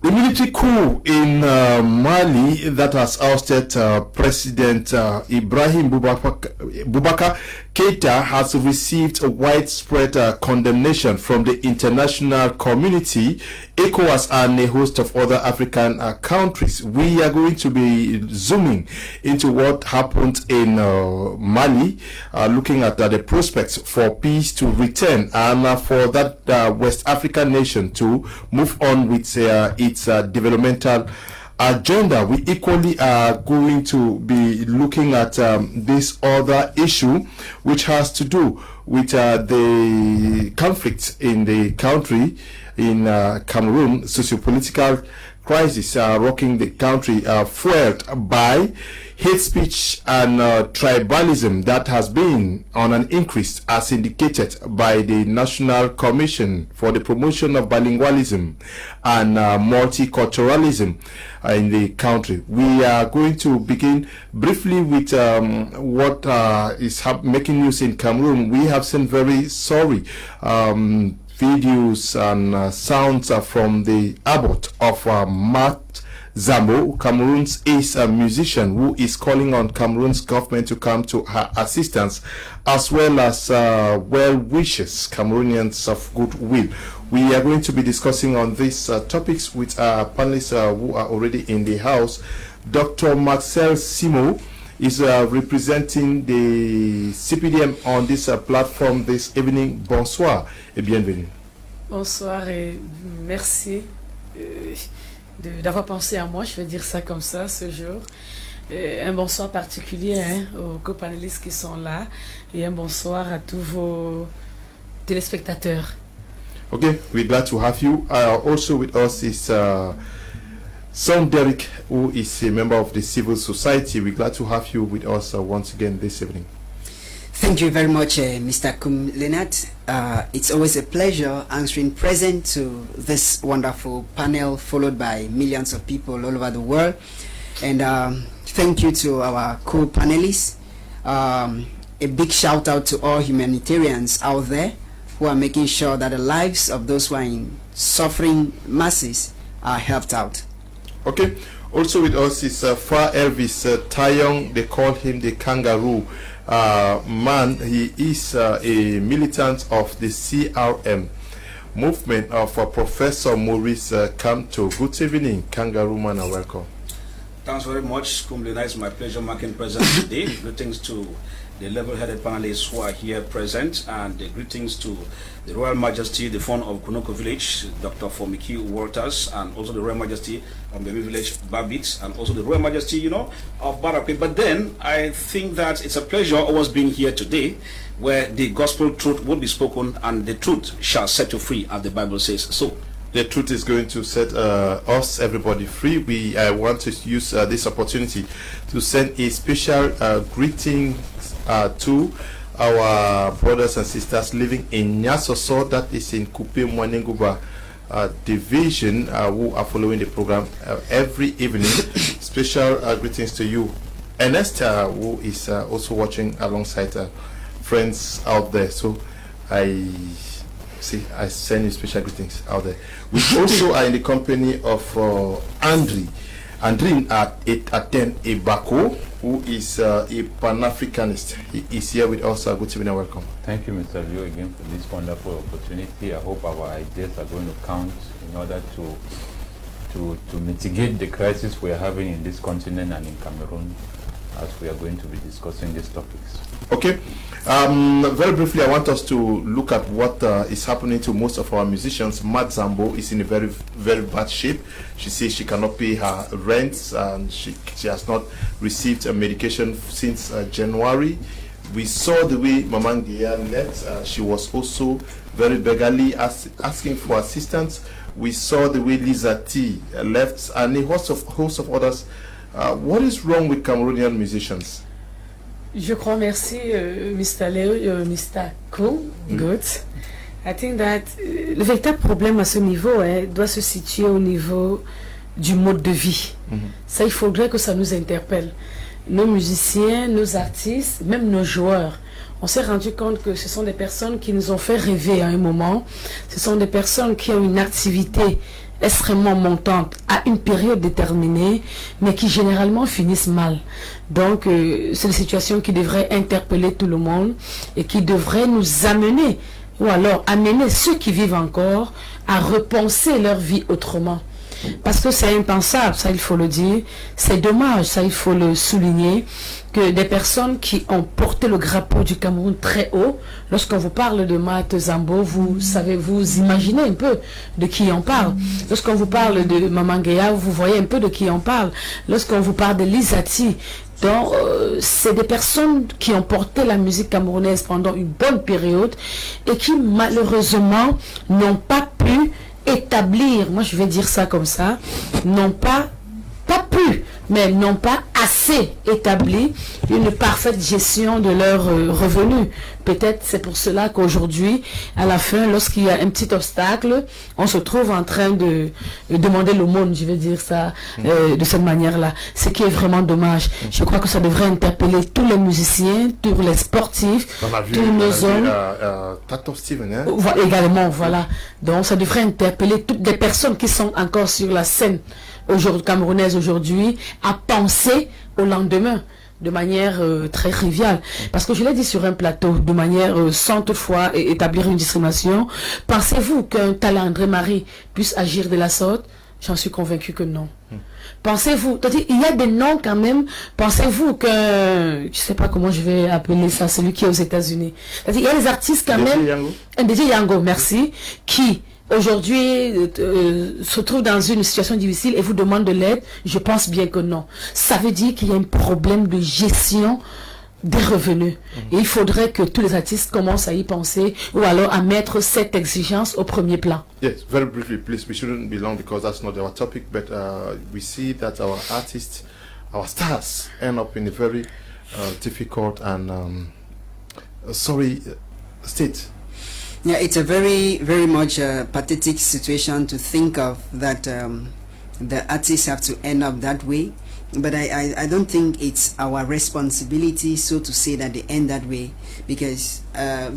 The military coup in Mali that has ousted President Ibrahim Boubacar Keita has received a widespread condemnation from the international community, ECOWAS, and a host of other African countries. We are going to be zooming into what happened in Mali, looking at the prospects for peace to return and for that West African nation to move on with its developmental agenda. We equally are going to be looking at this other issue, which has to do with the conflict in the country, in Cameroon, socio-political crisis rocking the country, fueled by hate speech and tribalism that has been on an increase, as indicated by the National Commission for the Promotion of Bilingualism and Multiculturalism in the country. We are going to begin briefly with what is making news in Cameroon. We have seen very sorry videos and sounds from the abbot of Matt Zambo, Cameroon's ace musician, who is calling on Cameroon's government to come to her assistance, as well as well wishes, Cameroonians of goodwill. We are going to be discussing on these topics with our panelists who are already in the house. Dr. Marcel Simo is representing the CPDM on this platform this evening. Bonsoir et bienvenue. Bonsoir et merci d'avoir pensé à moi, je vais dire ça comme ça ce jour. Un bonsoir particulier aux co-panélistes qui sont là et un bonsoir à tous vos téléspectateurs. Okay, we're glad to have you. Also with us is Son Derek, who is a member of the civil society. We're glad to have you with us once again this evening. Thank you very much, Mr. Leonard. It's always a pleasure answering present to this wonderful panel, followed by millions of people all over the world. And thank you to our co-panelists. A big shout out to all humanitarians out there who are making sure that the lives of those who are in suffering masses are helped out. Okay. Also with us is Fa Elvis Tayong. They call him the kangaroo man. He is a militant of the CRM movement of Professor Maurice Kamto. Good evening, kangaroo man, and welcome. Thanks very much, Kumlina. It's my pleasure making present today. Greetings to the level-headed panelists who are here present, and greetings to the Royal Majesty, the Fount of Kunoko Village, Dr. Fomiki Walters, and also the Royal Majesty of Baby Village, Babbitt, and also the Royal Majesty, of Barakwe. But then, I think that it's a pleasure always being here today, where the gospel truth will be spoken, and the truth shall set you free, as the Bible says so. The truth is going to set us, everybody, free. We want to use this opportunity to send a special greeting to our brothers and sisters living in Nyasoso, that is in Kupe Mwanenguba division, who are following the program every evening. Special greetings to you, Ernest, who is also watching alongside friends out there. So I send you special greetings out there. We also are in the company of Andrin Aten Ebako, who is a Pan-Africanist. He is here with us. Good evening and welcome. Thank you, Mr. Liu, again for this wonderful opportunity. I hope our ideas are going to count in order to mitigate the crisis we are having in this continent and in Cameroon, as we are going to be discussing these topics. Okay. Very briefly, I want us to look at what is happening to most of our musicians. Matt Zambo is in a very, very bad shape. She says she cannot pay her rent, and she has not received a medication since January. We saw the way Maman Gia left. She was also very beggarly, asking for assistance. We saw the way Lisa T left, and a host of others. What is wrong with Cameroonian musicians? Je crois, merci, Mr. Leo, Mr. Ko, good. I think that le véritable problème à ce niveau doit se situer au niveau du mode de vie. Ça, il faudrait que ça nous interpelle. Nos musiciens, nos artistes, même nos joueurs, on s'est rendu compte que ce sont des personnes qui nous ont fait rêver à un moment. Ce sont des personnes qui ont une activité extrêmement montantes à une période déterminée, mais qui généralement finissent mal. Donc, c'est une situation qui devrait interpeller tout le monde et qui devrait nous amener, ou alors amener ceux qui vivent encore à repenser leur vie autrement. Parce que c'est impensable, ça il faut le dire, c'est dommage, ça il faut le souligner, que des personnes qui ont porté le drapeau du Cameroun très haut, lorsqu'on vous parle de Mat Zambo, vous savez, vous imaginez un peu de qui on parle. Lorsqu'on vous parle de Mamangea, vous voyez un peu de qui on parle. Lorsqu'on vous parle de Lizati, donc c'est des personnes qui ont porté la musique camerounaise pendant une bonne période et qui malheureusement n'ont pas pu établir, moi je vais dire ça comme ça, n'ont pas pu, mais n'ont pas assez établi une parfaite gestion de leurs revenus. Peut-être c'est pour cela qu'aujourd'hui, à la fin, lorsqu'il y a un petit obstacle, on se trouve en train de demander l'aumône, je vais dire ça de cette manière-là. Ce qui est vraiment dommage. Je crois que ça devrait interpeller tous les musiciens, tous les sportifs, tous nos hommes. Également, voilà. Donc ça devrait interpeller toutes les personnes qui sont encore sur la scène camerounaise aujourd'hui à penser au lendemain de manière très triviale. Parce que je l'ai dit sur un plateau, de manière sans toutefois établir une discrimination. Pensez-vous qu'un talent André Marie puisse agir de la sorte? J'en suis convaincu que non. Pensez-vous, il y a des noms quand même, pensez-vous que, je sais pas comment je vais appeler ça, celui qui est aux États-Unis. Il y a des artistes quand même, DJ Yango, merci, qui aujourd'hui se trouve dans une situation difficile et vous demande de l'aide. Je pense bien que non. Ça veut dire qu'il y a un problème de gestion des revenus. Et il faudrait que tous les artistes commencent à y penser ou alors à mettre cette exigence au premier plan. Yes, very briefly, please. We shouldn't be long because that's not our topic, but we see that our artists, our stars, end up in a very difficult and sorry state. Yeah, it's a very, very much pathetic situation to think of that the artists have to end up that way. But I don't think it's our responsibility, so to say, that they end that way. Because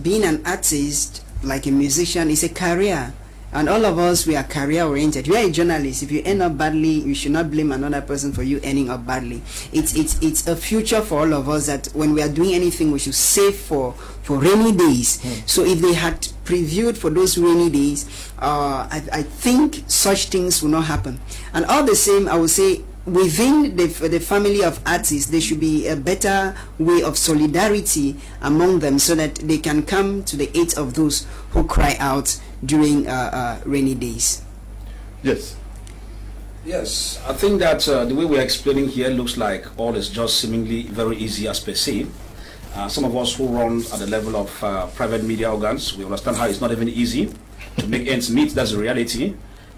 being an artist, like a musician, is a career. And all of us, we are career oriented. You are a journalist. If you end up badly, you should not blame another person for you ending up badly. It's a future for all of us that when we are doing anything, we should save for rainy days. So if they had previewed for those rainy days, I think such things will not happen. And all the same, I would say, within the family of artists, there should be a better way of solidarity among them so that they can come to the aid of those who cry out during rainy days. Yes. Yes, I think that the way we're explaining here looks like all is just seemingly very easy as per se. Some of us who run at the level of private media organs, we understand how it's not even easy to make ends meet. That's the reality.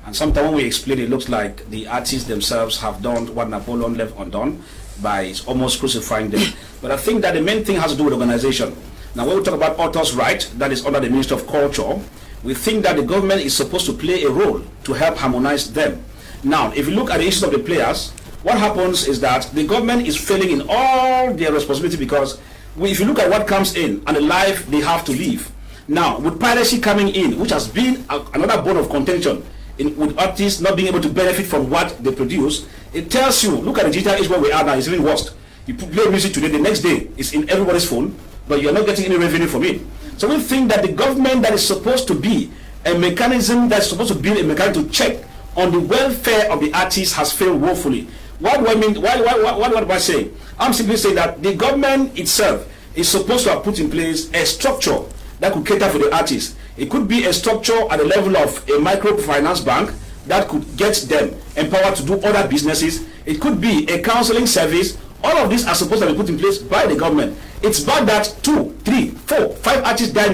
And sometimes when we explain, it looks like the artists themselves have done what Napoleon left undone by almost crucifying them. But I think that the main thing has to do with organization. Now, when we talk about authors' right, that is under the Ministry of Culture, we think that the government is supposed to play a role to help harmonize them. Now, if you look at the issues of the players, what happens is that the government is failing in all their responsibility because if you look at what comes in and the life they have to live. Now, with piracy coming in, which has been another bone of contention, with artists not being able to benefit from what they produce, it tells you, look at the digital age where we are now, it's even worse. You play music today, the next day it's in everybody's phone, but you're not getting any revenue from it. So we think that the government that is supposed to be a mechanism that's supposed to be a mechanism to check on the welfare of the artists has failed woefully. What do I mean? What am I saying? I'm simply saying that the government itself is supposed to have put in place a structure that could cater for the artists. It could be a structure at the level of a microfinance bank that could get them empowered to do other businesses. It could be a counseling service. All of these are supposed to be put in place by the government. It's bad that 2, 3, 4, 5 artists die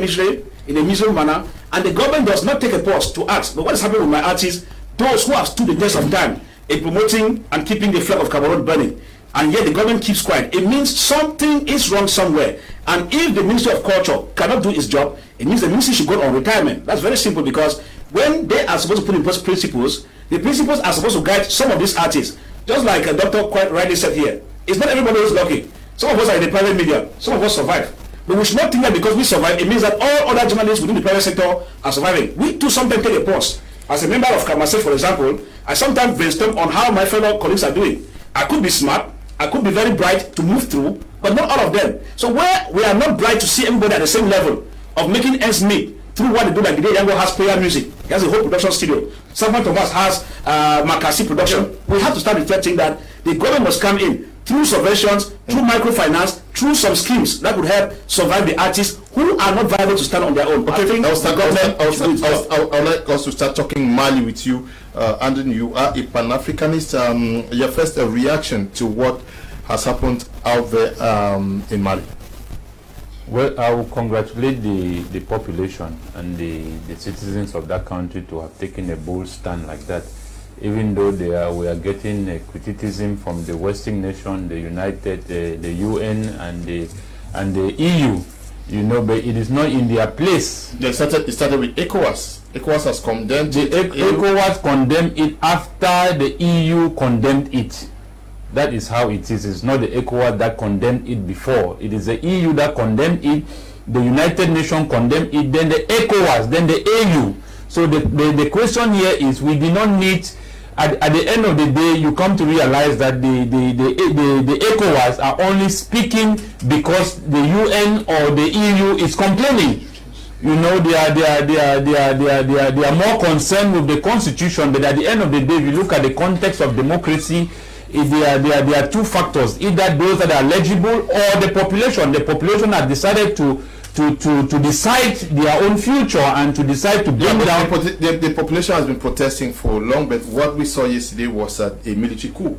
in a miserable manner, and the government does not take a pause to ask, but what is happening with my artists, those who have stood the test of time in promoting and keeping the flag of Cameroon burning, and yet the government keeps quiet? It means something is wrong somewhere. And if the Ministry of Culture cannot do its job, it means the ministry should go on retirement. That's very simple, because when they are supposed to put in place principles, the principles are supposed to guide some of these artists. Just like a doctor quite rightly said here, it's not everybody who's lucky. Some of us are in the private media, some of us survive. But we should not think that because we survive, it means that all other journalists within the private sector are surviving. We too sometimes take a pause As a member of Kmer, for example, I sometimes brainstorm on how my fellow colleagues are doing. I could be smart, I could be very bright to move through, but not all of them. So where we are not bright to see everybody at the same level of making ends meet through what they do, like the Yango has prayer music, he has a whole production studio. Someone of us has Makasi production. We have to start reflecting that the government must come in through subventions, through microfinance, through some schemes that would help survive the artists who are not viable to stand on their own. Okay, I'll like us to start talking Mali with you. Andrew, you are a Pan-Africanist. Your first reaction to what has happened out there in Mali? Well, I will congratulate the population and the citizens of that country to have taken a bold stand like that. Even though we are getting criticism from the Western nation, the United, the UN, and the EU, you know, but it is not in their place. It started with ECOWAS. ECOWAS has condemned it. ECOWAS condemned it after the EU condemned it. That is how it is. It's not the ECOWAS that condemned it before. It is the EU that condemned it. The United Nations condemned it. Then the ECOWAS. Then the AU. So the question here is, we did not need. At the end of the day, you come to realize that the ECOWAS are only speaking because the UN or the EU is complaining. You know, they are more concerned with the constitution. But at the end of the day, if you look at the context of democracy, there are two factors: either those that are eligible or the population. The population has decided to decide their own future and to decide to bring down. The population has been protesting for long, but what we saw yesterday was a military coup.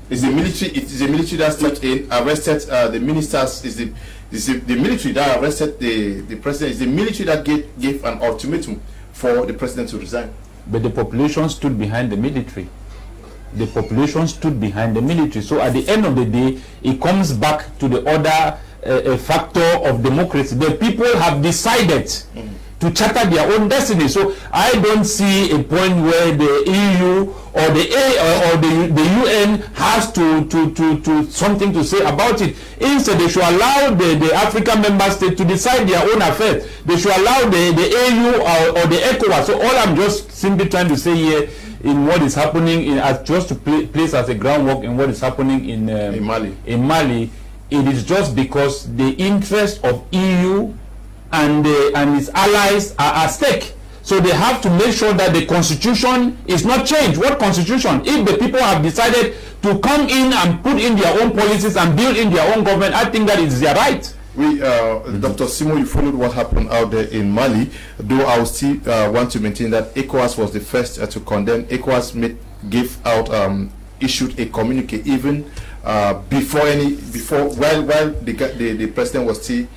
It is the military that stepped in, arrested the ministers. Is the military that arrested the president. It's the military that gave an ultimatum for the president to resign. But the population stood behind the military. The population stood behind the military. So at the end of the day, it comes back to the other factor of democracy. The people have decided to charter their own destiny. So I don't see a point where the EU or the UN has to something to say about it. Instead, they should allow the African member state to decide their own affairs. They should allow the AU or the ECOWAS. So all I'm just simply trying to say here, in what is happening, just to place as a groundwork in what is happening in Mali. In Mali, it is just because the interest of EU and its allies are at stake. So they have to make sure that the constitution is not changed. What constitution? If the people have decided to come in and put in their own policies and build in their own government, I think that is their right. Dr. Simo, you followed what happened out there in Mali, though I will still want to maintain that ECOWAS was the first to condemn. ECOWAS issued a communique even while the president was still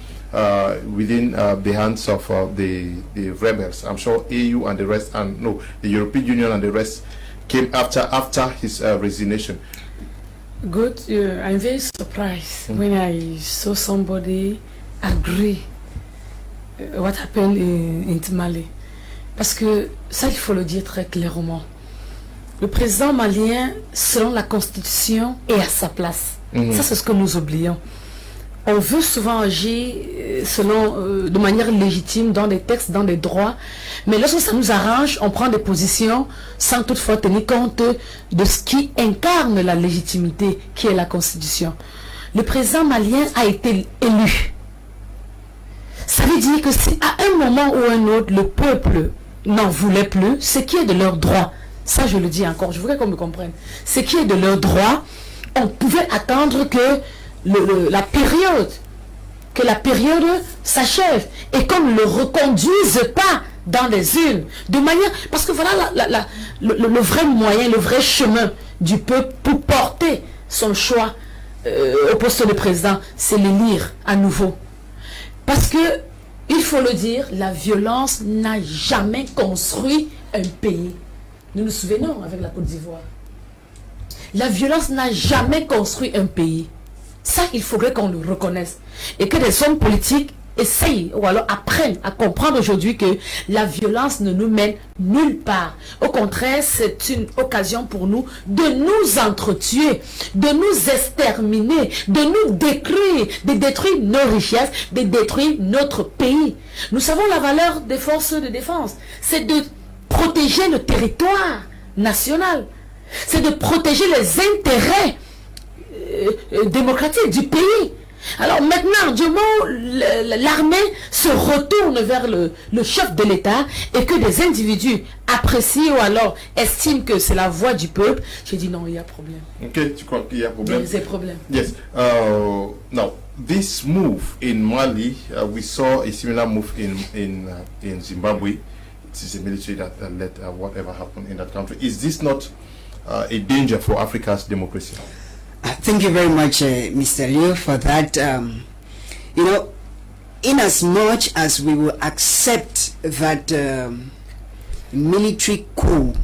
within the hands of the rebels. I'm sure AU and the rest, the European Union and the rest came after his resignation. Good. I'm very surprised when I saw somebody agree what happened in Mali. Parce que ça, il faut le dire très clairement. Le président malien, selon la Constitution, est à sa place. Ça, c'est ce que nous oublions. On veut souvent agir de manière légitime dans des textes, dans des droits, mais lorsque ça nous arrange, on prend des positions sans toutefois tenir compte de ce qui incarne la légitimité, qui est la Constitution. Le président malien a été élu. Ça veut dire que si à un moment ou un autre, le peuple n'en voulait plus, ce qui est de leur droit, ça je le dis encore, je voudrais qu'on me comprenne, ce qui est de leur droit, on pouvait attendre que la période s'achève et qu'on ne le reconduise pas dans les urnes de manière, parce que voilà le vrai moyen, le vrai chemin du peuple pour porter son choix au poste de président, c'est l'élire à nouveau. Parce que il faut le dire, la violence n'a jamais construit un pays. Nous nous souvenons avec la Côte d'Ivoire. La violence n'a jamais construit un pays. Ça, il faudrait qu'on le reconnaisse. Et que les hommes politiques essayent ou alors apprennent à comprendre aujourd'hui que la violence ne nous mène nulle part. Au contraire, c'est une occasion pour nous de nous entretuer, de nous exterminer, de nous détruire, de détruire nos richesses, de détruire notre pays. Nous savons la valeur des forces de défense. C'est de protéger le territoire national. C'est de protéger les intérêts démocratiques du pays. Alors maintenant, du moment l'armée se retourne vers le chef de l'État et que des individus apprécient ou alors estiment que c'est la voix du peuple, je dis non, il y a problème. Ok, tu crois qu'il y a problème? Il y a problème. Yes. Now, this move in Mali, we saw a similar move in Zimbabwe. It is a military that led whatever happened in that country. Is this not a danger for Africa's democracy? Thank you very much, Mr. Liu, for that. You know, in as much as we will accept that military coup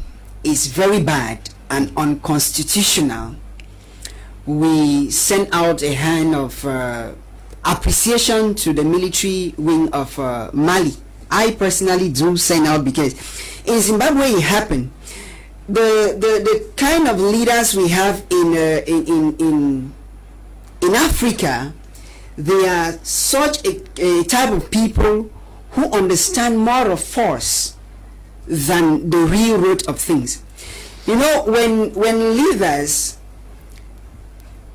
is very bad and unconstitutional, we send out a hand of appreciation to the military wing of Mali. I personally do send out, because in Zimbabwe it happened. The kind of leaders we have in Africa, they are such a type of people who understand moral force than the real root of things. You know, when leaders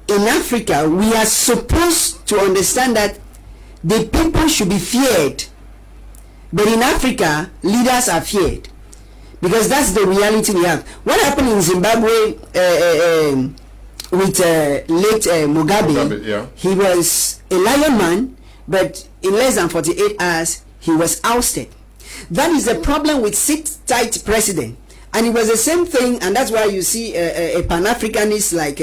in Africa, we are supposed to understand that the people should be feared, but in Africa, leaders are feared. Because that's the reality we have. What happened in Zimbabwe with late Mugabe, yeah. He was a lion man, but in less than 48 hours, he was ousted. That is the problem with sit-tight president. And it was the same thing, and that's why you see a Pan-Africanist like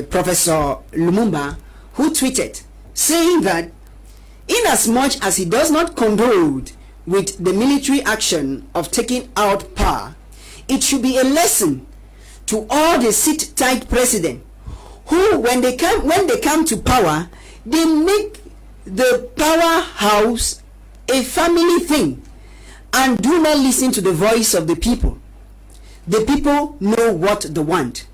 Professor Lumumba, who tweeted, saying that in as much as he does not condone with the military action of taking out power, it should be a lesson to all the sit-tight president who, when they come to power, they make the powerhouse a family thing and do not listen to the voice of the people. The people know what they want,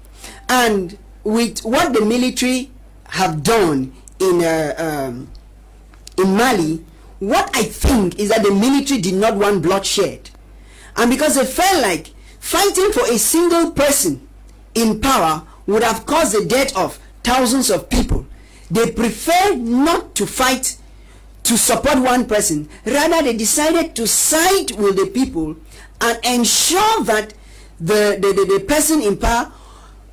and with what the military have done in Mali, what I think is that the military did not want bloodshed, and because they felt like fighting for a single person in power would have caused the death of thousands of people, they prefer not to fight to support one person. Rather, they decided to side with the people and ensure that the person in power,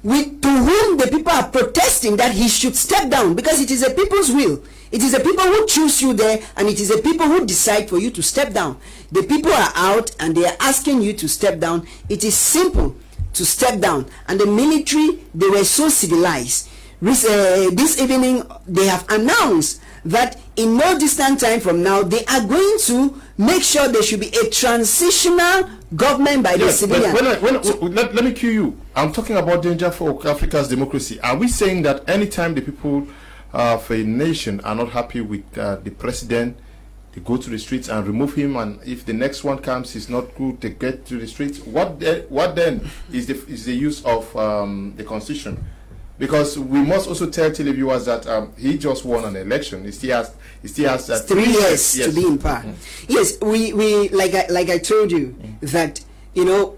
to whom the people are protesting, that he should step down, because it is the people's will. It is the people who choose you there, and it is the people who decide for you to step down. The people are out and they are asking you to step down. It is simple to step down. And the military, they were so civilized. This evening, they have announced that in no distant time from now, they are going to make sure there should be a transitional government by the civilians. Let me cue you. I'm talking about danger for Africa's democracy. Are we saying that anytime the people of a nation are not happy with the president, they go to the streets and remove him, and if the next one comes, he's not good, they get to the streets? What then is the use of the constitution? Because we must also tell televiewers that he just won an election. He still has 3 years to be in power. Yes, we like I told you that, you know,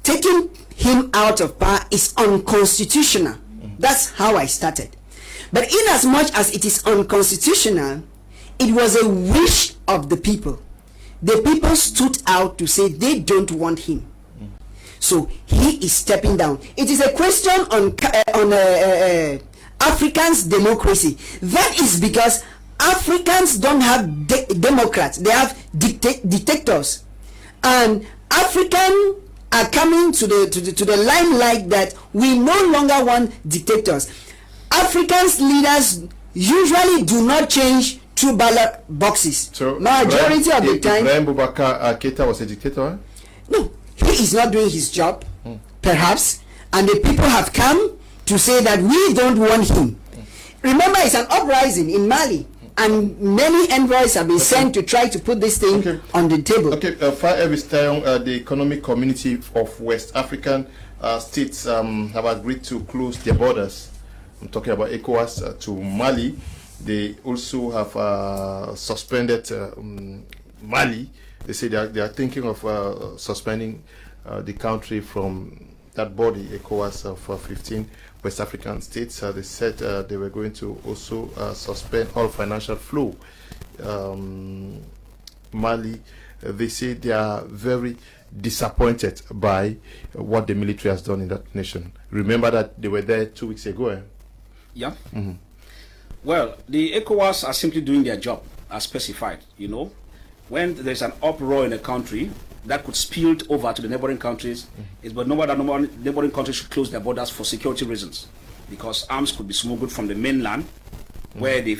taking him out of power is unconstitutional. That's how I started. But in as much as it is unconstitutional, it was a wish of the people. The people stood out to say they don't want him. So he is stepping down. It is a question on Africans' democracy. That is because Africans don't have democrats. They have dictators. And Africans are coming to the limelight that we no longer want dictators. Africans leaders usually do not change through ballot boxes. So majority of the time, Ibrahim Boubacar Keita was a dictator? No, he is not doing his job, perhaps, and the people have come to say that we don't want him. Remember, it's an uprising in Mali, and many envoys have been sent to try to put this thing on the table. Okay, the Economic Community of West African states have agreed to close their borders. I'm talking about ECOWAS to Mali. They also have suspended Mali They say they are thinking of suspending the country from that body, ECOWAS, of 15 West African states. They said they were going to also suspend all financial flow. Mali, they say they are very disappointed by what the military has done in that nation. Remember that they were there 2 weeks ago. Eh? Yeah. Mm-hmm. Well, the ECOWAS are simply doing their job as specified. You know, when there's an uproar in a country that could spill over to the neighboring countries, it's but normal that neighboring countries should close their borders for security reasons, because arms could be smuggled from the mainland, where the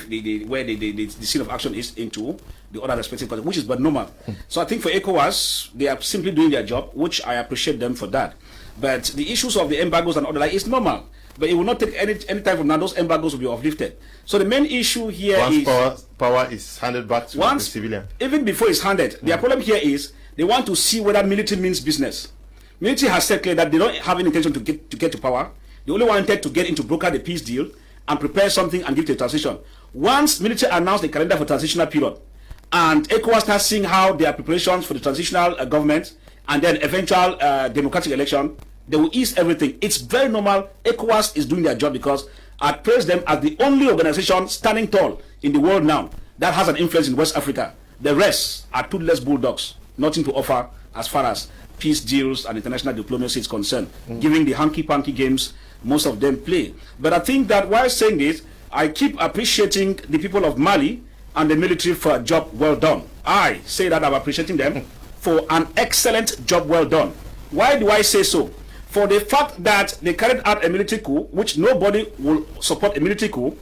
scene of action is, into the other respective countries, which is but normal. So I think for ECOWAS, they are simply doing their job, which I appreciate them for that. But the issues of the embargoes and all that is normal. But it will not take any time from now. Those embargoes will be uplifted. So the main issue here is power is handed back to the civilian. Even before it's handed, their problem here is they want to see whether military means business. Military has said clear that they don't have any intention to get to power. They only wanted to get into broker the peace deal and prepare something and give to a transition. Once military announced the calendar for transitional period, and ECOWAS starts seeing how their preparations for the transitional government and then eventual democratic election, they will ease everything. It's very normal. ECOWAS is doing their job, because I praise them as the only organization standing tall in the world now that has an influence in West Africa. The rest are toothless bulldogs, nothing to offer as far as peace deals and international diplomacy is concerned, giving the hanky-panky games most of them play. But I think that while saying this, I keep appreciating the people of Mali and the military for a job well done. I say that I'm appreciating them for an excellent job well done. Why do I say so? For the fact that they carried out a military coup, which nobody will support a military coup,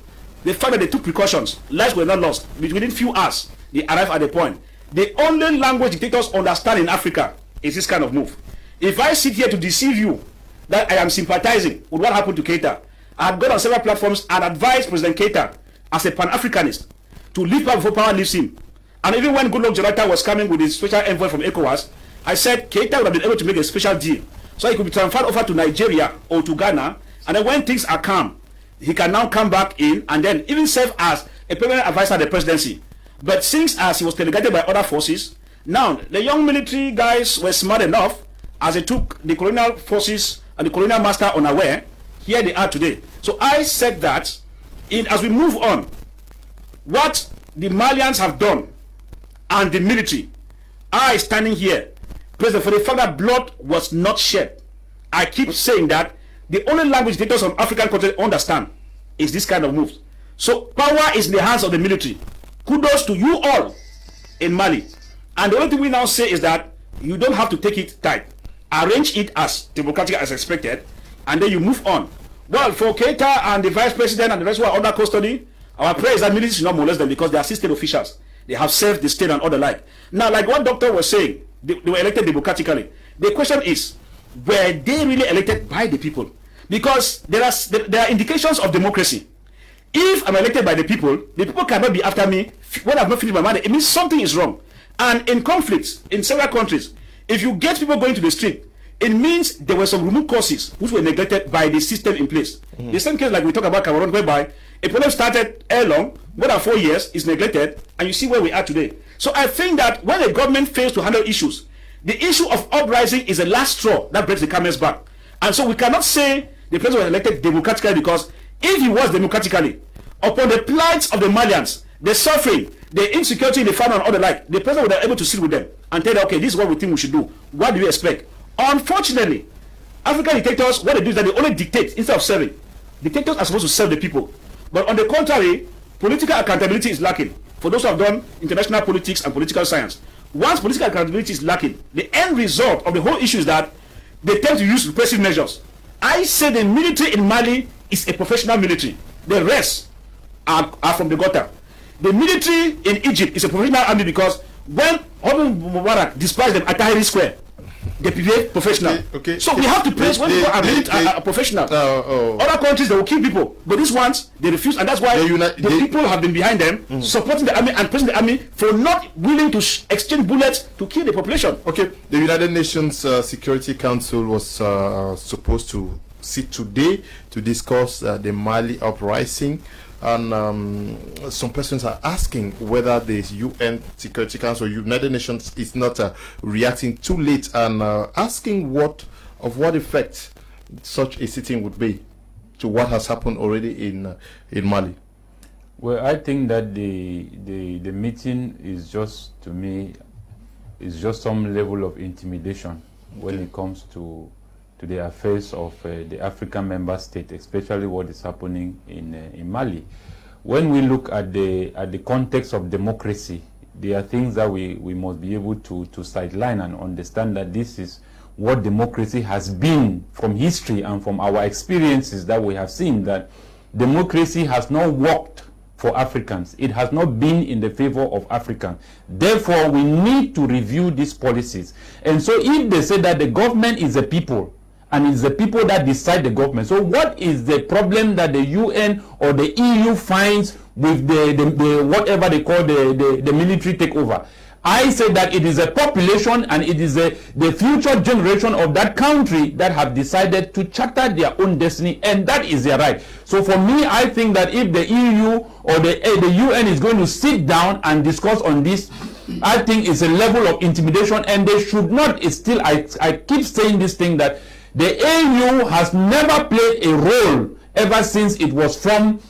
the fact that they took precautions, lives were not lost. Within few hours, they arrived at the point. The only language dictators understand in Africa is this kind of move. If I sit here to deceive you that I am sympathizing with what happened to Keita, I have gone on several platforms and advised President Keita as a Pan-Africanist to leave power before power leaves him. And even when Goodluck Jonathan was coming with his special envoy from ECOWAS, I said Keita would have been able to make a special deal, so he could be transferred over to Nigeria or to Ghana, and then when things are calm, he can now come back in and then even serve as a permanent advisor to the presidency. But since as he was delegated by other forces, now the young military guys were smart enough, as they took the colonial forces and the colonial master unaware, here they are today. So I said that as we move on, what the Malians have done and the military, I standing here, President, for the fact that blood was not shed. I keep saying that the only language dictators on African continent understand is this kind of moves. So power is in the hands of the military. Kudos to you all in Mali. And the only thing we now say is that you don't have to take it tight. Arrange it as democratic as expected, and then you move on. Well, for Keita and the vice president and the rest who are under custody, our prayer is that military should not molest them, because they are state officials. They have served the state and all the like. Now, like what Doctor was saying, they were elected democratically. The question is, were they really elected by the people? Because there are indications of democracy. If I'm elected by the people cannot be after me when I've not finished my mandate. It means something is wrong. And in conflicts in several countries, if you get people going to the street, it means there were some remote causes which were neglected by the system in place. The same case like we talk about Cameroon, whereby a problem started long, more than 4 years, is neglected, and you see where we are today. So I think that when a government fails to handle issues, the issue of uprising is the last straw that breaks the camel's back. And so we cannot say the president was elected democratically, because if he was democratically, upon the plight of the Malians, the suffering, the insecurity in the family and all the like, the president would have been able to sit with them and tell them, okay, this is what we think we should do. What do you expect? Unfortunately, African dictators, what they do is that they only dictate instead of serving. Dictators are supposed to serve the people. But on the contrary, political accountability is lacking. For those who have done international politics and political science, once political accountability is lacking, the end result of the whole issue is that they tend to use repressive measures. I say the military in Mali is a professional military. The rest are from the gutter. The military in Egypt is a professional army, because when Mubarak despised them at Tahrir Square, they behave professional. Okay. So we have to praise when people are professional. Other countries, they will kill people, but these ones, they refuse, and that's why the people have been behind them, supporting the army and praising the army for not willing to exchange bullets to kill the population. Okay, the United Nations Security Council was supposed to sit today to discuss the Mali uprising. and some persons are asking whether the UN Security Council, United Nations, is not reacting too late, and asking what effect such a sitting would be to what has happened already in Mali. Well, I think that the meeting is just, to me, is just some level of intimidation when it comes to the affairs of the African member state, especially what is happening in Mali. When we look at the context of democracy, there are things that we must be able to sideline and understand that this is what democracy has been from history and from our experiences that we have seen, that democracy has not worked for Africans. It has not been in the favor of Africans. Therefore, we need to review these policies. And so if they say that the government is the people, and it's the people that decide the government, so what is the problem that the UN or the EU finds with the whatever they call the military takeover? I say that it is a population and it is the future generation of that country that have decided to charter their own destiny, and that is their right. So for me, I think that if the EU or the UN is going to sit down and discuss on this, I think it's a level of intimidation, and they should not. It's still, I keep saying this thing, that the AU has never played a role ever since it was formed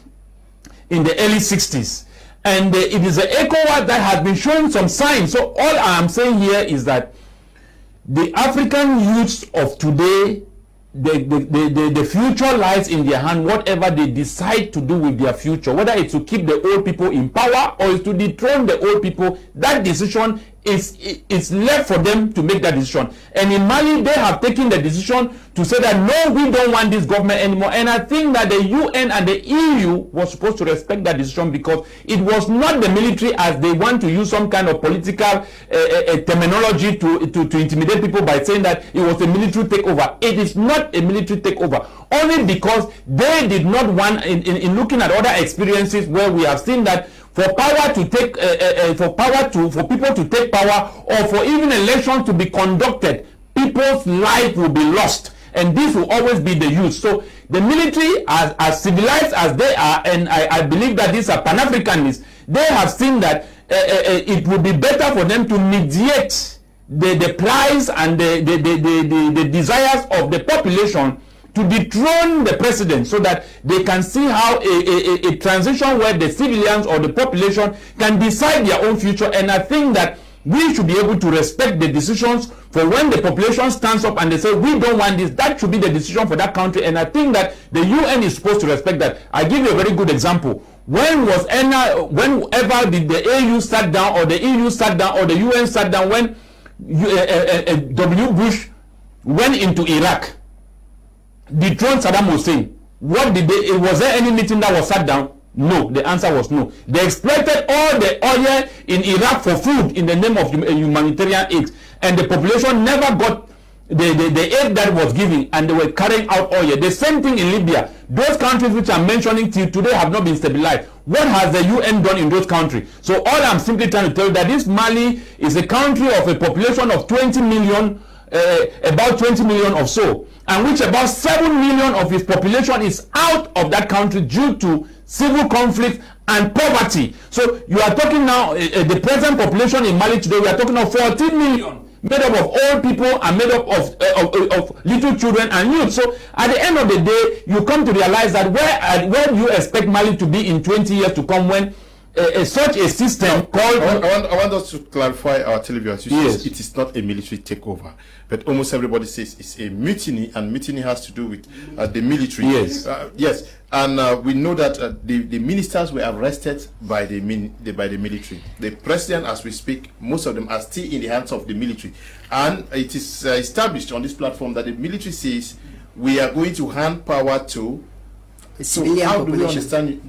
in the early 60s. And it is the ECOWAS that has been showing some signs. So all I am saying here is that the African youths of today, the future lies in their hand, whatever they decide to do with their future, whether it's to keep the old people in power or it's to dethrone the old people. That decision is left for them to make that decision. And in Mali, they have taken the decision to say that no, we don't want this government anymore. And I think that the UN and the EU was supposed to respect that decision, because it was not the military, as they want to use some kind of political terminology to intimidate people by saying that it was a military takeover. It is not a military takeover, only because they did not want, in looking at other experiences where we have seen that for power to take, for people to take power, or for even elections to be conducted, people's life will be lost, and this will always be the youth. So the military, as civilized as they are, and I believe that these are Pan-Africanists, they have seen that it would be better for them to mediate the plies and the desires of the population to dethrone the president, so that they can see how a transition where the civilians or the population can decide their own future. And I think that we should be able to respect the decisions for when the population stands up and they say, we don't want this. That should be the decision for that country. And I think that the UN is supposed to respect that. I give you a very good example. Whenever did the AU sat down, or the EU sat down, or the UN sat down, when W. Bush went into Iraq, dethroned Saddam Hussein? What did they? Was there any meeting that was sat down? No. The answer was no. They exploited all the oil in Iraq for food in the name of humanitarian aid, and the population never got the aid that was given, and they were carrying out oil. The same thing in Libya. Those countries which I'm mentioning till today have not been stabilized. What has the UN done in those countries? So all I'm simply trying to tell you that this Mali is a country of a population of 20 million, about 20 million or so, and which about 7 million of its population is out of that country due to civil conflict and poverty. So you are talking now, the present population in Mali today, we are talking of 14 million, made up of old people and made up of little children and youth. So at the end of the day, you come to realize that where do you expect Mali to be in 20 years to come, when such a system called... I want us to clarify our televiewers. Yes. It is not a military takeover, but almost everybody says it's a mutiny, and mutiny has to do with the military. Yes. Yes, and we know that the ministers were arrested by the military. The president, as we speak, most of them are still in the hands of the military, and it is established on this platform that the military says we are going to hand power to. So how do we understand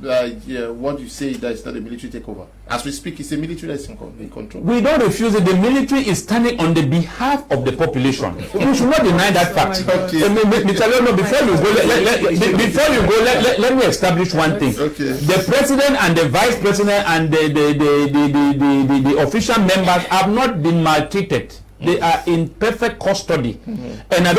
what you say that it's not a military takeover? As we speak, it's a military that's in control. We don't refuse it. The military is standing on the behalf of the population. We should not deny that fact. Okay. Mr. Leonard, before you go, let me establish one thing. Okay. The president and the vice president and the official members have not been maltreated. They are in perfect custody. And I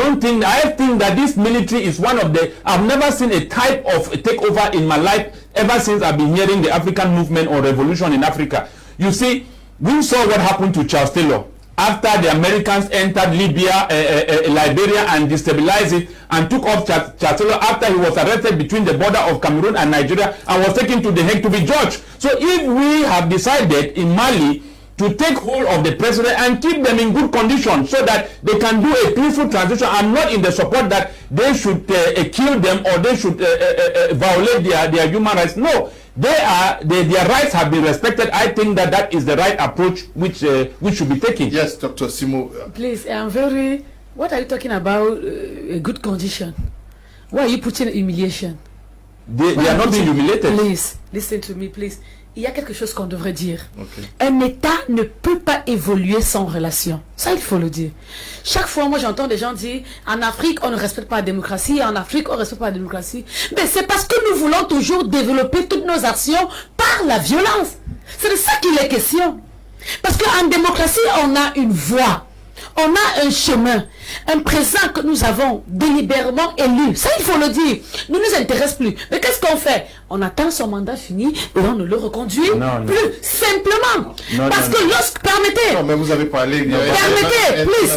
think that this military is one of the, I've never seen a type of takeover in my life ever since I've been hearing the African movement or revolution in Africa. You see, we saw what happened to Charles Taylor after the Americans entered Libya, Liberia, and destabilized it and took off Charles Taylor after he was arrested between the border of Cameroon and Nigeria and was taken to The Hague to be judged. So if we have decided in Mali to take hold of the president and keep them in good condition so that they can do a peaceful transition, I'm not in the support that they should kill them or they should violate their human rights. No. Their rights have been respected. I think that is the right approach which should be taken. Yes, Dr. Simo. Please, what are you talking about? A good condition. Why are you putting humiliation? They are not being humiliated. Please, listen to me, please. Il y a quelque chose qu'on devrait dire. Okay. Un État ne peut pas évoluer sans relation. Ça, il faut le dire. Chaque fois, moi, j'entends des gens dire, en Afrique, on ne respecte pas la démocratie, en Afrique, on ne respecte pas la démocratie. Mais c'est parce que nous voulons toujours développer toutes nos actions par la violence. C'est de ça qu'il est question. Parce qu'en démocratie, on a une voie. On a un chemin, un présent que nous avons délibérément élu. Ça, il faut le dire. Ne nous intéresse plus. Mais qu'est-ce qu'on fait? On attend son mandat fini et on ne le reconduit plus. Simplement. Parce que lorsque... Permettez. Non, mais vous avez parlé...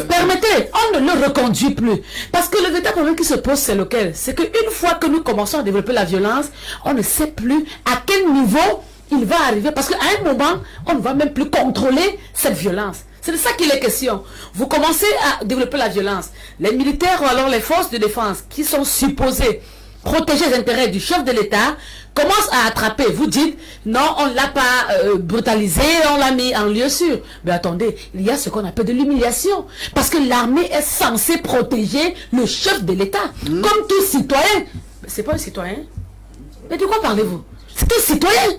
Permettez. On ne le reconduit plus. Parce que le véritable problème qui se pose, c'est lequel? C'est qu'une fois que nous commençons à développer la violence, on ne sait plus à quel niveau il va arriver. Parce qu'à un moment, on ne va même plus contrôler cette violence. C'est de ça qu'il est question. Vous commencez à développer la violence. Les militaires ou alors les forces de défense qui sont supposées protéger les intérêts du chef de l'État commencent à attraper. Vous dites, non, on ne l'a pas brutalisé, on l'a mis en lieu sûr. Mais attendez, il y a ce qu'on appelle de l'humiliation. Parce que l'armée est censée protéger le chef de l'État. Comme tout citoyen. C'est pas un citoyen. Mais de quoi parlez-vous? C'est un citoyen.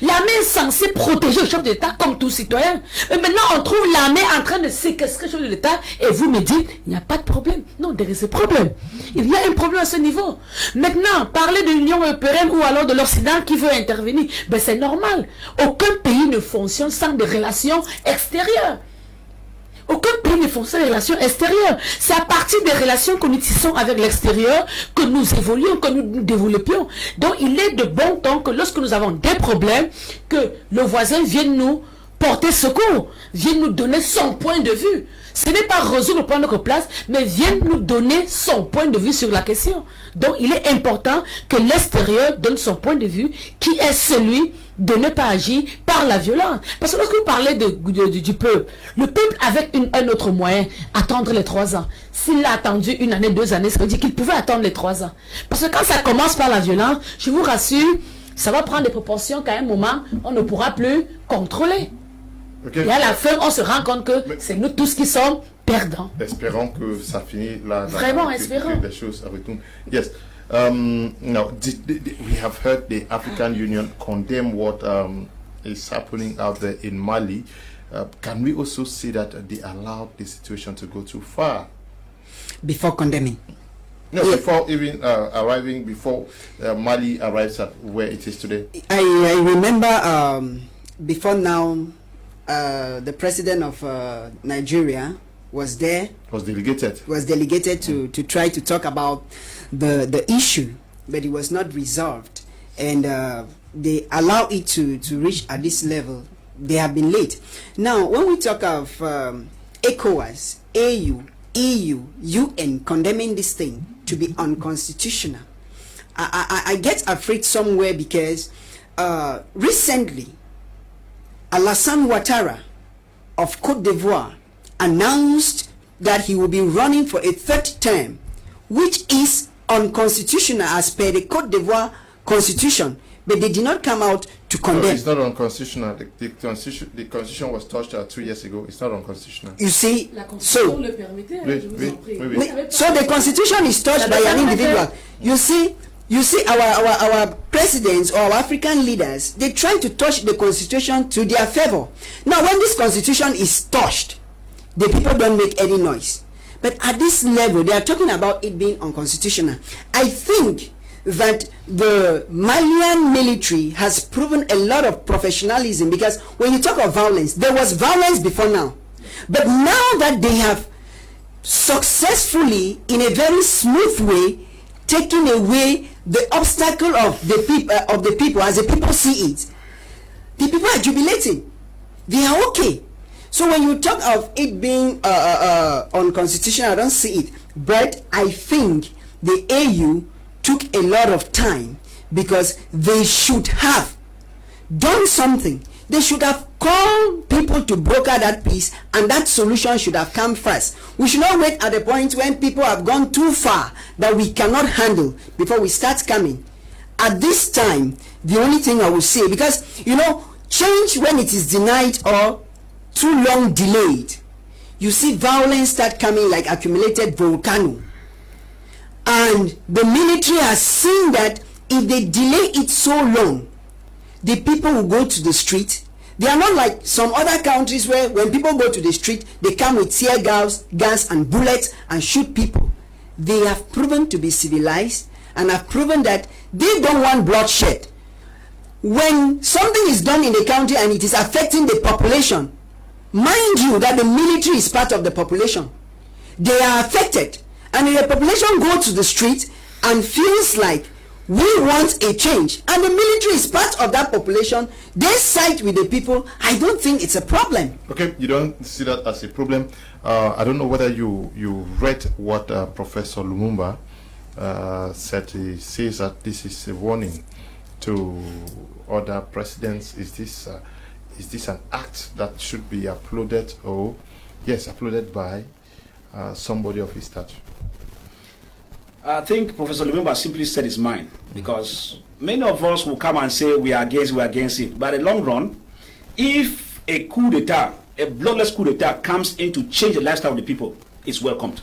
L'armée est censée protéger le chef de l'État comme tout citoyen. Mais maintenant, on trouve l'armée en train de séquestrer le chef de l'État et vous me dites, il n'y a pas de problème. Non, there is a problème. Il y a un problème à ce niveau. Maintenant, parler de l'Union européenne ou alors de l'Occident qui veut intervenir, ben c'est normal. Aucun pays ne fonctionne sans des relations extérieures. Aucun pays ne fonctionne sans des relations extérieures. C'est à partir des relations que nous tissons avec l'extérieur que nous évoluons, que nous développions. Donc il est de bon temps que lorsque nous avons des problèmes, que le voisin vienne nous porter secours, vienne nous donner son point de vue. Ce n'est pas résoudre le point de notre place, mais vienne nous donner son point de vue sur la question. Donc il est important que l'extérieur donne son point de vue, qui est celui de ne pas agir par la violence. Parce que lorsque vous parlez du peuple, le peuple avec un autre moyen, attendre les 3 ans. S'il a attendu 1 année, 2 années, ça veut dire qu'il pouvait attendre les 3 ans. Parce que quand ça commence par la violence, je vous rassure, ça va prendre des proportions qu'à un moment, on ne pourra plus contrôler. Okay. Et à la fin, on se rend compte que c'est nous tous qui sommes perdants. Espérons que ça finit là. Vraiment, espérons. Que les choses retournent. Yes. Now, we have heard the African Union condemn what is happening out there in Mali. Can we also say that they allowed the situation to go too far? Before condemning? No, before even arriving, before Mali arrives at where it is today. I remember before now, the president of Nigeria was there. Was delegated. Was delegated to try to talk about the issue, but it was not resolved, and they allow it to reach at this level. They have been late. Now, when we talk of ECOWAS, AU, EU, UN condemning this thing to be unconstitutional, I get afraid somewhere because recently Alassane Ouattara of Côte d'Ivoire announced that he will be running for a 3rd term, which is unconstitutional as per the Côte d'Ivoire constitution, but they did not come out to condemn. No, it's not unconstitutional. The constitution was touched 2 years ago. It's not unconstitutional. You see, so so the constitution is touched by an individual. You see, our presidents or our African leaders, they try to touch the constitution to their favor. Now, when this constitution is touched, the people don't make any noise. But at this level, they are talking about it being unconstitutional. I think that the Malian military has proven a lot of professionalism, because when you talk of violence, there was violence before now. But now that they have successfully, in a very smooth way, taken away the obstacle of the people as the people see it, the people are jubilating. They are okay. So when you talk of it being unconstitutional, I don't see it. But I think the AU took a lot of time, because they should have done something. They should have called people to broker that peace, and that solution should have come first. We should not wait at the point when people have gone too far that we cannot handle before we start coming. At this time, the only thing I will say, because change, when it is denied or too long delayed, you see violence start coming like accumulated volcano. And the military has seen that if they delay it so long, the people will go to the street. They are not like some other countries where when people go to the street, they come with tear gas and bullets and shoot people. They have proven to be civilized and have proven that they don't want bloodshed. When something is done in the country and it is affecting the population, mind you that the military is part of the population. They are affected. And if the population go to the street and feels like we want a change, and the military is part of that population, they side with the people, I don't think it's a problem. Okay, you don't see that as a problem. I don't know whether you read what Professor Lumumba said. He says that this is a warning to other presidents. Is this an act that should be uploaded, or uploaded by somebody of his stature? I think Professor Lumumba simply said his mind, because many of us will come and say we are against it. But in the long run, if a coup d'etat, a bloodless coup d'etat comes in to change the lifestyle of the people, it's welcomed.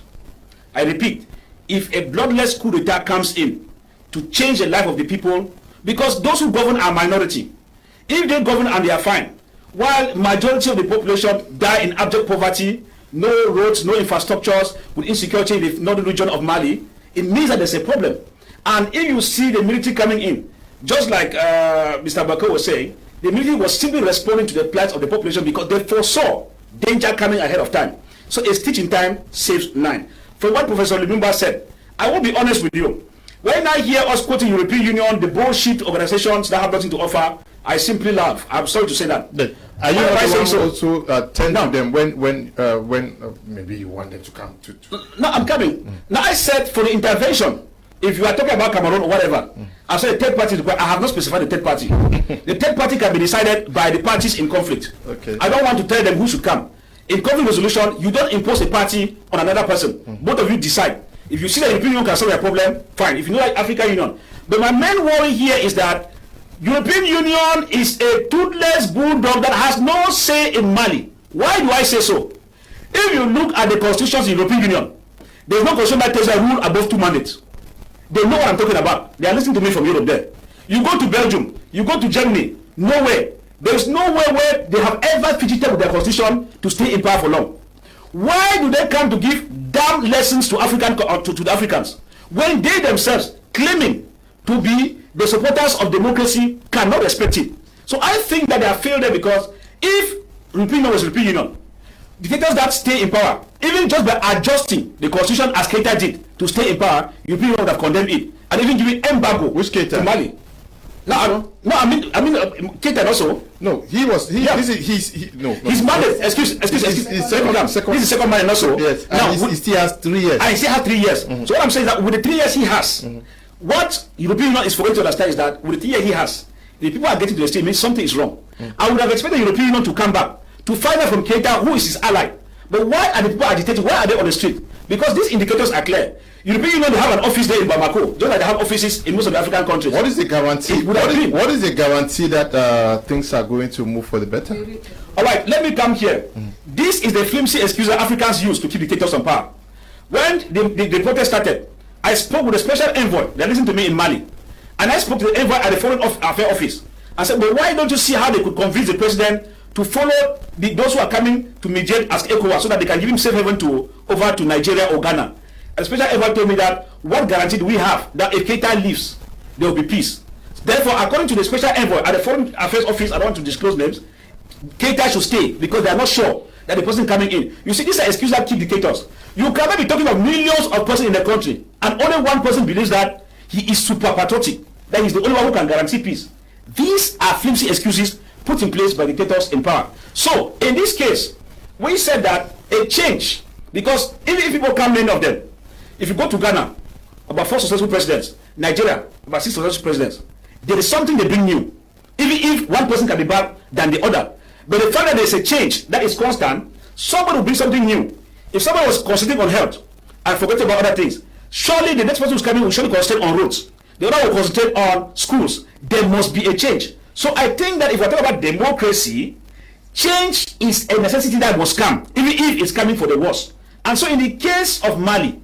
I repeat, if a bloodless coup d'etat comes in to change the life of the people, because those who govern are minority. If they govern and they are fine, while majority of the population die in abject poverty, no roads, no infrastructures, with insecurity in the northern region of Mali, it means that there's a problem. And if you see the military coming in, just like Mr. Bako was saying, the military was simply responding to the plight of the population because they foresaw danger coming ahead of time. So a stitch in time saves 9. From what Professor Lumumba said, I will be honest with you. When I hear us quoting European Union, the bullshit organizations that have nothing to offer, I simply laugh. I'm sorry to say that. But are you not also tend to them when maybe you want them to come to? No, I'm coming. Now I said for the intervention, if you are talking about Cameroon or whatever, I said the third party. I have not specified the third party. The third party can be decided by the parties in conflict. Okay. I don't want to tell them who should come. In conflict resolution, you don't impose a party on another person. Both of you decide. If you see that the European Union can solve your problem, fine. If you know like African Union. But my main worry here is that European Union is a toothless bulldog that has no say in Mali. Why do I say so? If you look at the constitutions of the European Union, there is no constitution that tells a rule above 2 mandates. They know what I'm talking about. They are listening to me from Europe there. You go to Belgium, you go to Germany, nowhere. There is nowhere where they have ever fidgeted with their constitution to stay in power for long. Why do they come to give damn lessons to the Africans when they themselves claiming to be the supporters of democracy cannot respect it? So I think that they have failed there, because if European Union was European Union, dictators that stay in power, even just by adjusting the constitution as Keita did to stay in power, European Union would have condemned it and even given embargo to Mali. No, I mean, Keita also. No, he was. Yeah. His mandate. Excuse. This is the second mandate also. Yes. Now he still has 3 years. And he still has 3 years. So what I'm saying is that with the 3 years he has, what European Union is forgetting to understand is that with the 3 years he has, the people are getting to the state means something is wrong. I would have expected the European Union to come back to find out from Keita who is his ally. But why are the people agitating? Why are they on the street? Because these indicators are clear. European Union, they have an office there in Bamako, just like they have offices in most of the African countries. What is the guarantee? What is the guarantee that things are going to move for the better? All right, let me come here. This is the flimsy excuse that Africans use to keep dictators on power. When the protest started, I spoke with a special envoy that listened to me in Mali. And I spoke to the envoy at the Foreign Affairs Office. I said, but why don't you see how they could convince the president to follow those who are coming to mediate as ECOWAS so that they can give him safe haven over to Nigeria or Ghana? A special envoy told me that what guarantee do we have that if Keita leaves, there will be peace? Therefore, according to the special envoy at the Foreign Affairs Office, I don't want to disclose names, Keita should stay because they are not sure that the person coming in. You see, these are excuses that keep dictators. You cannot be talking of millions of persons in the country, and only one person believes that he is super patriotic, that he's the only one who can guarantee peace. These are flimsy excuses put in place by dictators in power. So, in this case, we said that a change, because even if people come, many of them, if you go to Ghana, about 4 successful presidents, Nigeria, about 6 successful presidents, there is something they bring new. Even if one person can be better than the other. But the fact that there is a change that is constant, somebody will bring something new. If somebody was concentrating on health and forget about other things, surely the next person who's coming will surely concentrate on roads. The other will concentrate on schools. There must be a change. So I think that if we're talking about democracy, change is a necessity that must come, even if it's coming for the worse. And so in the case of Mali,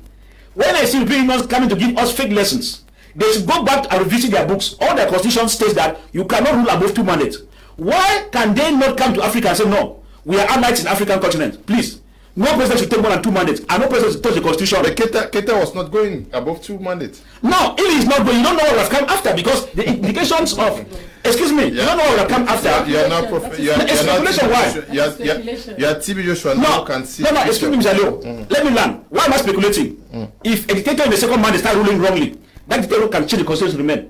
when I see Europeans coming to give us fake lessons, they should go back and revisit their books. All their constitution states that you cannot rule above 2 mandates. Why can they not come to Africa and say, no, we are allies in the African continent? Please. No president should take more than 2 mandates, and no president should touch the constitution. But Keita was not going above 2 mandates. No, if he's not going, you don't know what will have come after, because the indications of, excuse me, you don't know what will have come after. You are not speculation. Why? You are TB Joshua. No, excuse me, Mr. Leo. Let me learn. Why am I speculating? If a dictator in the second mandate start ruling wrongly, that dictator can change the constitution to remain.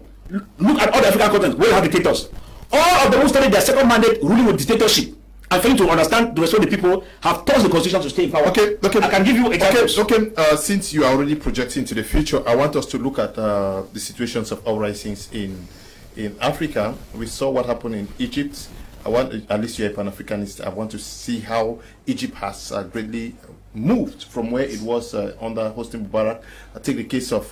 Look at all the African continents where you have dictators. All of them who started their second mandate ruling with dictatorship and failing to understand the rest of the people have tossed the constitution to stay in power. Okay. I can give you examples. Since you are already projecting to the future, I want us to look at the situations of uprisings in Africa. We saw what happened in Egypt. At least you're a Pan-Africanist, I want to see how Egypt has greatly moved from where it was under Hosni Mubarak. I take the case of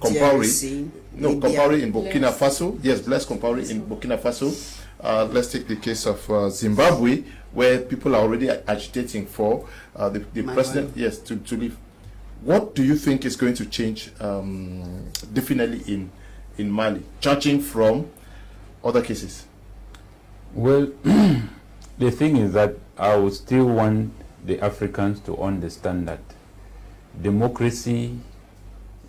Compaoré. No, Compaoré in Burkina Faso. Yes, Blaise Compaoré in Burkina Faso. Let's take the case of Zimbabwe, where people are already agitating for the president, yes, to leave. What do you think is going to change definitely in Mali, judging from other cases? Well, the thing is that I would still want the Africans to understand that democracy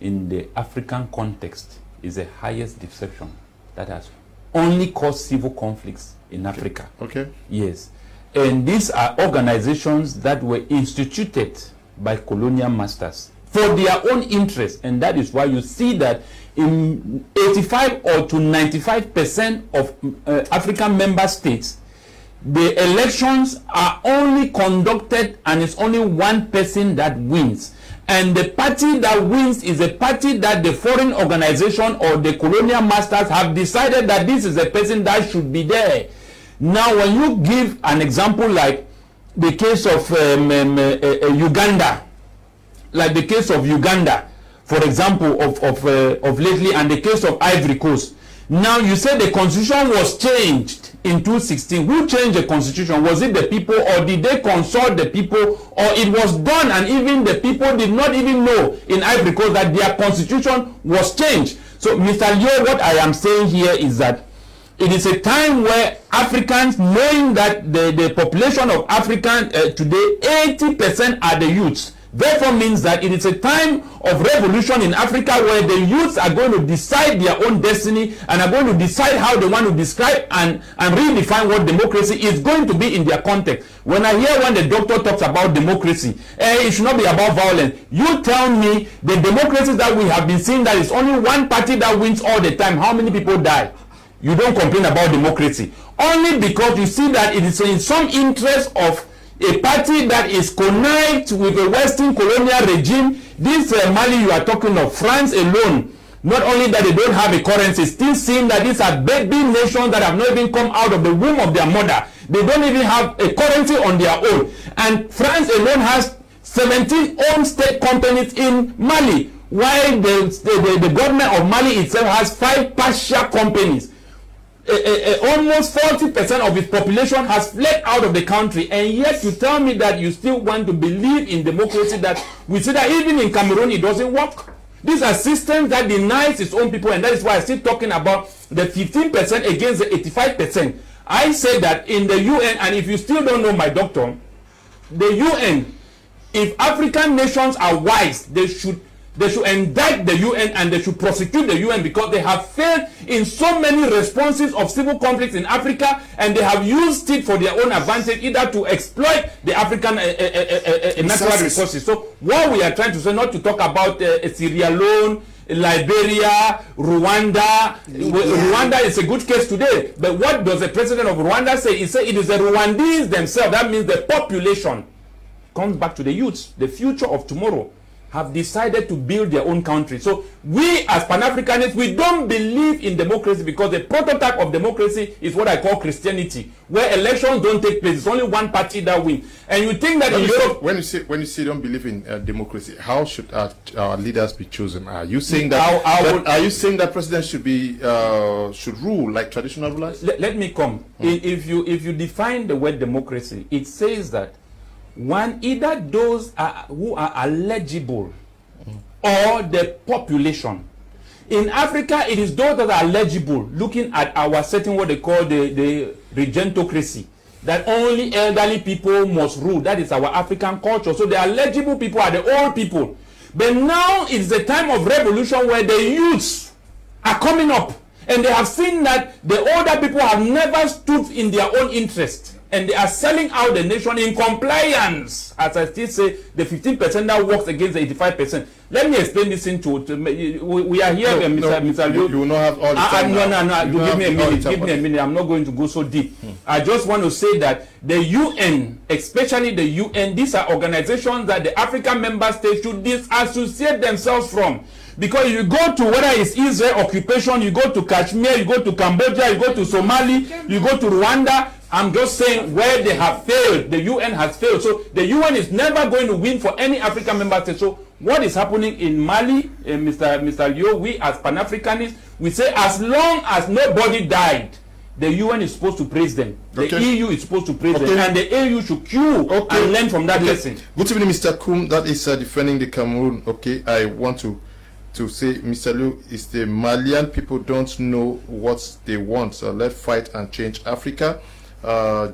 in the African context is the highest deception that has only caused civil conflicts in Africa. Okay. Yes. And these are organizations that were instituted by colonial masters for their own interests. And that is why you see that in 85 or to 95% of African member states, the elections are only conducted and it's only one person that wins. And the party that wins is a party that the foreign organization or the colonial masters have decided that this is a person that should be there. Now, when you give an example like the case of Uganda, for example, of lately, and the case of Ivory Coast. Now, you say the constitution was changed in 2016. Who changed the constitution? Was it the people, or did they consult the people, or it was done and even the people did not even know in Ivory Coast that their constitution was changed? So, Mr. Leo, what I am saying here is that it is a time where Africans, knowing that the population of Africa today, 80% are the youths. Therefore means that it is a time of revolution in Africa where the youths are going to decide their own destiny and are going to decide how they want to describe and redefine what democracy is going to be in their context. When I hear when the doctor talks about democracy, it should not be about violence. You tell me the democracy that we have been seeing, that is only one party that wins all the time. How many people die? You don't complain about democracy. Only because you see that it is in some interest of a party that is connived with a Western colonial regime. This Mali you are talking of, France alone, not only that they don't have a currency, still seeing that these are baby nations that have not even come out of the womb of their mother. They don't even have a currency on their own. And France alone has 17 own state companies in Mali, while the government of Mali itself has 5 partial companies. Almost 40% of its population has fled out of the country, and yet you tell me that you still want to believe in democracy, that we see that even in Cameroon it doesn't work. These are systems that denies its own people, and that is why I still talking about the 15% against the 85%. I say that in the UN, and if you still don't know, my doctor, the UN, if African nations are wise, they should They should indict the UN and they should prosecute the UN because they have failed in so many responses of civil conflicts in Africa, and they have used it for their own advantage, either to exploit the African natural resources. So what we are trying to say, not to talk about Sierra Leone, Liberia, Rwanda. Rwanda is a good case today, but what does the president of Rwanda say? He said it is the Rwandese themselves, that means the population, comes back to the youths, the future of tomorrow, have decided to build their own country. So we as Pan-Africanists, we don't believe in democracy, because the prototype of democracy is what I call Christianity, where elections don't take place. It's only one party that wins. And you think that in Europe... When you say don't believe in democracy, how should our leaders be chosen? Are you saying that, are you saying that presidents should be should rule like traditional rulers? Let me come. If you define the word democracy, it says that one, either those who are eligible or the population. In Africa, it is those that are eligible, looking at our setting, what they call the regentocracy, that only elderly people must rule. That is our African culture. So the eligible people are the old people. But now it's the time of revolution where the youths are coming up, and they have seen that the older people have never stood in their own interest. And they are selling out the nation in compliance. As I still say, the 15% that works against the 85%. Let me explain this into. We are here, Mr. Liu. You will not have all the time. No. Give me a minute. Give me a minute. I'm not going to go so deep. I just want to say that the UN, especially the UN, these are organizations that the African member states should disassociate themselves from. Because you go to, whether it's Israel occupation, you go to Kashmir, you go to Cambodia, you go to Somalia, you go to Rwanda. I'm just saying where they have failed, the UN has failed. So the UN is never going to win for any African member state. So what is happening in Mali, Mr. Leo, we as Pan-Africanists, we say as long as nobody died, the UN is supposed to praise them. The EU is supposed to praise them. And the EU should queue and learn from that lesson. Good evening, Mr. Kum. That is defending the Cameroon. Okay, I want to say, Mr. Liu, is the Malian people don't know what they want. So let's fight and change Africa.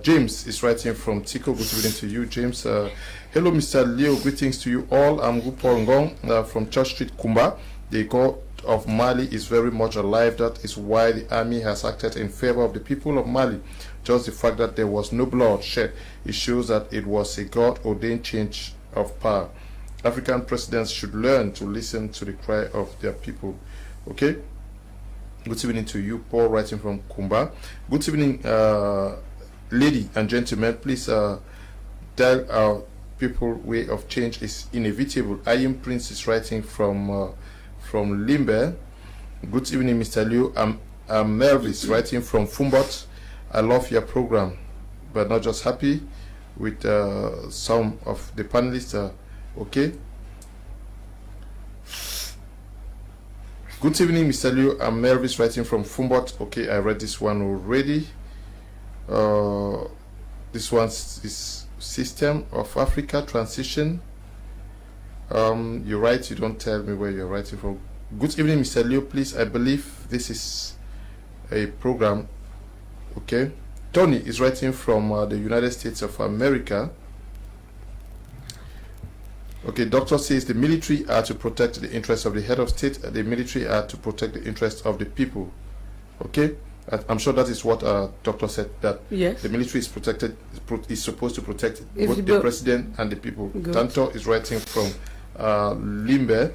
James is writing from Tico. Good evening to you, James. Hello, Mr. Leo. Greetings to you all. I'm Gupo Ngong from Church Street, Kumba. The God of Mali is very much alive. That is why the army has acted in favor of the people of Mali. Just the fact that there was no blood shed, it shows that it was a God-ordained change of power. African presidents should learn to listen to the cry of their people. Okay? Good evening to you, Paul, writing from Kumba. Good evening, lady and gentlemen. Please tell our people way of change is inevitable. I am Prince is writing from Limbe. Good evening, Mr. Liu. I'm Melvis, writing from Fumbot. I love your program, but not just happy with some of the panelists. Okay. Good evening, Mr. Liu. I'm Melvis, writing from Fumbot. Okay, I read this one already. This one is System of Africa Transition. You write, you don't tell me where you're writing from. Good evening, Mr. Liu. Please, I believe this is a program. Okay. Tony is writing from the United States of America. Okay, doctor says the military are to protect the interests of the head of state. The military are to protect the interests of the people. Okay, I'm sure that is what doctor said, that yes, the military is is supposed to protect both the president and the people. Good. Tanto is writing from Limbe.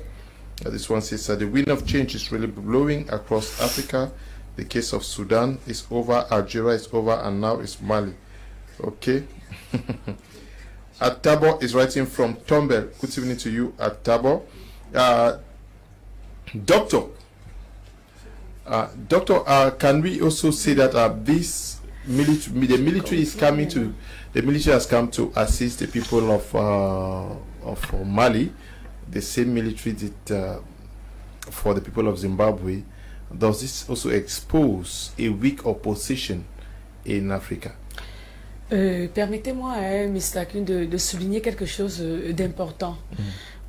This one says the wind of change is really blowing across Africa. The case of Sudan is over, Algeria is over, and now it's Mali. Okay. Atabo is writing from Tombel. Good evening to you, Atabo. Doctor, can we also say that the military has come to assist the people of Mali, the same military did for the people of Zimbabwe? Does this also expose a weak opposition in Africa? Permettez-moi, Mr. Kun, de souligner quelque chose d'important.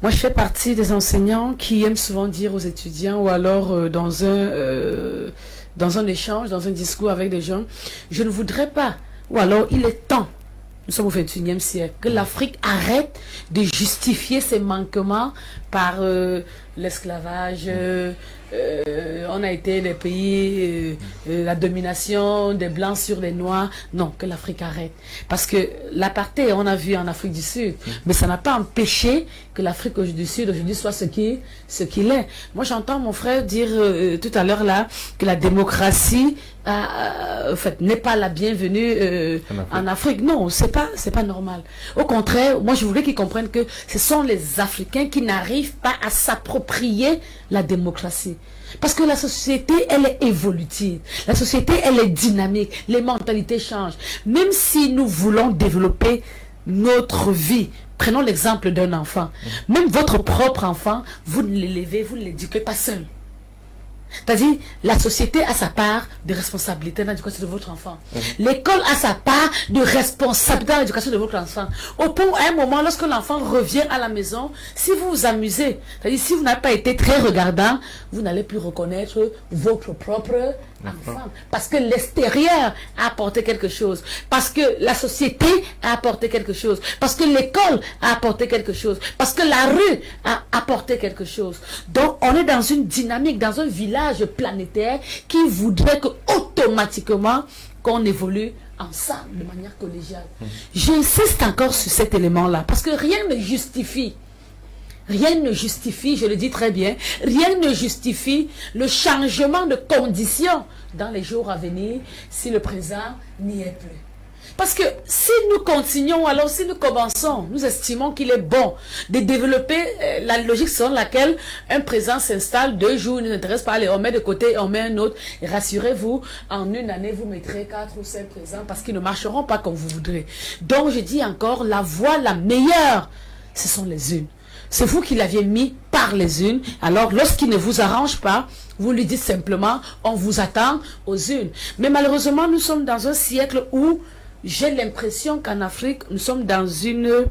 Moi, je fais partie des enseignants qui aiment souvent dire aux étudiants, ou alors dans un échange, dans un discours avec des gens, je ne voudrais pas, ou alors il est temps nous sommes au 21e siècle, que l'Afrique arrête de justifier ses manquements par l'esclavage, on a été des pays, la domination des blancs sur les noirs. Non, que l'Afrique arrête. Parce que l'apartheid, on a vu en Afrique du Sud, mais ça n'a pas empêché que l'Afrique du Sud aujourd'hui soit ce qu'il est. Moi, j'entends mon frère dire tout à l'heure là que la démocratie en fait, n'est pas la bienvenue en Afrique. Non, c'est pas normal. Au contraire, moi je voudrais qu'ils comprennent que ce sont les Africains qui n'arrivent pas à s'approprier la démocratie. Parce que la société, elle est évolutive. La société, elle est dynamique. Les mentalités changent. Même si nous voulons développer notre vie, prenons l'exemple d'un enfant. Même votre propre enfant, vous ne l'élevez, vous ne l'éduquez pas seul. C'est-à-dire, la société a sa part de responsabilité dans l'éducation de votre enfant. L'école a sa part de responsabilité dans l'éducation de votre enfant. Au point où, à un moment, lorsque l'enfant revient à la maison, si vous vous amusez, c'est-à-dire si vous n'avez pas été très regardant, vous n'allez plus reconnaître votre propre enfant. Parce que l'extérieur a apporté quelque chose. Parce que la société a apporté quelque chose. Parce que l'école a apporté quelque chose. Parce que la rue a apporté quelque chose. Donc, on est dans une dynamique, dans un village planétaire qui voudrait que automatiquement qu'on évolue ensemble de manière collégiale. J'insiste encore sur cet élément-là parce que rien ne justifie, je le dis très bien, rien ne justifie le changement de conditions dans les jours à venir si le présent n'y est plus. Parce que si nous continuons, alors si nous commençons, nous estimons qu'il est bon de développer la logique selon laquelle un présent s'installe 2 jours, il ne nous intéresse pas, allez, on met de côté, on met un autre. Et rassurez-vous, en une année, vous mettrez 4 ou 5 présents parce qu'ils ne marcheront pas comme vous voudrez. Donc, je dis encore, la voie la meilleure, ce sont les unes. C'est vous qui l'aviez mis par les unes. Alors, lorsqu'il ne vous arrange pas, vous lui dites simplement, on vous attend aux unes. Mais malheureusement, nous sommes dans un siècle où j'ai l'impression qu'en Afrique, nous sommes dans une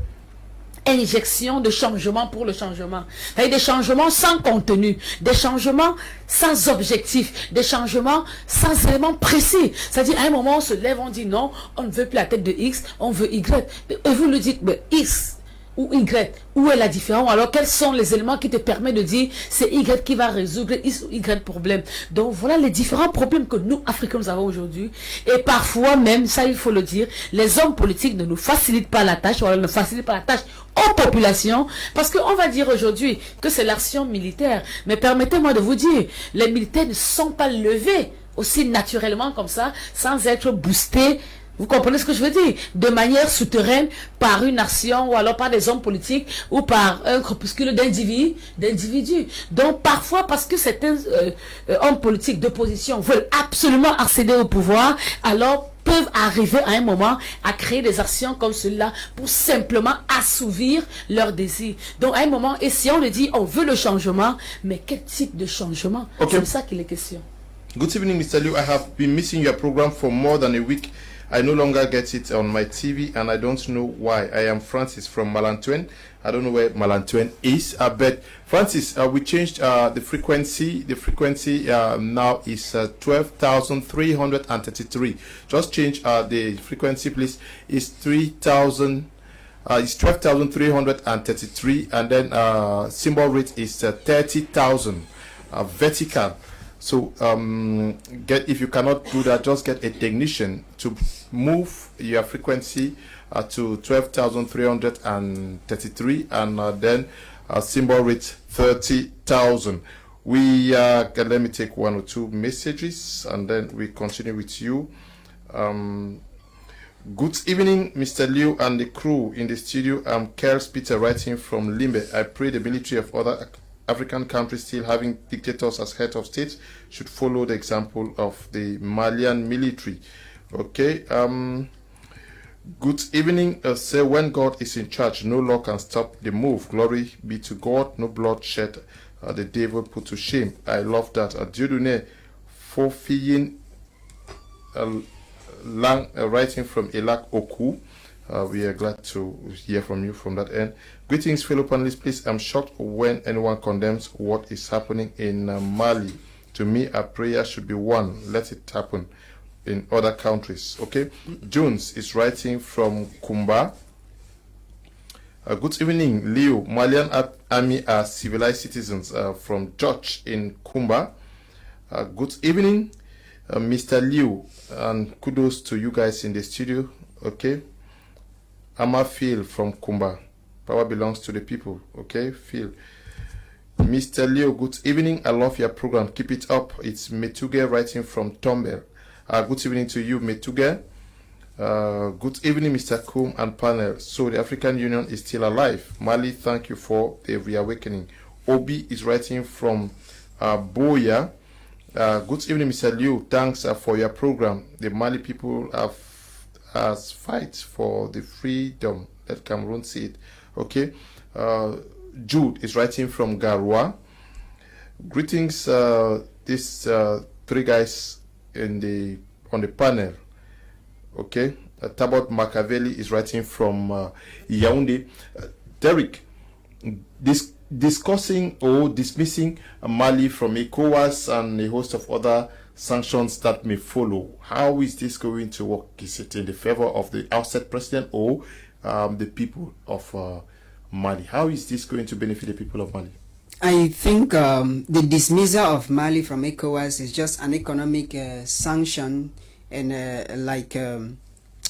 injection de changement pour le changement. C'est-à-dire des changements sans contenu, des changements sans objectif, des changements sans éléments précis. C'est-à-dire, à un moment, on se lève, on dit non, on ne veut plus la tête de X, on veut Y. Et vous lui dites, mais X ou Y, où est la différence? Alors, quels sont les éléments qui te permettent de dire c'est Y qui va résoudre X ou Y problème? Donc, voilà les différents problèmes que nous, Africains, nous avons aujourd'hui. Et parfois même, ça il faut le dire, les hommes politiques ne nous facilitent pas la tâche, ou alors ne facilitent pas la tâche aux populations, parce qu'on va dire aujourd'hui que c'est l'action militaire. Mais permettez-moi de vous dire, les militaires ne sont pas levés aussi naturellement comme ça, sans être boostés. Vous comprenez ce que je veux dire? De manière souterraine, par une action, ou alors par des hommes politiques, ou par un groupuscule d'individus. Donc, parfois, parce que certains hommes politiques d'opposition veulent absolument accéder au pouvoir, alors peuvent arriver à un moment à créer des actions comme celle-là pour simplement assouvir leurs désirs. Donc, à un moment, et si on le dit, on veut le changement, mais quel type de changement? Okay. C'est de ça qu'il est question. Good evening, Mr. Liu. I have been missing your program for more than a week. I no longer get it on my TV, and I don't know why. I am Francis from Malantuen. I don't know where Malantuen is. But Francis, we changed the frequency. The frequency now is 12,333. Just change the frequency, please. It's 3,000. It's 12,333, and then symbol rate is 30,000 vertical. So if you cannot do that, just get a technician to move your frequency to 12,333 and then symbol rate 30,000. Let me take 1 or 2 messages and then we continue with you. Good evening, Mr. Liu and the crew in the studio. I'm Kers Peter writing from Limbe. I pray the military of other African countries still having dictators as head of state should follow the example of the Malian military. Okay. Good evening. Say when God is in charge, no law can stop the move. Glory be to God. No bloodshed. The devil put to shame. I love that. Dieudonné Fofiyin Lang writing from Elak Oku. We are glad to hear from you from that end. Greetings, fellow panelists. Please, I'm shocked when anyone condemns what is happening in Mali. To me, a prayer should be one. Let it happen. in other countries. Okay, Jones is writing from Kumba. Good evening, Leo. Malian army are civilized citizens from George in Kumba. Good evening, Mr. Liu, and kudos to you guys in the studio. Okay, Ama Phil from Kumba. Power belongs to the people. Okay, Phil. Mr. Leo, good evening. I love your program. Keep it up. It's Metuge writing from Tomber. Good evening to you, Metuge. Good evening, Mr. Kum and panel. So the African Union is still alive. Mali, thank you for the reawakening. Obi is writing from Boya. Good evening, Mr. Liu. Thanks for your program. The Mali people has fight for the freedom. Let Cameroon see it. Okay. Jude is writing from Garoua. Greetings, these three guys on the panel. Okay. Tabot Machiavelli is writing from Yaoundé. Derek, discussing or dismissing Mali from ECOWAS and a host of other sanctions that may follow. How is this going to work? Is it in the favor of the ousted president or the people of Mali? How is this going to benefit the people of Mali? I think the dismissal of Mali from ECOWAS is just an economic sanction, and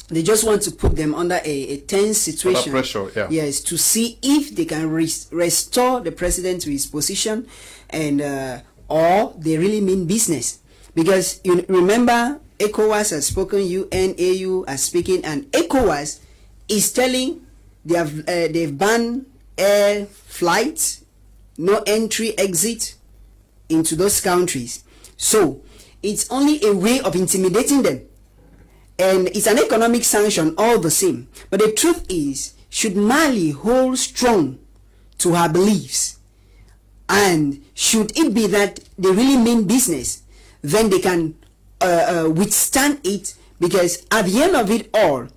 they just want to put them under a tense situation. Under pressure, yeah. Yes, to see if they can restore the president to his position, and or they really mean business. Because you remember, ECOWAS has spoken, UN, AU are speaking, and ECOWAS is telling they've banned air flights, no entry, exit into those countries. So it's only a way of intimidating them. And it's an economic sanction all the same. But the truth is, should Mali hold strong to her beliefs, and should it be that they really mean business, then they can withstand it, because at the end of it all,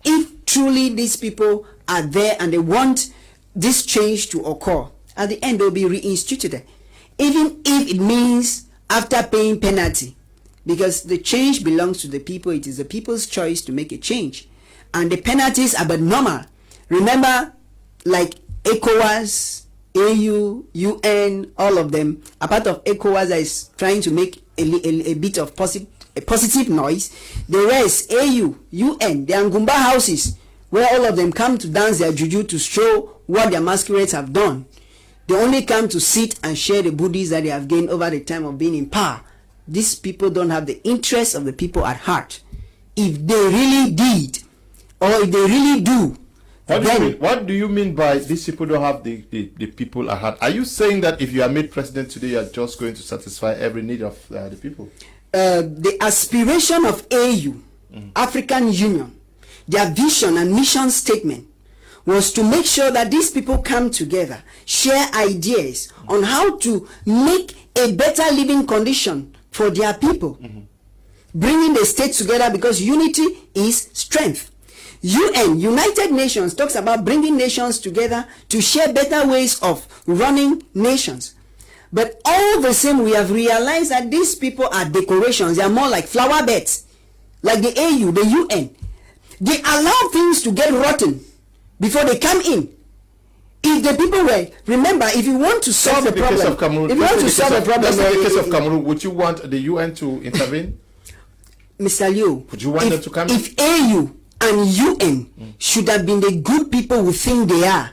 if truly these people are there and they want this change to occur, at the end they'll be reinstituted, even if it means after paying penalty, because the change belongs to the people. It is the people's choice to make a change, and the penalties are but normal. Remember, like ECOWAS, AU, UN, all of them, a part of ECOWAS that is trying to make a bit of positive noise. The rest, AU, UN, the Angumba houses, where all of them come to dance their juju to show what their masquerades have done. They only come to sit and share the booties that they have gained over the time of being in power. These people don't have the interests of the people at heart. If they really did, or if they really do, what do you mean by these people don't have the people at heart? Are you saying that if you are made president today, you are just going to satisfy every need of the people? The aspiration of AU, African Union, their vision and mission statement was to make sure that these people come together, share ideas on how to make a better living condition for their people. Bringing the states together, because unity is strength. UN, United Nations, talks about bringing nations together to share better ways of running nations. But all the same, we have realized that these people are decorations. They are more like flower beds, like the AU, the UN. They allow things to get rotten before they come in. If the people were, remember, if you want to solve the problem, if you want to solve the problem, in the case of Cameroon, would you want the UN to intervene? Mr. Liu, would you want them to come in? If AU and UN should have been the good people we think they are,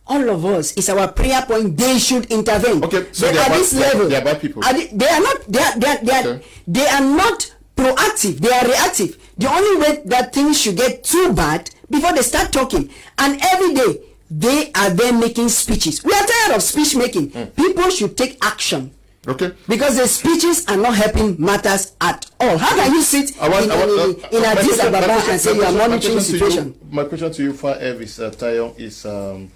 all of us, it's our prayer point, they should intervene. Okay, so at this level, they are bad people. They are not. They are not proactive. They are reactive. The only way that things should get too bad before they start talking, and every day they are there making speeches. We are tired of speech making. People should take action. Okay. Because the speeches are not helping matters at all. How can you sit in Addis Ababa and say you are monitoring the situation? My question to you, Tayon,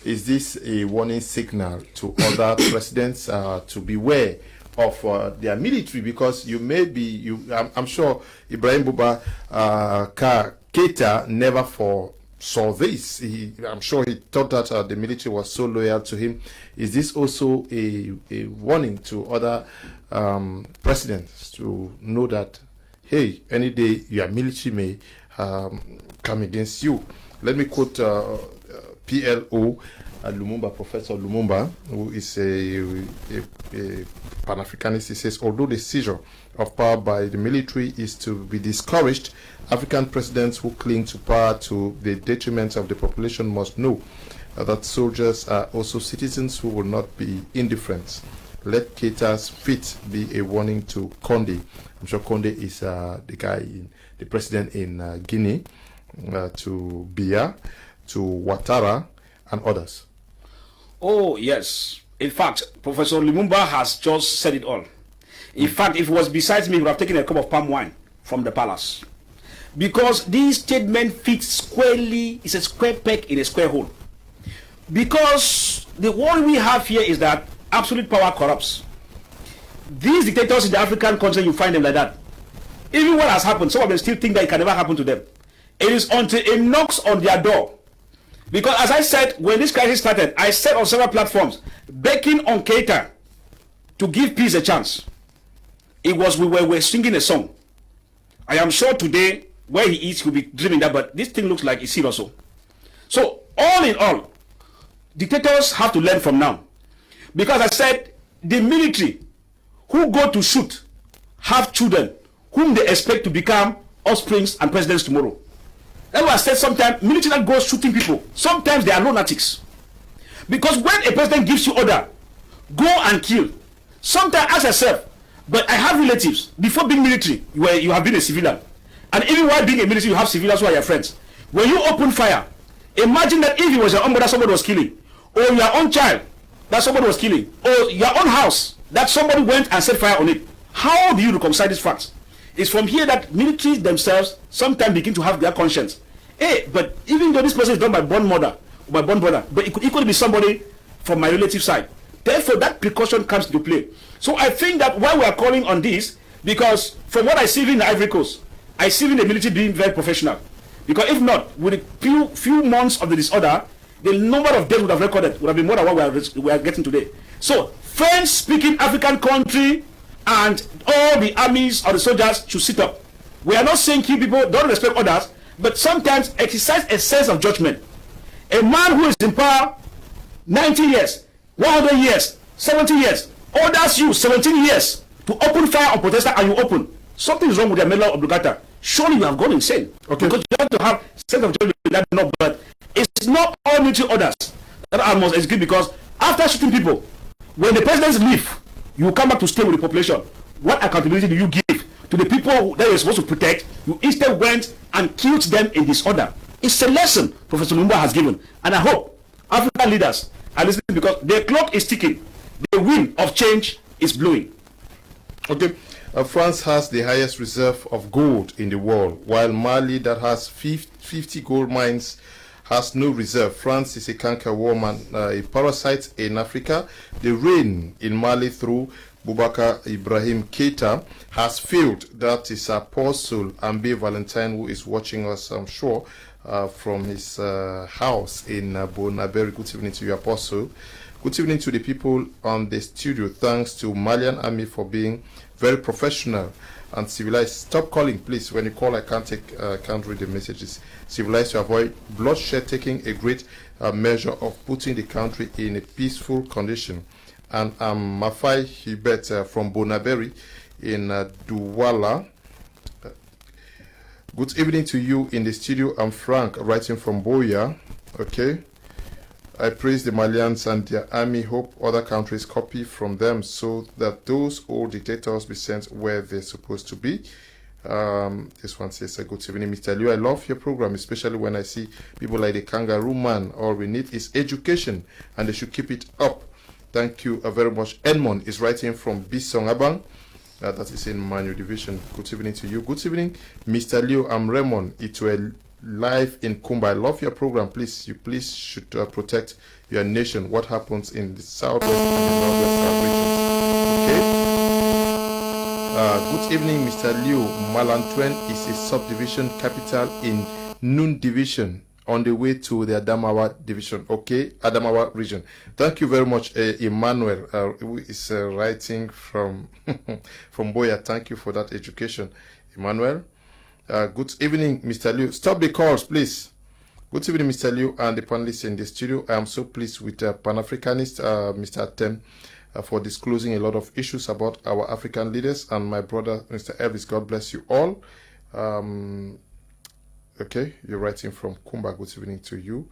is this a warning signal to other presidents to beware of their military? Because you may be, I'm sure Ibrahim Boubacar Keita never foresaw this. I'm sure he thought that the military was so loyal to him. Is this also a warning to other presidents to know that hey, any day your military may come against you. Let me quote PLO Lumumba, Professor Lumumba, who is a Pan-Africanist. He says, although the seizure of power by the military is to be discouraged, African presidents who cling to power to the detriment of the population must know that soldiers are also citizens who will not be indifferent. Let Keita's feat be a warning to Condé. I'm sure Condé is the president in Guinea, to Biya, to Ouattara, and others. Oh, yes. In fact, Professor Lumumba has just said it all. In fact, if it was besides me, he would have taken a cup of palm wine from the palace. Because this statement fits squarely, it's a square peg in a square hole. Because the worry we have here is that absolute power corrupts. These dictators in the African country, you find them like that. Even what has happened, some of them still think that it can never happen to them. It is until it knocks on their door. Because as I said, when this crisis started, I said on several platforms, begging on Keita to give peace a chance. It was we were singing a song. I am sure today, where he is, he'll be dreaming that, but this thing looks like it's serious. So, all in all, dictators have to learn from now. Because I said, the military who go to shoot have children whom they expect to become offsprings and presidents tomorrow. That's why I said sometimes military that goes shooting people, sometimes they are lunatics. Because when a president gives you order, go and kill, sometimes ask yourself, but I have relatives. Before being military, you have been a civilian. And even while being a military, you have civilians who are your friends. When you open fire, imagine that if it was your own mother somebody was killing, or your own child that somebody was killing, or your own house that somebody went and set fire on it. How do you reconcile these facts? It's from here that militaries themselves sometimes begin to have their conscience. Hey, but even though this person is not my born mother, or my born brother, but it could equally be somebody from my relative side. Therefore, that precaution comes to play. So I think that why we are calling on this, because from what I see in the Ivory Coast, I see in the military being very professional. Because if not, with a few months of the disorder, the number of deaths would have recorded would have been more than what we are getting today. So, French-speaking African country and all the armies or the soldiers should sit up. We are not saying kill people, don't respect others, but sometimes exercise a sense of judgment. A man who is in power 90 years, 100 years, 70 years, orders you 17 years to open fire on protesters and you open. Something is wrong with your medulla oblongata. Surely you have gone insane. Okay. Because you have to have sense of judgment, but it's not all military orders that I must execute, because after shooting people, when the presidents leave, you come back to stay with the population. What accountability do you give to the people that you're supposed to protect? You instead went and killed them in disorder. It's a lesson Professor Lumumba has given, and I hope African leaders are listening, because their clock is ticking. The wind of change is blowing. Okay. France has the highest reserve of gold in the world, while Mali, that has 50 gold mines, has no reserve. France is a cankerworm, a parasite in Africa. The reign in Mali through Boubacar Ibrahim Keita has failed. That is Apostle Ambe Valentine, who is watching us, I'm sure, from his house in Bonaberi. Good evening to you, Apostle. Good evening to the people on the studio. Thanks to Malian Army for being very professional and civilized. Stop calling, please. When you call, I can't read the messages. Civilized to avoid bloodshed, taking a great measure of putting the country in a peaceful condition. And I'm Mafai Hibet from Bonaberi in Douala. Good evening to you in the studio. I'm Frank, writing from Boya. Okay. I praise the Malians and their army. Hope other countries copy from them so that those old dictators be sent where they're supposed to be. This one says, good evening, Mr. Liu. I love your program, especially when I see people like the Kangaroo Man. All we need is education, and they should keep it up. Thank you very much. Edmond is writing from Bisong Abang. That is in Manu Division. Good evening to you. Good evening, Mr. Liu. I'm Raymond. Itwe live in Kumba. I love your program. Please, you should protect your nation. What happens in the southwest and the northwest regions? Okay. Good evening, Mr. Liu. Malantuen is a subdivision capital in Nun Division, on the way to the Adamawa Division. Okay, Adamawa region. Thank you very much, Emmanuel, who is writing from from Boya. Thank you for that education. Emmanuel. Good evening, Mr. Liu. Stop the calls, please. Good evening, Mr. Liu and the panelists in the studio. I am so pleased with Pan-Africanist Mr. Atem for disclosing a lot of issues about our African leaders, and my brother, Mr. Elvis. God bless you all. Okay, you're writing from Kumba. Good evening to you.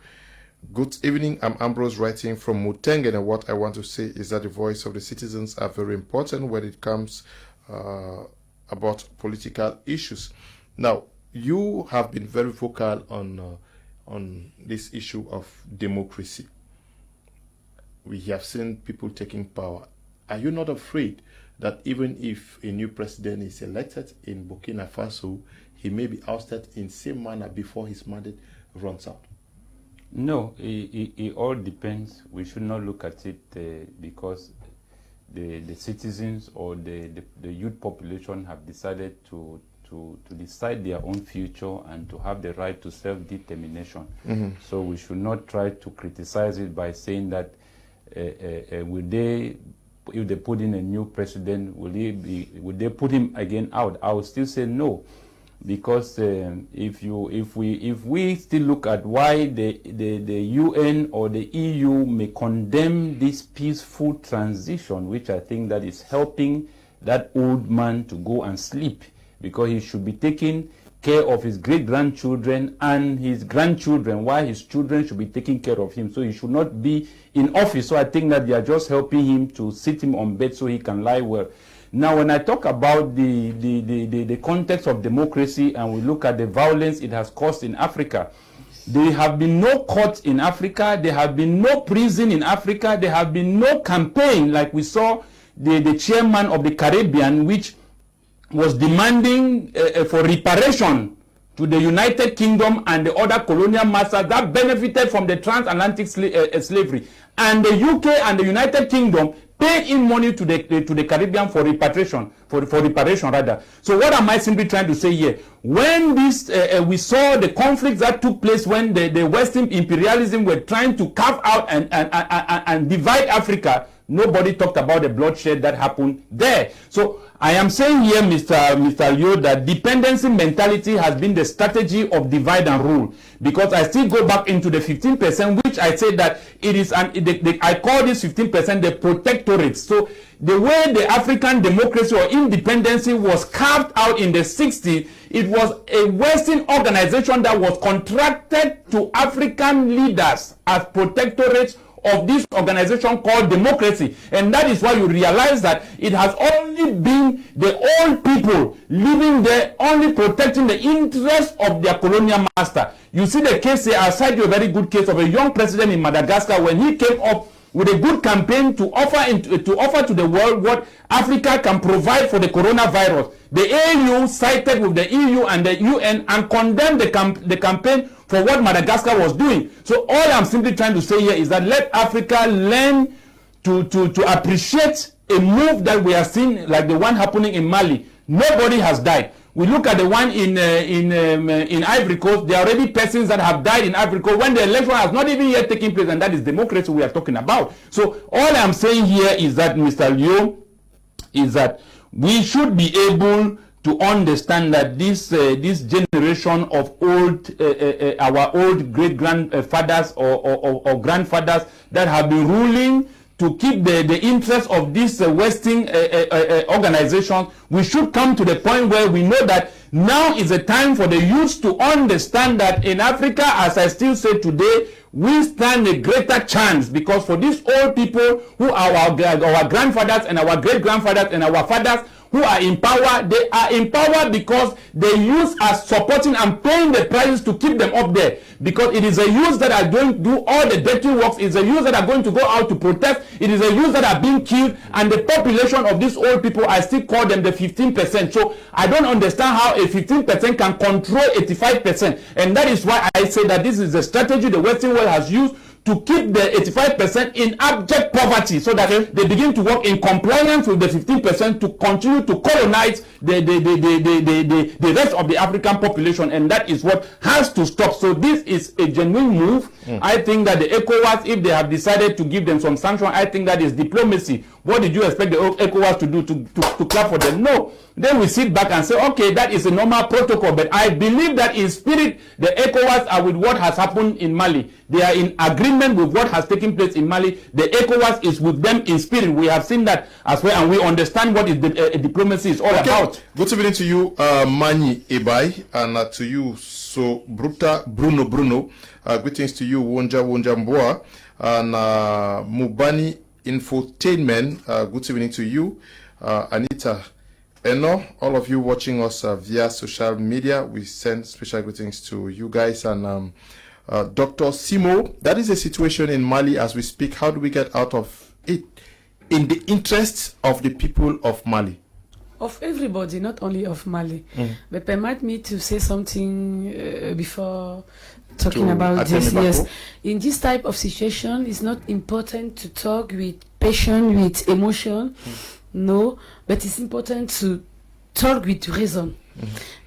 Good evening. I'm Ambrose writing from Mutengen, and what I want to say is that the voice of the citizens are very important when it comes about political issues. Now, you have been very vocal on this issue of democracy. We have seen people taking power. Are you not afraid that even if a new president is elected in Burkina Faso, he may be ousted in the same manner before his mandate runs out? No, it all depends. We should not look at it because the citizens or the youth population have decided to decide their own future and to have the right to self-determination. So we should not try to criticize it by saying that if they put in a new president, would they put him again out? I would still say no, because if we still look at why the UN or the EU may condemn this peaceful transition, which I think that is helping that old man to go and sleep, because he should be taking care of his great-grandchildren and his grandchildren, while his children should be taking care of him. So he should not be in office. So I think that they are just helping him to sit him on bed so he can lie well. Now, when I talk about the context of democracy and we look at the violence it has caused in Africa, there have been no courts in Africa, there have been no prison in Africa, there have been no campaign like we saw the chairman of the Caribbean, which was demanding for reparation to the United Kingdom and the other colonial masters that benefited from the transatlantic slavery. And the UK and the United Kingdom paid in money to the Caribbean for reparation, for reparation rather. So what am I simply trying to say here? When this we saw the conflicts that took place when the Western imperialism were trying to carve out and divide Africa, nobody talked about the bloodshed that happened there. So I am saying here, Mr. Liu, that dependency mentality has been the strategy of divide and rule. Because I still go back into the 15%, which I say that it is I call this 15% the protectorate. So the way the African democracy or independency was carved out in the 60s, it was a Western organization that was contracted to African leaders as protectorates of this organization called democracy. And that is why you realize that it has only been the old people living there, only protecting the interests of their colonial master. You see the case here, I'll cite you a very good case of a young president in Madagascar when he came up with a good campaign to offer to the world what Africa can provide for the coronavirus. The AU sided with the EU and the UN and condemned the campaign for what Madagascar was doing. So all I'm simply trying to say here is that let Africa learn to appreciate a move that we are seeing, like the one happening in Mali. Nobody has died. We look at the one in Ivory Coast. There are already persons that have died in Ivory Coast when the election has not even yet taken place, and that is democracy we are talking about. So all I'm saying here is that, Mr. Liu, is that we should be able to understand that this generation of our old great-grandfathers or grandfathers that have been ruling to keep the interests of this Western organization, we should come to the point where we know that now is a time for the youth to understand that in Africa, as I still say today, we stand a greater chance, because for these old people who are our grandfathers and our great-grandfathers and our fathers who are in power, they are in power because the youth are supporting and paying the prices to keep them up there. Because it is the youth that are going to do all the dirty works, it is the youth that are going to go out to protest, it is the youth that are being killed, and the population of these old people, I still call them the 15%. So I don't understand how a 15% can control 85%. And that is why I say that this is the strategy the Western world has used to keep the 85% in abject poverty, so that they begin to work in compliance with the 15% to continue to colonize the rest of the African population, and that is what has to stop. So this is a genuine move. I think that the ECOWAS, if they have decided to give them some sanction, I think that is diplomacy. What did you expect the ECOWAS to do, to clap for them? No. Then we sit back and say, okay, that is a normal protocol. But I believe that in spirit, the ECOWAS are with what has happened in Mali. They are in agreement with what has taken place in Mali. The ECOWAS is with them in spirit. We have seen that as well, and we understand what is diplomacy is all about. Good evening to you, Mani Ebai, and to you, so Bruno. Greetings to you, Wonja Mboa, and Mubani Infotainment. Good evening to you, Anita Eno, all of you watching us via social media. We send special greetings to you guys, and Dr. Simo. That is the situation in Mali as we speak. How do we get out of it in the interests of the people of Mali? Of everybody, not only of Mali. But permit me to say something before talking about this. Yes, in this type of situation, it's not important to talk with passion, with emotion. No, but it's important to talk with reason.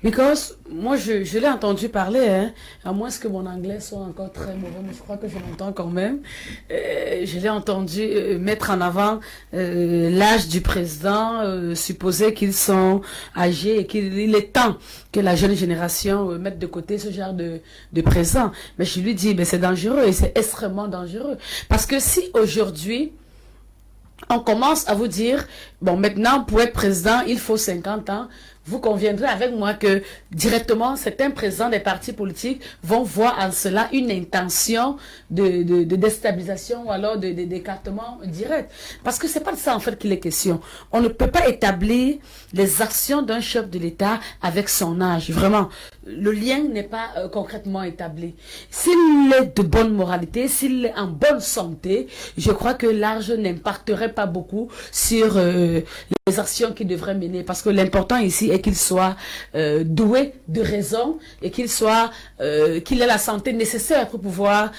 Because moi, je l'ai entendu parler, hein, à moins que mon anglais soit encore très mauvais, mais je crois que je l'entends quand même. Je l'ai entendu mettre en avant l'âge du président, supposer qu'ils sont âgés et qu'il est temps que la jeune génération mette de côté ce genre de présent. Mais je lui dis, c'est dangereux et c'est extrêmement dangereux. Parce que si aujourd'hui, on commence à vous dire, bon, maintenant, pour être président, il faut 50 ans. Vous conviendrez avec moi que directement, certains présidents des partis politiques vont voir en cela une intention de déstabilisation ou alors d'écartement direct. Parce que c'est pas de ça en fait qu'il est question. On ne peut pas établir les actions d'un chef de l'État avec son âge. Vraiment, le lien n'est pas concrètement établi. S'il est de bonne moralité, s'il est en bonne santé, je crois que l'âge n'impacterait pas beaucoup sur les actions qu'il devrait mener. Parce que l'important ici est qu'il soit doué de raison et qu'il ait la santé nécessaire pour pouvoir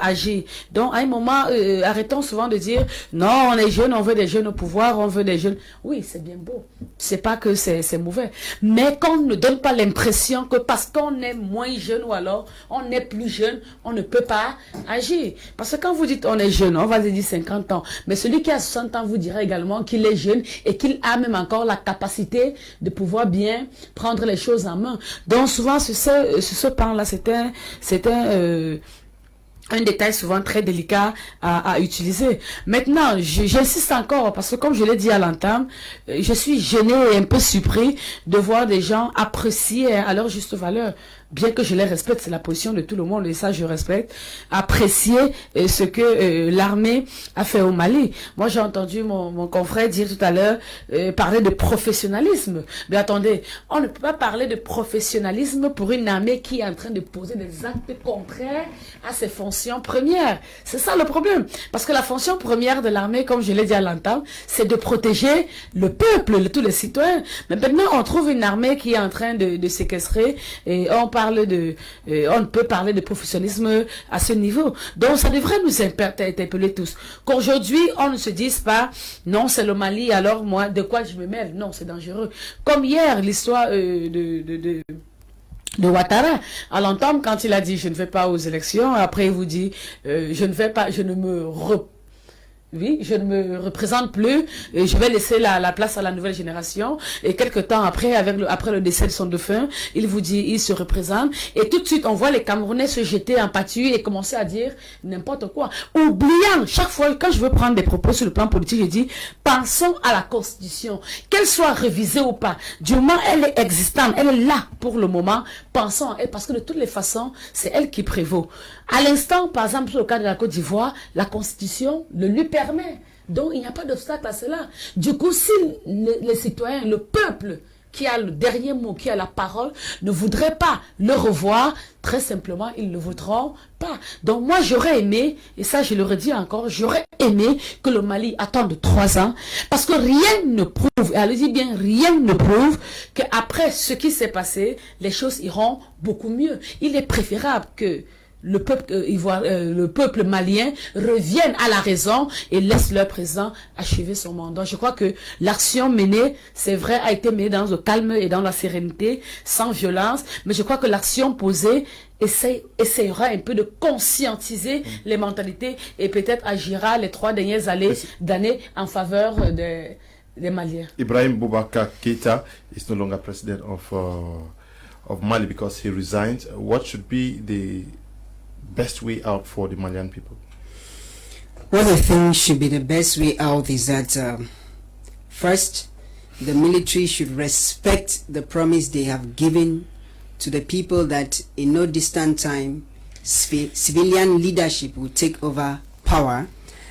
agir. Donc à un moment, arrêtons souvent de dire non, on est jeune, on veut des jeunes au pouvoir, on veut des jeunes. Oui, c'est bien beau. C'est pas que c'est mauvais. Mais qu'on ne donne pas l'impression que parce qu'on est moins jeune ou alors on est plus jeune, on ne peut pas agir. Parce que quand vous dites on est jeune, on va dire 50 ans. Mais celui qui a 60 ans vous dira également qu'il est jeune et qu'il a même encore la capacité de pouvoir bien prendre les choses en main. Donc souvent sur ce pan-là, c'est un détail souvent très délicat à utiliser. Maintenant, j'insiste encore parce que comme je l'ai dit à l'entame, je suis gêné et un peu surpris de voir des gens apprécier à leur juste valeur, bien que je les respecte, c'est la position de tout le monde et ça je respecte, apprécier ce que l'armée a fait au Mali. Moi j'ai entendu mon confrère dire tout à l'heure, parler de professionnalisme. Mais attendez, on ne peut pas parler de professionnalisme pour une armée qui est en train de poser des actes contraires à ses fonctions premières. C'est ça le problème. Parce que la fonction première de l'armée, comme je l'ai dit à l'entame, c'est de protéger le peuple, tous les citoyens. Mais maintenant on trouve une armée qui est en train de séquestrer et on ne peut parler de professionnalisme à ce niveau. Donc ça devrait nous interpeller tous. Qu'aujourd'hui on ne se dise pas non c'est le Mali alors moi de quoi je me mêle. Non, c'est dangereux. Comme hier l'histoire de Ouattara, à l'entame quand il a dit je ne vais pas aux élections, après il vous dit je ne me représente plus et je vais laisser la place à la nouvelle génération. Et quelque temps après, après le décès de son défunt, il vous dit, il se représente. Et tout de suite, on voit les Camerounais se jeter en pâture et commencer à dire n'importe quoi. Oubliant, chaque fois, quand je veux prendre des propos sur le plan politique, je dis, pensons à la Constitution. Qu'elle soit révisée ou pas. Du moment elle est existante, elle est là pour le moment, pensons à elle. Parce que de toutes les façons, c'est elle qui prévaut. À l'instant, par exemple, sur le cas de la Côte d'Ivoire, la Constitution le lui permet. Donc, il n'y a pas d'obstacle à cela. Du coup, si les citoyens, le peuple qui a le dernier mot, qui a la parole, ne voudrait pas le revoir, très simplement, ils ne le voudront pas. Donc, moi, j'aurais aimé, et ça, je le redis encore, j'aurais aimé que le Mali attende 3 ans, parce que rien ne prouve, et allez-y bien, rien ne prouve qu'après ce qui s'est passé, les choses iront beaucoup mieux. Il est préférable que le peuple malien revienne à la raison et laisse leur président achever son mandat. Je crois que l'action menée, c'est vrai, a été menée dans le calme et dans la sérénité, sans violence, mais je crois que l'action posée essayera un peu de conscientiser les mentalités et peut-être agira les 3 dernières années en faveur des Maliens. Ibrahim Boubacar Keita is no longer president of Mali because he resigned. What should be the best way out for the Malian people? What I think should be the best way out is that first, the military should respect the promise they have given to the people that in no distant time civilian leadership will take over power,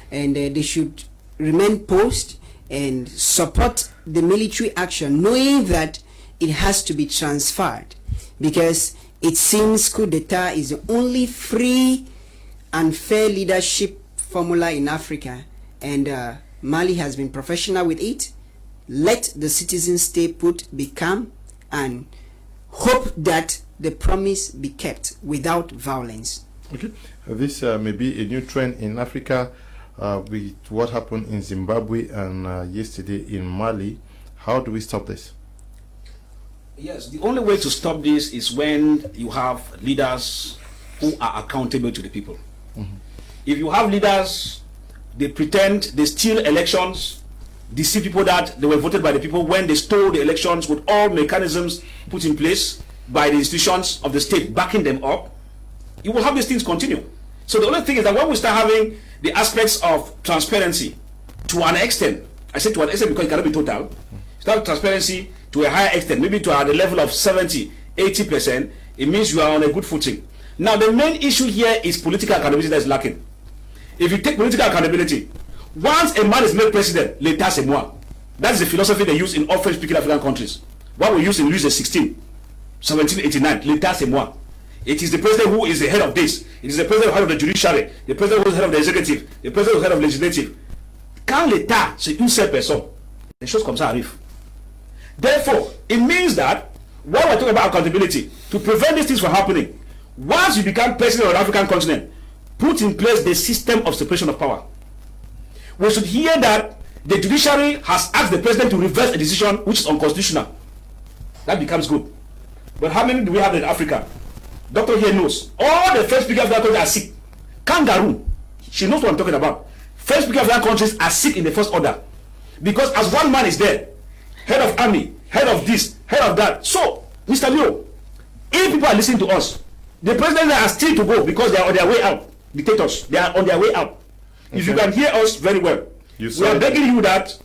and they should remain poised and support the military action, knowing that it has to be transferred, because it seems coup d'etat is the only free and fair leadership formula in Africa, and Mali has been professional with it. Let the citizens stay put, be calm, and hope that the promise be kept without violence. Okay, this may be a new trend in Africa with what happened in Zimbabwe and yesterday in Mali. How do we stop this? Yes, the only way to stop this is when you have leaders who are accountable to the people. If you have leaders, they pretend they steal elections, deceive people that they were voted by the people when they stole the elections with all mechanisms put in place by the institutions of the state backing them up, you will have these things continue. So the only thing is that when we start having the aspects of transparency to an extent, I say to an extent because it cannot be total, start transparency to a higher extent, maybe to the level of 70, 80%, it means you are on a good footing. Now the main issue here is political accountability that is lacking. If you take political accountability, once a man is made president, l'état c'est moi. That is the philosophy they use in all French-speaking African countries. What we use in Louis XVI, 1789, l'état c'est moi. It is the president who is the head of this. It is the president who is head of the judiciary, the president who is head of the executive, the president who is head of legislative. Quand l'état c'est une seule personne, les choses comme ça arrivent. Therefore, it means that when we're talking about accountability, to prevent these things from happening, once you become president of the African continent, put in place the system of separation of power. We should hear that the judiciary has asked the president to reverse a decision which is unconstitutional. That becomes good. But how many do we have in Africa? Doctor here knows. All the first speakers of that country are sick. Cameroun, she knows what I'm talking about. First speakers of that countries are sick in the first order. Because as one man is there, head of army, head of this, head of that. So, Mr. Leo, if people are listening to us, the presidents are still to go because they are on their way out. Dictators, they are on their way out. Okay. If you can hear us very well, we are begging you that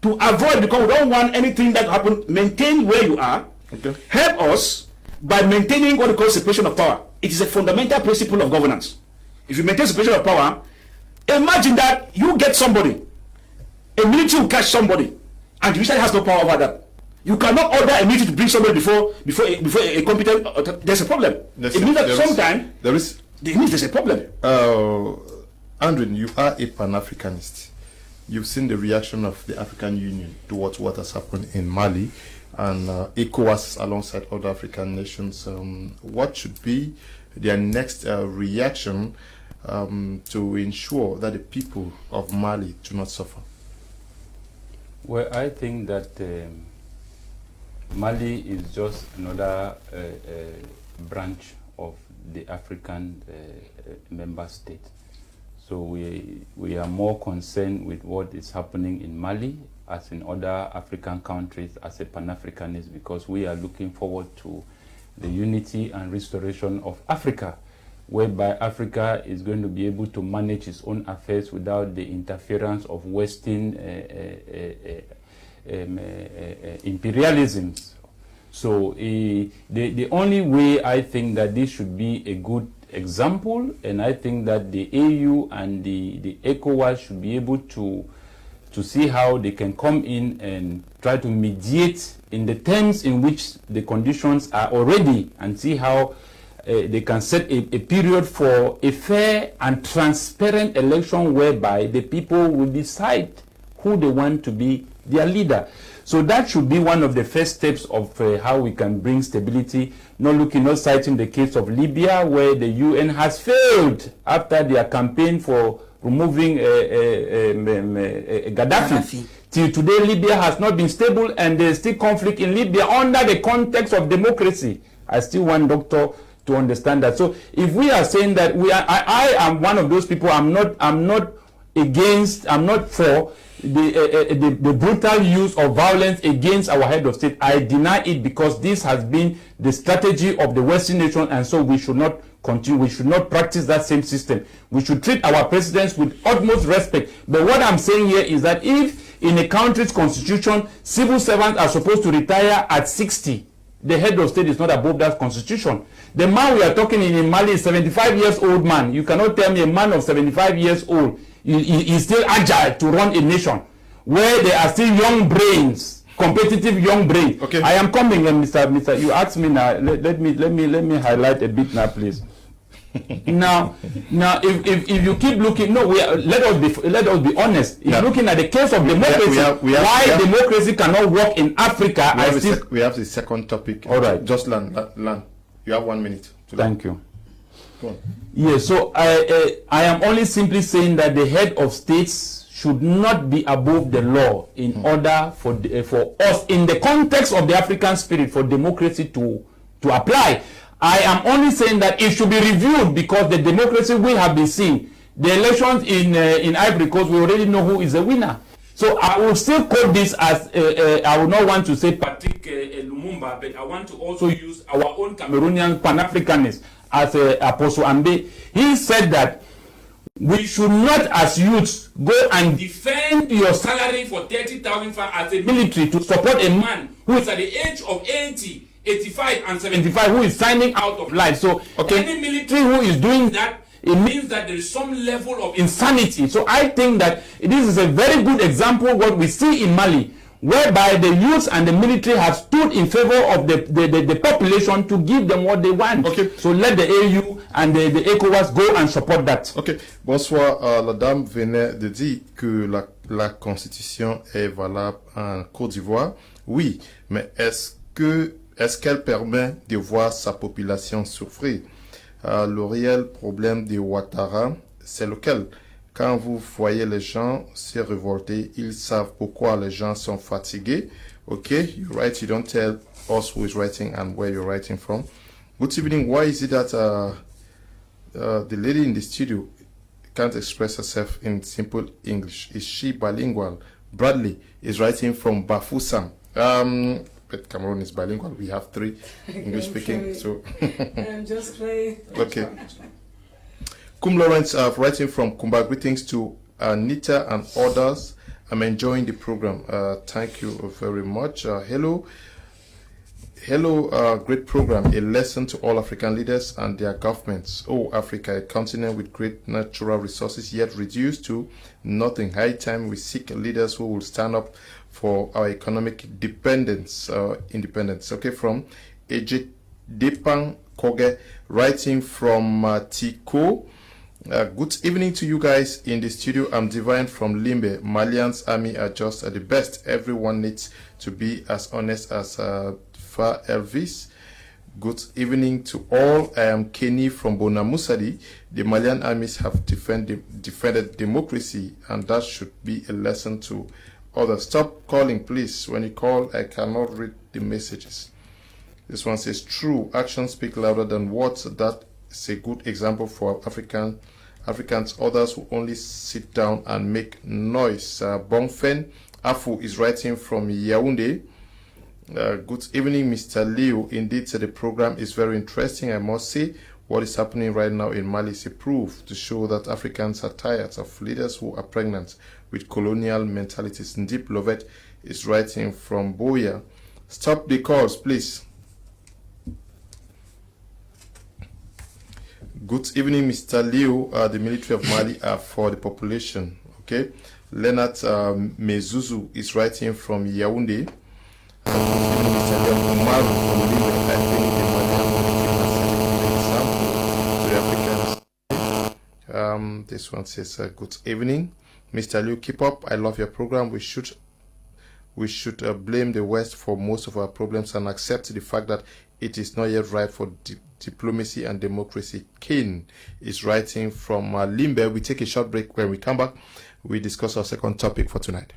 to avoid, because we don't want anything that happen, maintain where you are. Okay. Help us by maintaining what we call separation of power. It is a fundamental principle of governance. If you maintain separation of power, imagine that you get somebody, a military will catch somebody, and the judiciary has no power over that. You candot order a military to bring somebody before a competent. There's a problem. It means that sometimes it means there's a problem. Andrew, you are a Pan-Africanist. You've seen the reaction of the African Union towards what has happened in Mali and ECOWAS alongside other African nations. What should be their next reaction to ensure that the people of Mali do not suffer? Well, I think that Mali is just another branch of the African member state. So we are more concerned with what is happening in Mali as in other African countries as a Pan-Africanist, because we are looking forward to the unity and restoration of Africa, whereby Africa is going to be able to manage its own affairs without the interference of Western imperialisms. So the only way I think that this should be a good example, and I think that the AU and the ECOWAS should be able to see how they can come in and try to mediate in the terms in which the conditions are already, and see how they can set a period for a fair and transparent election whereby the people will decide who they want to be their leader. So that should be one of the first steps of how we can bring stability, not citing the case of Libya, where the UN has failed after their campaign for removing Gaddafi. Till today, Libya has not been stable, and there is still conflict in Libya under the context of democracy. I still want Doctor to understand that. So if we are saying that I am one of those people, I'm not for the brutal use of violence against our head of state. I deny it because this has been the strategy of the Western nation, and so we should not continue. We should not practice that same system. We should treat our presidents with utmost respect. But what I'm saying here is that if in a country's constitution, civil servants are supposed to retire at 60, the head of state is not above that constitution. The man we are talking in Mali is 75 years old man. You cannot tell me a man of 75 years old is still agile to run a nation where there are still young brains, competitive young brains. Okay. I am coming, Mr. You asked me now. Let me highlight a bit now, please. now, if you keep looking, let us be honest. If you're looking at the case of democracy, why democracy cannot work in Africa? We have the second topic. All right, just land. You have 1 minute. Thank you. Go on. Yes, so I am only simply saying that the head of states should not be above the law in order for us, in the context of the African spirit, for democracy to apply. I am only saying that it should be reviewed because the democracy we have been seeing. The elections in Ivory Coast, we already know who is the winner. So I will still quote this as, I will not want to say Patrick Lumumba, but I want to also use our own Cameroonian Pan-Africanist as Apostle Ambe. He said that we should not as youths go and defend your salary for 30,000 francs as a military to support a man who is at the age of 80, 85 and 75 who is signing out of life. So any military who is doing that, it means that there is some level of insanity. So I think that this is a very good example of what we see in Mali, whereby the youth and the military have stood in favor of the population to give them what they want. Okay. So let the AU and the ECOWAS go and support that. Ok. Bonsoir. La dame venait de dire que la constitution est valable en Côte d'Ivoire. Oui, mais est-ce qu'elle permet de voir sa population souffrir? Le réel problème de Ouattara, c'est lequel? Quand vous voyez les gens se révolter, ils savent pourquoi les gens sont fatigués. Okay, you write, you don't tell us who is writing and where you're writing from. Good evening. Why is it that the lady in the studio can't express herself in simple English? Is she bilingual? Bradley is writing from Bafoussam. But Cameroon is bilingual. We have 3 English speaking. So I'm just playing. Okay. Kum Lawrence writing from Kumba. Greetings to Anita and others. I'm enjoying the program. Thank you very much. Hello, great program. A lesson to all African leaders and their governments. Oh, Africa, a continent with great natural resources, yet reduced to nothing. High time we seek leaders who will stand up for our economic independence. Okay, from Eje Depang Koge, writing from Tiko. Good evening to you guys in the studio. I'm Divine from Limbe. Malian's army are just the best. Everyone needs to be as honest as Fa Elvis. Good evening to all. I am Kenny from Bonamusadi. The Malian armies have defended democracy, and that should be a lesson to others. Stop calling, please. When you call, I cannot read the messages. This one says, true actions speak louder than words. That is a good example for Africans. Others who only sit down and make noise. Bongfen Afu is writing from Yaoundé. Good evening, Mr. Leo. Indeed, the program is very interesting. I must say, what is happening right now in Mali is a proof to show that Africans are tired of leaders who are pregnant with colonial mentalities. Deep Lovett is writing from Boya. Stop the calls, please. Good evening, Mr. Leo. The military of Mali are for the population. Okay. Leonard Mezuzu is writing from Yaoundé. Mr. Leo Umaru from Lima. I think the Malian military has set an example to the Africans. This one says, good evening. Mr. Liu, keep up. I love your program. We should blame the West for most of our problems and accept the fact that it is not yet right for diplomacy and democracy. Kane is writing from Limbe. We take a short break. When we come back, we discuss our second topic for tonight.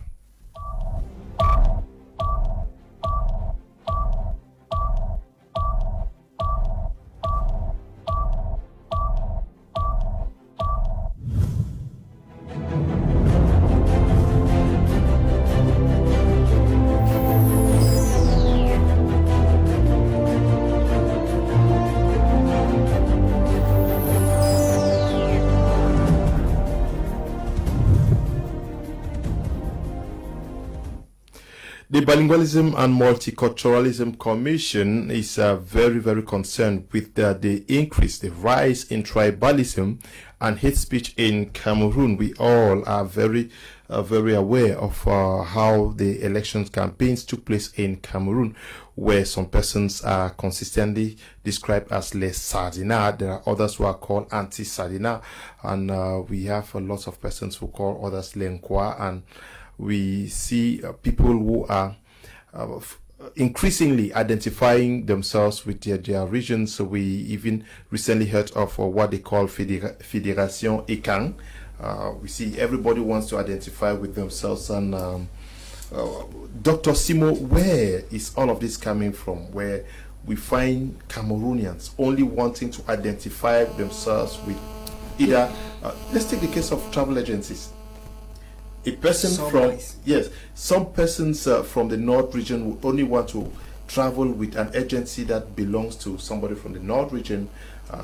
The Bilingualism and Multiculturalism Commission is very, very concerned with the rise in tribalism and hate speech in Cameroon. We all are very aware of how the election campaigns took place in Cameroon, where some persons are consistently described as les sardinards. There are others who are called anti-sardinard, and we have lots of persons who call others l'enquois, and we see people who are increasingly identifying themselves with their regions. So we even recently heard of what they call Fédération Ekang. We see everybody wants to identify with themselves. And Dr. Simo, where is all of this coming from? Where we find Cameroonians only wanting to identify themselves with either, let's take the case of travel agencies. A person some persons from the North region will only want to travel with an agency that belongs to somebody from the North region.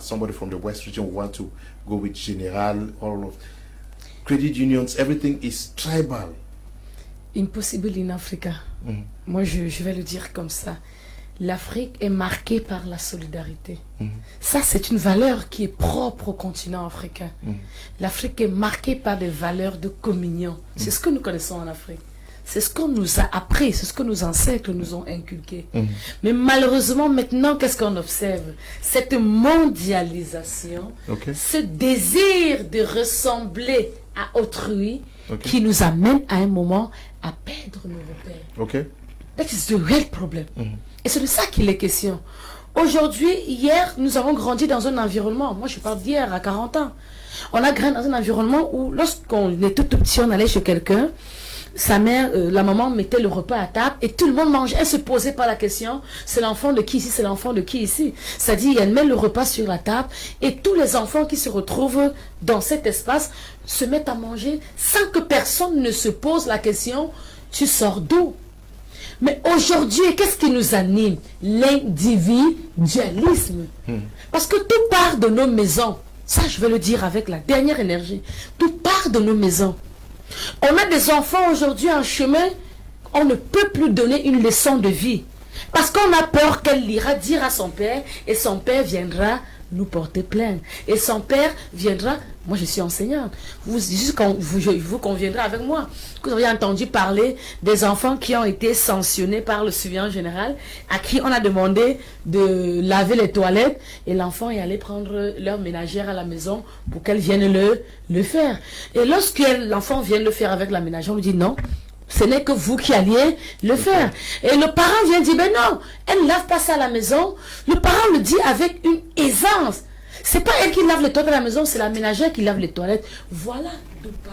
Somebody from the West region will want to go with General. All of credit unions, everything is tribal. Impossible in Africa. Moi, je vais le dire comme ça. L'Afrique est marquée par la solidarité. Ça, c'est une valeur qui est propre au continent africain. L'Afrique est marquée par des valeurs de communion. C'est ce que nous connaissons en Afrique. C'est ce qu'on nous a appris, c'est ce que nos ancêtres nous ont inculqué. Mais malheureusement, maintenant, qu'est-ce qu'on observe? Cette mondialisation, ce désir de ressembler à autrui qui nous amène à un moment à perdre nos repères. That is the real problem. Et c'est de ça qu'il est question. Aujourd'hui, hier, nous avons grandi dans un environnement. Moi, je parle d'hier, à 40 ans. On a grandi dans un environnement où, lorsqu'on était tout petit, on allait chez quelqu'un. Sa mère, la maman mettait le repas à table et tout le monde mangeait. Elle se posait pas la question, c'est l'enfant de qui ici, c'est l'enfant de qui ici. C'est-à-dire, elle met le repas sur la table et tous les enfants qui se retrouvent dans cet espace se mettent à manger sans que personne ne se pose la question, tu sors d'où? Mais aujourd'hui, qu'est-ce qui nous anime? L'individualisme. Parce que tout part de nos maisons. Ça, je vais le dire avec la dernière énergie. Tout part de nos maisons. On a des enfants aujourd'hui en chemin, on ne peut plus donner une leçon de vie. Parce qu'on a peur qu'elle ira dire à son père, et son père viendra nous porter plainte. Et son père viendra, moi je suis enseignante, vous conviendrez avec moi, que vous avez entendu parler des enfants qui ont été sanctionnés par le surveillant général, à qui on a demandé de laver les toilettes, et l'enfant est allé prendre leur ménagère à la maison pour qu'elle vienne le faire. Et lorsque l'enfant vient le faire avec la ménagère, on lui dit non, ce n'est que vous qui alliez le faire. Et le parent vient dire, ben non, elle ne lave pas ça à la maison. Le parent le dit avec une aisance. C'est pas elle qui lave les toilettes à la maison, c'est la ménagère qui lave les toilettes. Voilà de par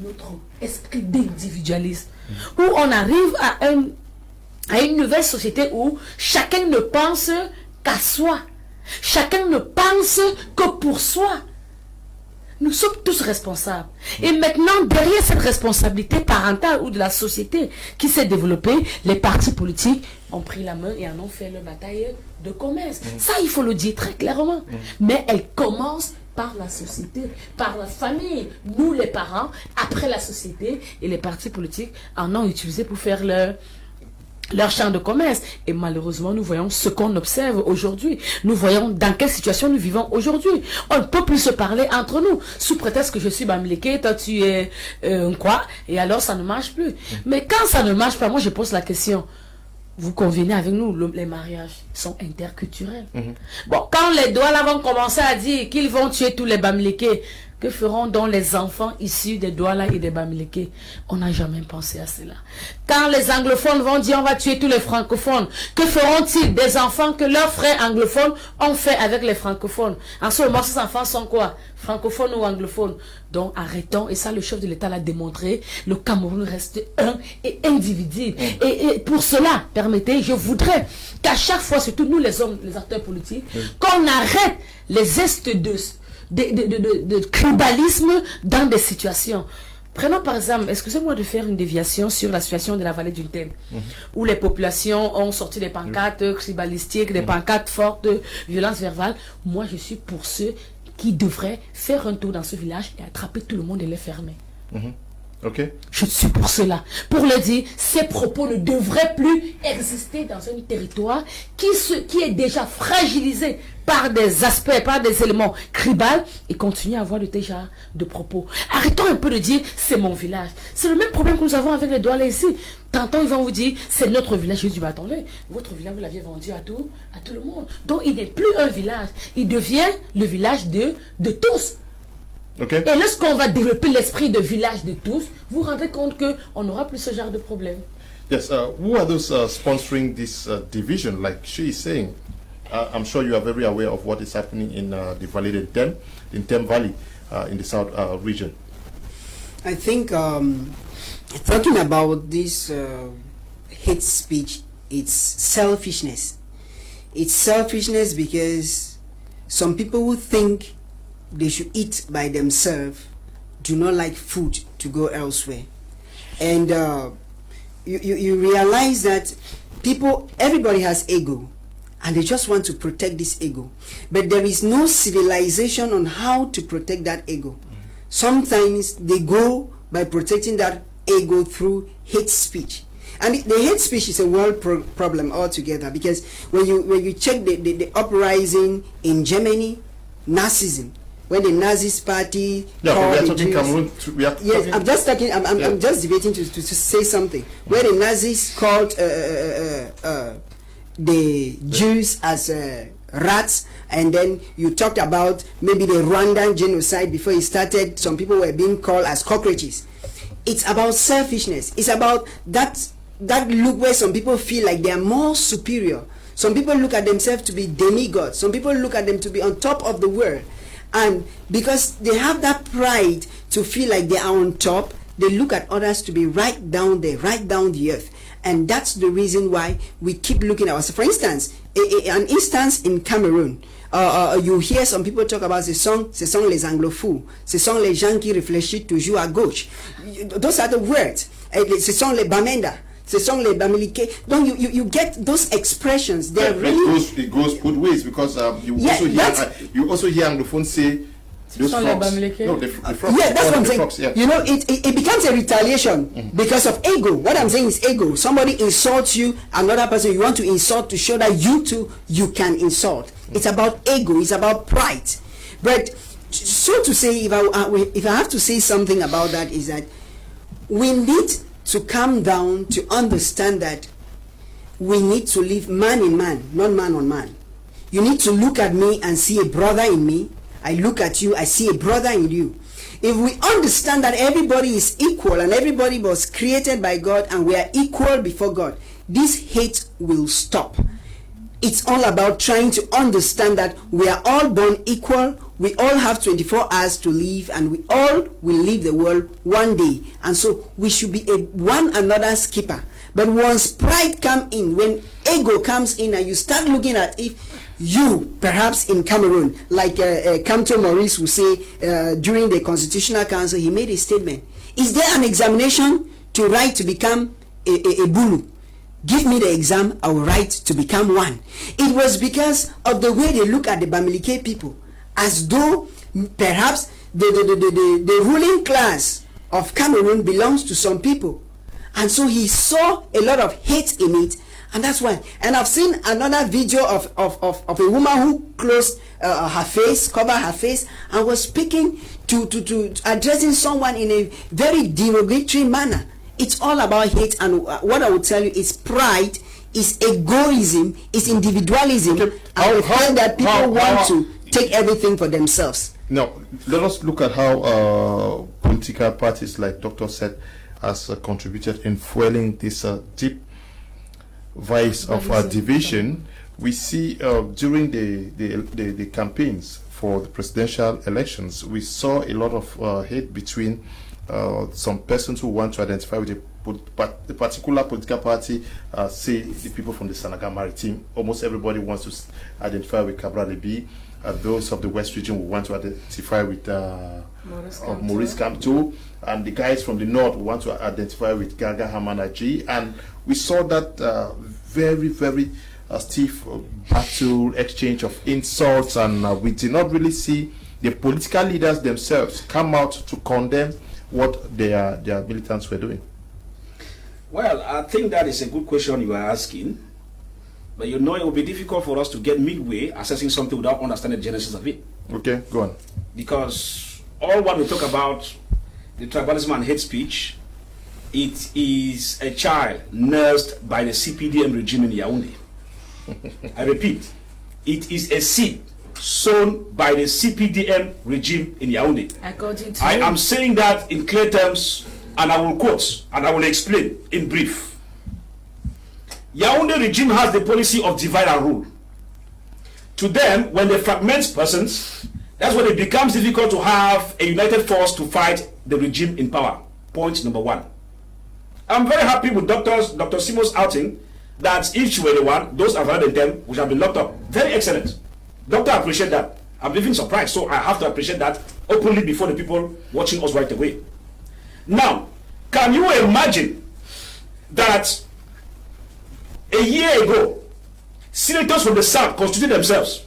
notre esprit d'individualisme. Où on arrive à une nouvelle société où chacun ne pense qu'à soi. Chacun ne pense que pour soi. Nous sommes tous responsables. Et maintenant, derrière cette responsabilité parentale ou de la société qui s'est développée, les partis politiques ont pris la main et en ont fait leur bataille de commerce. Ça, il faut le dire très clairement. Mais elle commence par la société, par la famille. Nous, les parents, après la société, et les partis politiques en ont utilisé pour faire leur champ de commerce. Et malheureusement, nous voyons ce qu'on observe aujourd'hui. Nous voyons dans quelle situation nous vivons aujourd'hui. On ne peut plus se parler entre nous, sous prétexte que je suis bamléké, toi tu es quoi, et alors ça ne marche plus. Mais quand ça ne marche pas, moi je pose la question. Vous convenez avec nous, les mariages sont interculturels. Bon, quand les Douala vont commencer à dire qu'ils vont tuer tous les bamlékés, Que feront donc les enfants issus des Douala et des Bamileke? On n'a jamais pensé à cela. Quand les anglophones vont dire on va tuer tous les francophones, que feront-ils des enfants que leurs frères anglophones ont fait avec les francophones? En ce moment, ces enfants sont quoi? Francophones ou anglophones? Donc arrêtons, et ça le chef de l'État l'a démontré, le Cameroun reste un et indivisible. Et pour cela, permettez, je voudrais qu'à chaque fois, surtout nous les hommes, les acteurs politiques, qu'on arrête les gestes de tribalisme dans des situations. Prenons par exemple, excusez-moi de faire une déviation sur la situation de la vallée du Thème, où les populations ont sorti des pancartes tribalistiques, des pancartes fortes de violence verbale. Moi, je suis pour ceux qui devraient faire un tour dans ce village et attraper tout le monde et les fermer. Okay. Je suis pour cela. Pour le dire, ces propos ne devraient plus exister dans un territoire qui est déjà fragilisé par des aspects, par des éléments tribaux, et continuer à avoir de déjà de propos. Arrêtons un peu de dire c'est mon village. C'est le même problème que nous avons avec les Douala ici. Tantôt ils vont vous dire c'est notre village. Je dis bah attendez, votre village vous l'aviez vendu à tout le monde. Donc il n'est plus un village, il devient le village de tous. Okay. Et lorsqu'on va développer l'esprit de village de tous, vous vous rendez compte qu'on n'aura plus ce genre de problème. Yes, who are those sponsoring this division? Like she is saying, I'm sure you are very aware of what is happening in the Valley de Tem, in Tem Valley, in the south region. I think talking about this hate speech, it's selfishness. It's selfishness because some people who think they should eat by themselves do not like food to go elsewhere. And you realize that everybody has ego, and they just want to protect this ego. But there is no civilization on how to protect that ego. Sometimes they go by protecting that ego through hate speech. And the hate speech is a world problem altogether, because when you check the uprising in Germany, Nazism, when the Nazis party, we are talking Cameroon. Yes, I'm just talking. I'm just debating to say something. Where the Nazis called the Jews as rats, and then you talked about maybe the Rwandan genocide before it started. Some people were being called as cockroaches. It's about selfishness. It's about that look where some people feel like they are more superior. Some people look at themselves to be demigods. Some people look at them to be on top of the world. And because they have that pride to feel like they are on top, they look at others to be right down there, right down the earth. And that's the reason why we keep looking at us. For instance, an instance in Cameroon, you hear some people talk about ce sont les anglophones, ce sont les gens qui réfléchissent toujours à gauche. Those are the words. Ce sont les Bamenda. Ce sont les Bamileke. Don't you get those expressions? They're really. It goes both ways, because you also hear Anglophone say those frogs. No, the frogs. Yeah, that's what I'm saying. Frogs, yeah. You know, it becomes a retaliation because of ego. What I'm saying is ego. Somebody insults you, another person you want to insult to show that you too you can insult. It's about ego. It's about pride. But so to say, if I have to say something about that, is that we need to calm down to understand that we need to live man in man, not man on man. You need to look at me and see a brother in me. I look at you, I see a brother in you. If we understand that everybody is equal and everybody was created by God and we are equal before God, this hate will stop. It's all about trying to understand that we are all born equal. We all have 24 hours to live, and we all will leave the world one day. And so we should be one another's keeper. But once pride comes in, when ego comes in, and you start looking at if you, perhaps in Cameroon, like Kamto Maurice will say during the Constitutional Council, he made a statement. Is there an examination to write to become a Bulu? Give me the exam, I will write to become one. It was because of the way they look at the Bamileke people, as though perhaps the ruling class of Cameroon belongs to some people. And so he saw a lot of hate in it, and that's why. And I've seen another video of a woman who closed her face, covered her face, and was speaking to addressing someone in a very derogatory manner. It's all about hate, and what I would tell you is pride, is egoism, is individualism, and I find that people want to take everything for themselves. Now, let us look at how political parties, like Dr. said, has contributed in fueling this deep vice of division. We see during the campaigns for the presidential elections, we saw a lot of hate between some persons who want to identify with the particular political party, say the people from the Senegal Maritime. Almost everybody wants to identify with Cabral Lebi. Those of the West region will want to identify with Maurice Kamto, and the guys from the North want to identify with Gaga Hamanaji. And we saw that very, very stiff battle, exchange of insults, and we did not really see the political leaders themselves come out to condemn what their militants were doing. Well, I think that is a good question you are asking. But you know, it will be difficult for us to get midway assessing something without understanding the genesis of it. Okay, go on. Because all what we talk about, the tribalism and hate speech, it is a child nursed by the CPDM regime in Yaoundé. I repeat, it is a seed sown by the CPDM regime in Yaoundé. According to I am saying that in clear terms, and I will quote, and I will explain in brief. Yaoundé regime has the policy of divide and rule. To them, when they fragment persons, that's when it becomes difficult to have a united force to fight the regime in power. Point number one. I'm very happy with Dr. Simo's outing that if she were the one, those around them would have been locked up. Very excellent. Doctor, I appreciate that. I'm even surprised, so I have to appreciate that openly before the people watching us right away. Now, can you imagine that a year ago, senators from the South constituted themselves?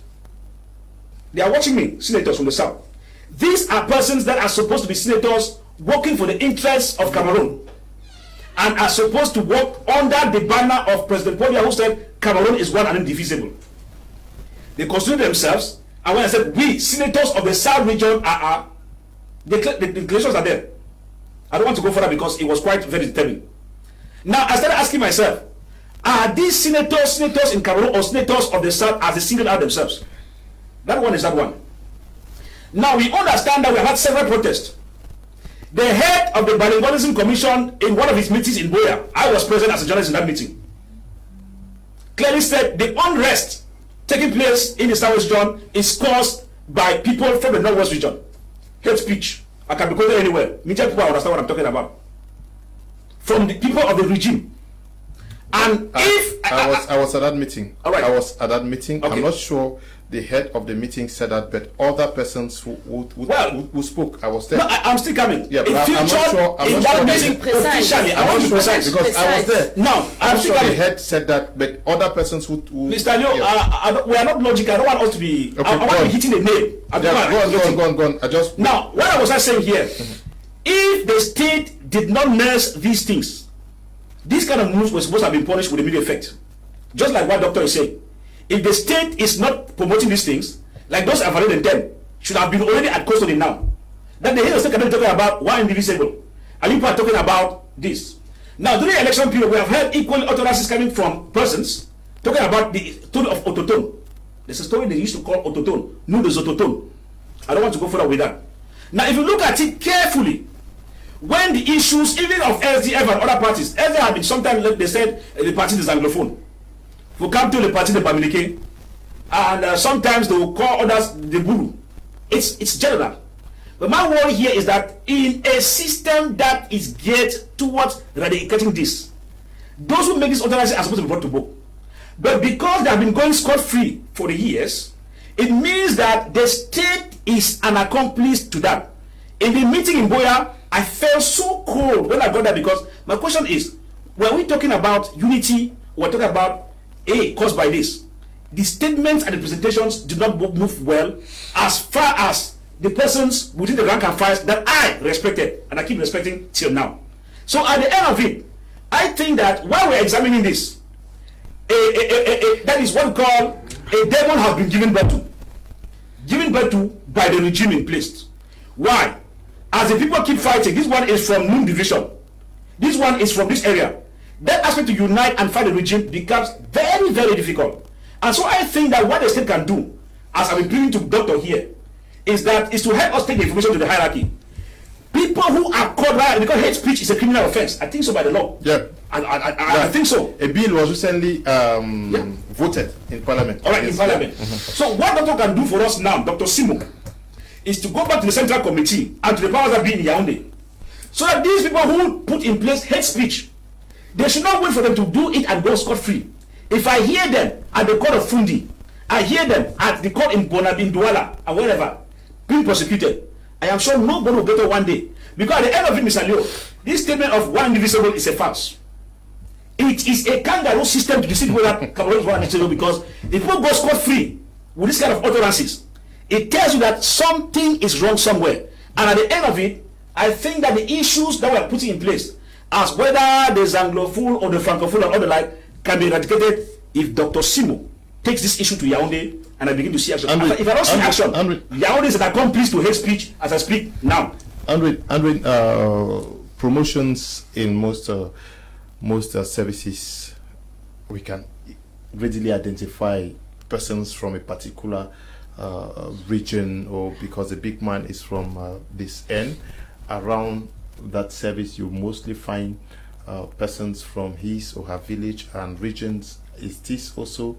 They are watching me, senators from the South. These are persons that are supposed to be senators working for the interests of Cameroon and are supposed to work under the banner of President Paul Biya, who said Cameroon is one and indivisible. They constituted themselves, and when I said we, senators of the South region, the declarations are there. I don't want to go further because it was quite very determined. Now, I started asking myself, are these senators in Cameroon or senators of the South as they single out themselves? That one is that one. Now, we understand that we have had several protests. The head of the Bilingualism Commission, in one of his meetings in Boya, I was present as a journalist in that meeting, clearly said the unrest taking place in the Southwest region is caused by people from the Northwest region. Hate speech. I can be quoted anywhere. Media people understand what I'm talking about. From the people of the regime. And I was at that meeting. All right. I was at that meeting. Okay. I'm not sure the head of the meeting said that, but other persons who spoke, I was there. No, I'm still coming. Yeah, but I'm not sure. In that meeting, officially, I want to be precise. Because I was there. No, I'm still coming. The head said that, but other persons who Mr. Leo, yes. We are not logical. I don't want us to be. Okay, I want to be hitting the nail. Go on. Now, what was I saying here? If the state did not nurse these things, this kind of moves was supposed to have been punished with immediate effect. Just like what doctor is saying. If the state is not promoting these things, like those available in them, should have been already at custody now. That the head of state cannot be talking about one indivisible. And you are talking about this. Now, during the election period, we have heard equal utterances coming from persons talking about the tone of autotone. There's a story they used to call autotone. No, there's autotone. I don't want to go further with that. Now, if you look at it carefully, when the issues, even of SDF and other parties, SDF have been sometimes, they said, the party is Anglophone. We come to the party, the Pamilike, and sometimes they will call others the Buru. It's general. But my worry here is that in a system that is geared towards eradicating this, those who make this utterances are supposed to be brought to book. But because they have been going scot-free for the years, it means that the state is an accomplice to that. In the meeting in Boya, I felt so cold when I got there, because my question is, when we're talking about unity, we're talking about caused by this. The statements and the presentations do not move well as far as the persons within the rank and files that I respected and I keep respecting till now. So at the end of it, I think that while we're examining this, that is what we call a demon has been given birth to by the regime in place. Why? As the people keep fighting, this one is from Noon Division, this one is from this area. That aspect to unite and fight the regime becomes very, very difficult. And so I think that what the state can do, as I've been bringing to the doctor here, is to help us take the information to the hierarchy. People who are called, because hate speech is a criminal offense. I think so by the law. Yeah. I think so. A bill was recently voted in Parliament. All right, in Parliament. So what Doctor can do for us now, Dr. Simo, is to go back to the Central Committee and to the powers that be in Yaoundé, so that these people who put in place hate speech, they should not wait for them to do it and go scot-free. If I hear them at the court of Fundi, I hear them at the court in Douala and wherever, being prosecuted, I am sure nobody will get it one day. Because at the end of it, Mr. Leo, this statement of one indivisible is a farce. It is a kangaroo system to deceive people that Cameroon is one indivisible, because if people go scot-free with this kind of utterances, it tells you that something is wrong somewhere. And at the end of it, I think that the issues that we are putting in place, as whether the Anglophone or the Francophone or all the like, can be eradicated if Dr. Simo takes this issue to Yaoundé and I begin to see action. If I don't see action, Yaoundé is an accomplice to hate speech as I speak now. Promotions in most services, we can readily identify persons from a particular region, or because the big man is from this end. Around that service, you mostly find persons from his or her village and regions. Is this also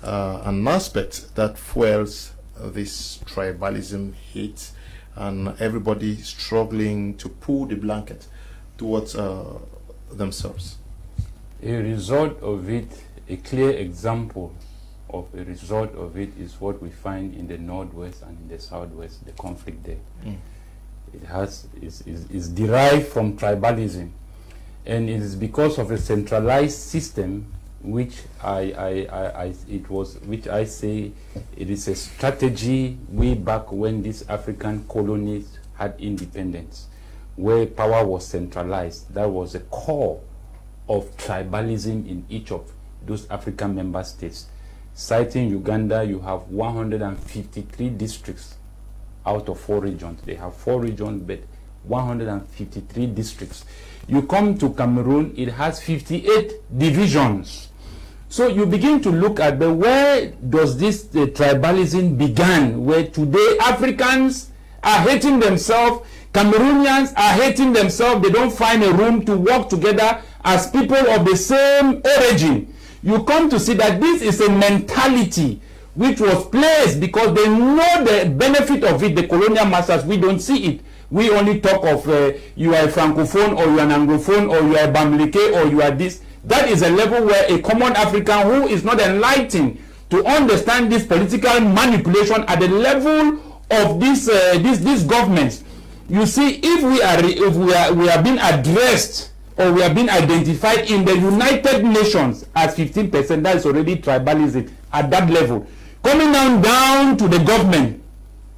an aspect that fuels this tribalism hate, and everybody struggling to pull the blanket towards themselves? A result of it, a clear example of a result of it is what we find in the northwest and in the southwest, the conflict there. It is derived from tribalism, and it is because of a centralized system which I say it is a strategy way back when these African colonies had independence, where power was centralized. That was the core of tribalism in each of those African member states. Citing Uganda, you have 153 districts out of 4 regions. They have 4 regions, but 153 districts. You come to Cameroon, it has 58 divisions. So you begin to look at where does this tribalism began, where today Africans are hating themselves, Cameroonians are hating themselves, they don't find a room to work together as people of the same origin. You come to see that this is a mentality which was placed because they know the benefit of it. The colonial masters, we don't see it. We only talk of you are a Francophone, or you are an Anglophone, or you are a Bamileke, or you are this. That is a level where a common African who is not enlightened to understand this political manipulation at the level of these governments. You see, if we are being addressed, or we are being identified in the United Nations as 15%, that is already tribalism at that level. Coming down to the government,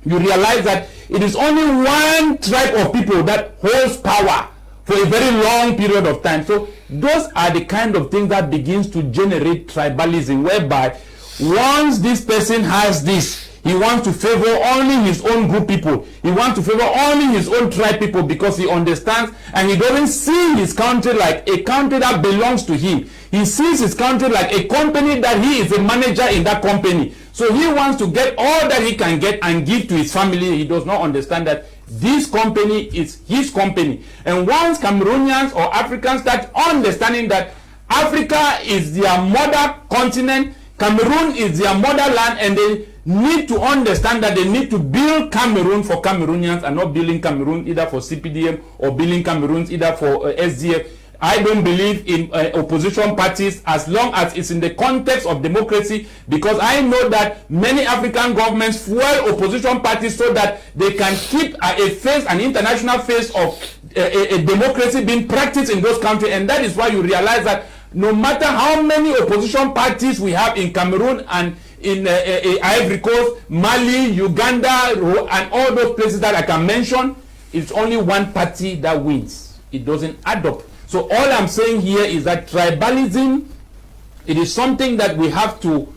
you realize that it is only one tribe of people that holds power for a very long period of time. So those are the kind of things that begins to generate tribalism, whereby once this person has this, he wants to favor only his own group people. He wants to favor only his own tribe people, because he understands and he doesn't see his country like a country that belongs to him. He sees his country like a company that he is a manager in that company. So he wants to get all that he can get and give to his family. He does not understand that this company is his company. And once Cameroonians or Africans start understanding that Africa is their mother continent, Cameroon is their motherland, and they need to understand that they need to build Cameroon for Cameroonians and not building Cameroon either for CPDM or building Cameroons either for SDF. I don't believe in opposition parties as long as it's in the context of democracy, because I know that many African governments fuel opposition parties so that they can keep an international face of a democracy being practiced in those countries. And that is why you realize that no matter how many opposition parties we have in Cameroon and in Ivory Coast, Mali, Uganda, and all those places that I can mention, it's only one party that wins. It doesn't add up. So all I'm saying here is that tribalism, it is something that we have to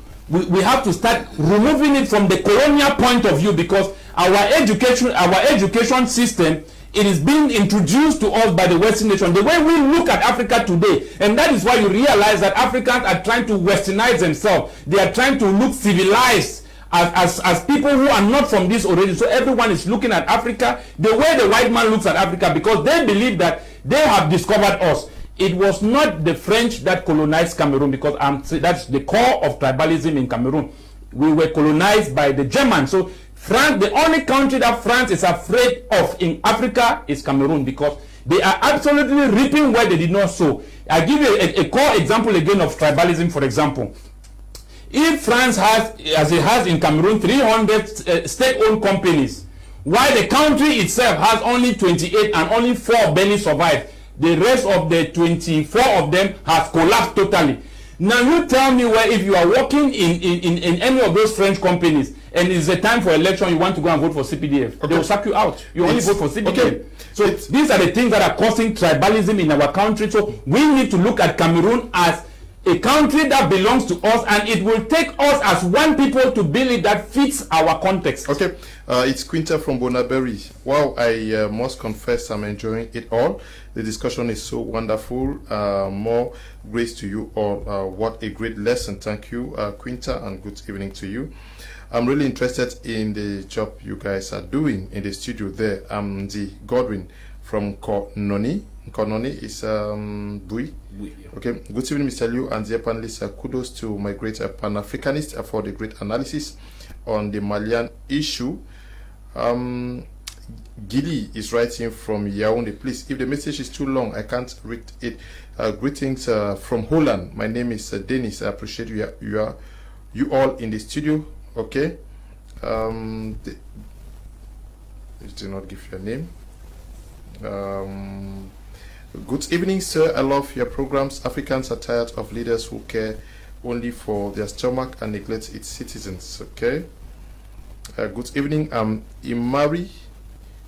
start removing it from the colonial point of view, because our education system, it is being introduced to us by the Western nation, the way we look at Africa today. And that is why you realize that Africans are trying to westernize themselves. They are trying to look civilized as people who are not from this origin. So everyone is looking at Africa the way the white man looks at Africa, because they believe that they have discovered us. It was not the French that colonized Cameroon, because that's the core of tribalism in Cameroon. We were colonized by the Germans. So France, the only country that France is afraid of in Africa is Cameroon, because they are absolutely reaping where they did not sow. I give you a core example again of tribalism, for example. If France has, as it has in Cameroon, 300 state-owned companies, while the country itself has only 28 and only 4 barely survived, the rest of the 24 of them have collapsed totally. Now you tell me where, if you are working in any of those French companies and it's a time for election, you want to go and vote for CPDF, okay, they will suck you out. You only vote for CPDF. Okay. So these are the things that are causing tribalism in our country. So we need to look at Cameroon as a country that belongs to us, and it will take us as one people to build it that fits our context. Okay, it's Quinta from Bonaberry. Wow, I must confess I'm enjoying it all. The discussion is so wonderful. More grace to you all. What a great lesson. Thank you, Quinta, and good evening to you. I'm really interested in the job you guys are doing in the studio there. I'm the Godwin from Kononi. Kononi is Bui. Okay, good evening, Mr. Liu and the panelists. Kudos to my great Pan-Africanist for the great analysis on the Malian issue. Gili is writing from Yaoundé. Please, if the message is too long, I can't read it. Greetings from Holland. My name is Dennis. I appreciate you all in the studio. Okay. You do not give your name. Good evening, sir. I love your programs. Africans are tired of leaders who care only for their stomach and neglect its citizens. Okay. Good evening. I'm Imari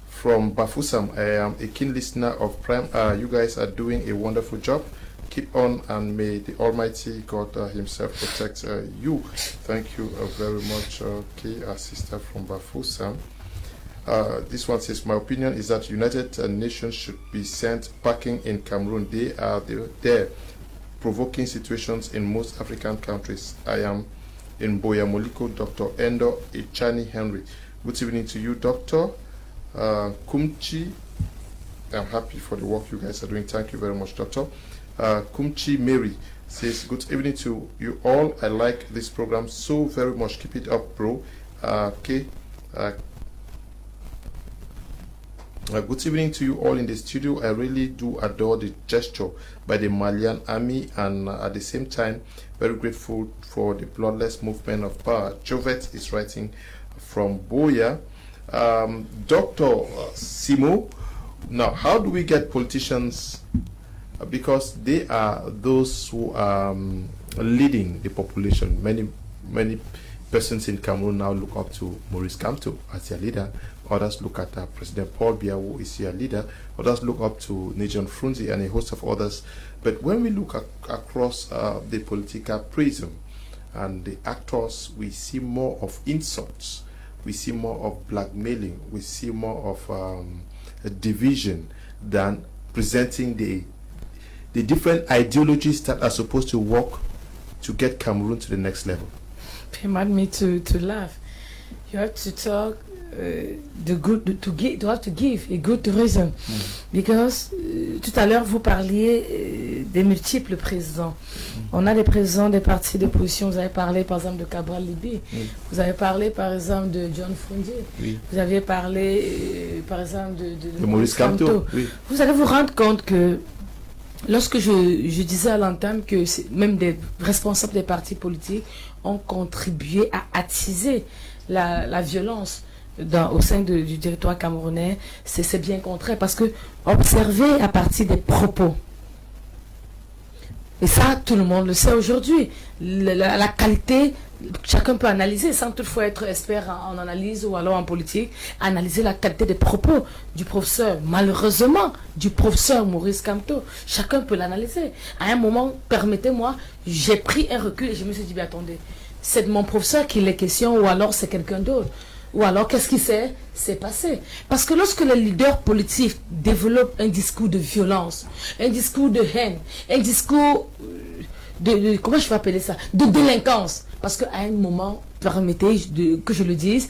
from Bafusam. I am a keen listener of Prime. You guys are doing a wonderful job. Keep on, and may the Almighty God Himself protect you. Thank you very much. Okay, our sister from Bafusam. This one says, my opinion is that United Nations should be sent packing in Cameroon. They are there provoking situations in most African countries. I am in Boyamoliko, Dr. Endo Echani Henry. Good evening to you, Dr. Kumchi. I'm happy for the work you guys are doing. Thank you very much, Doctor. Kumchi Mary says, good evening to you all. I like this program so very much. Keep it up, bro. Okay. Good evening to you all in the studio. I really do adore the gesture by the Malian army, and at the same time, very grateful for the bloodless movement of power. Jovet is writing from Boya. Dr. Simo, now how do we get politicians? Because they are those who are leading the population. Many persons in Cameroon now look up to Maurice Kamto as their leader. Others look at President Paul Biya, who is their leader. Others look up to Nijon Frunzi and a host of others. But when we look across the political prism and the actors, we see more of insults. We see more of blackmailing. We see more of a division than presenting the different ideologies that are supposed to work to get Cameroon to the next level. Remind me to laugh. You have to talk you have to give a good reason. Because tout à l'heure vous parliez des multiples présidents. On a des présidents des partis d'opposition. Vous avez parlé par exemple de Cabral Libye. Vous avez parlé par exemple de John Frunzier. Vous avez parlé par exemple de Maurice Kamto. Vous allez vous rendre compte que lorsque je disais à l'entame que même des responsables des partis politiques ont contribué à attiser la violence au sein du territoire camerounais, c'est bien contraire, parce que observer à partir des propos, et ça tout le monde le sait aujourd'hui, la qualité, chacun peut analyser sans toutefois être expert en analyse ou alors en politique, analyser la qualité des propos du professeur, malheureusement du professeur Maurice Kamto. Chacun peut l'analyser. À un moment, permettez-moi, j'ai pris un recul et je me suis dit, attendez, c'est de mon professeur qu'il est question ou alors c'est quelqu'un d'autre? Ou alors, qu'est-ce qui s'est passé? Parce que lorsque les leaders politiques développent un discours de violence, un discours de haine, un discours comment je vais appeler ça, de délinquance, parce qu'à un moment, permettez que je le dise,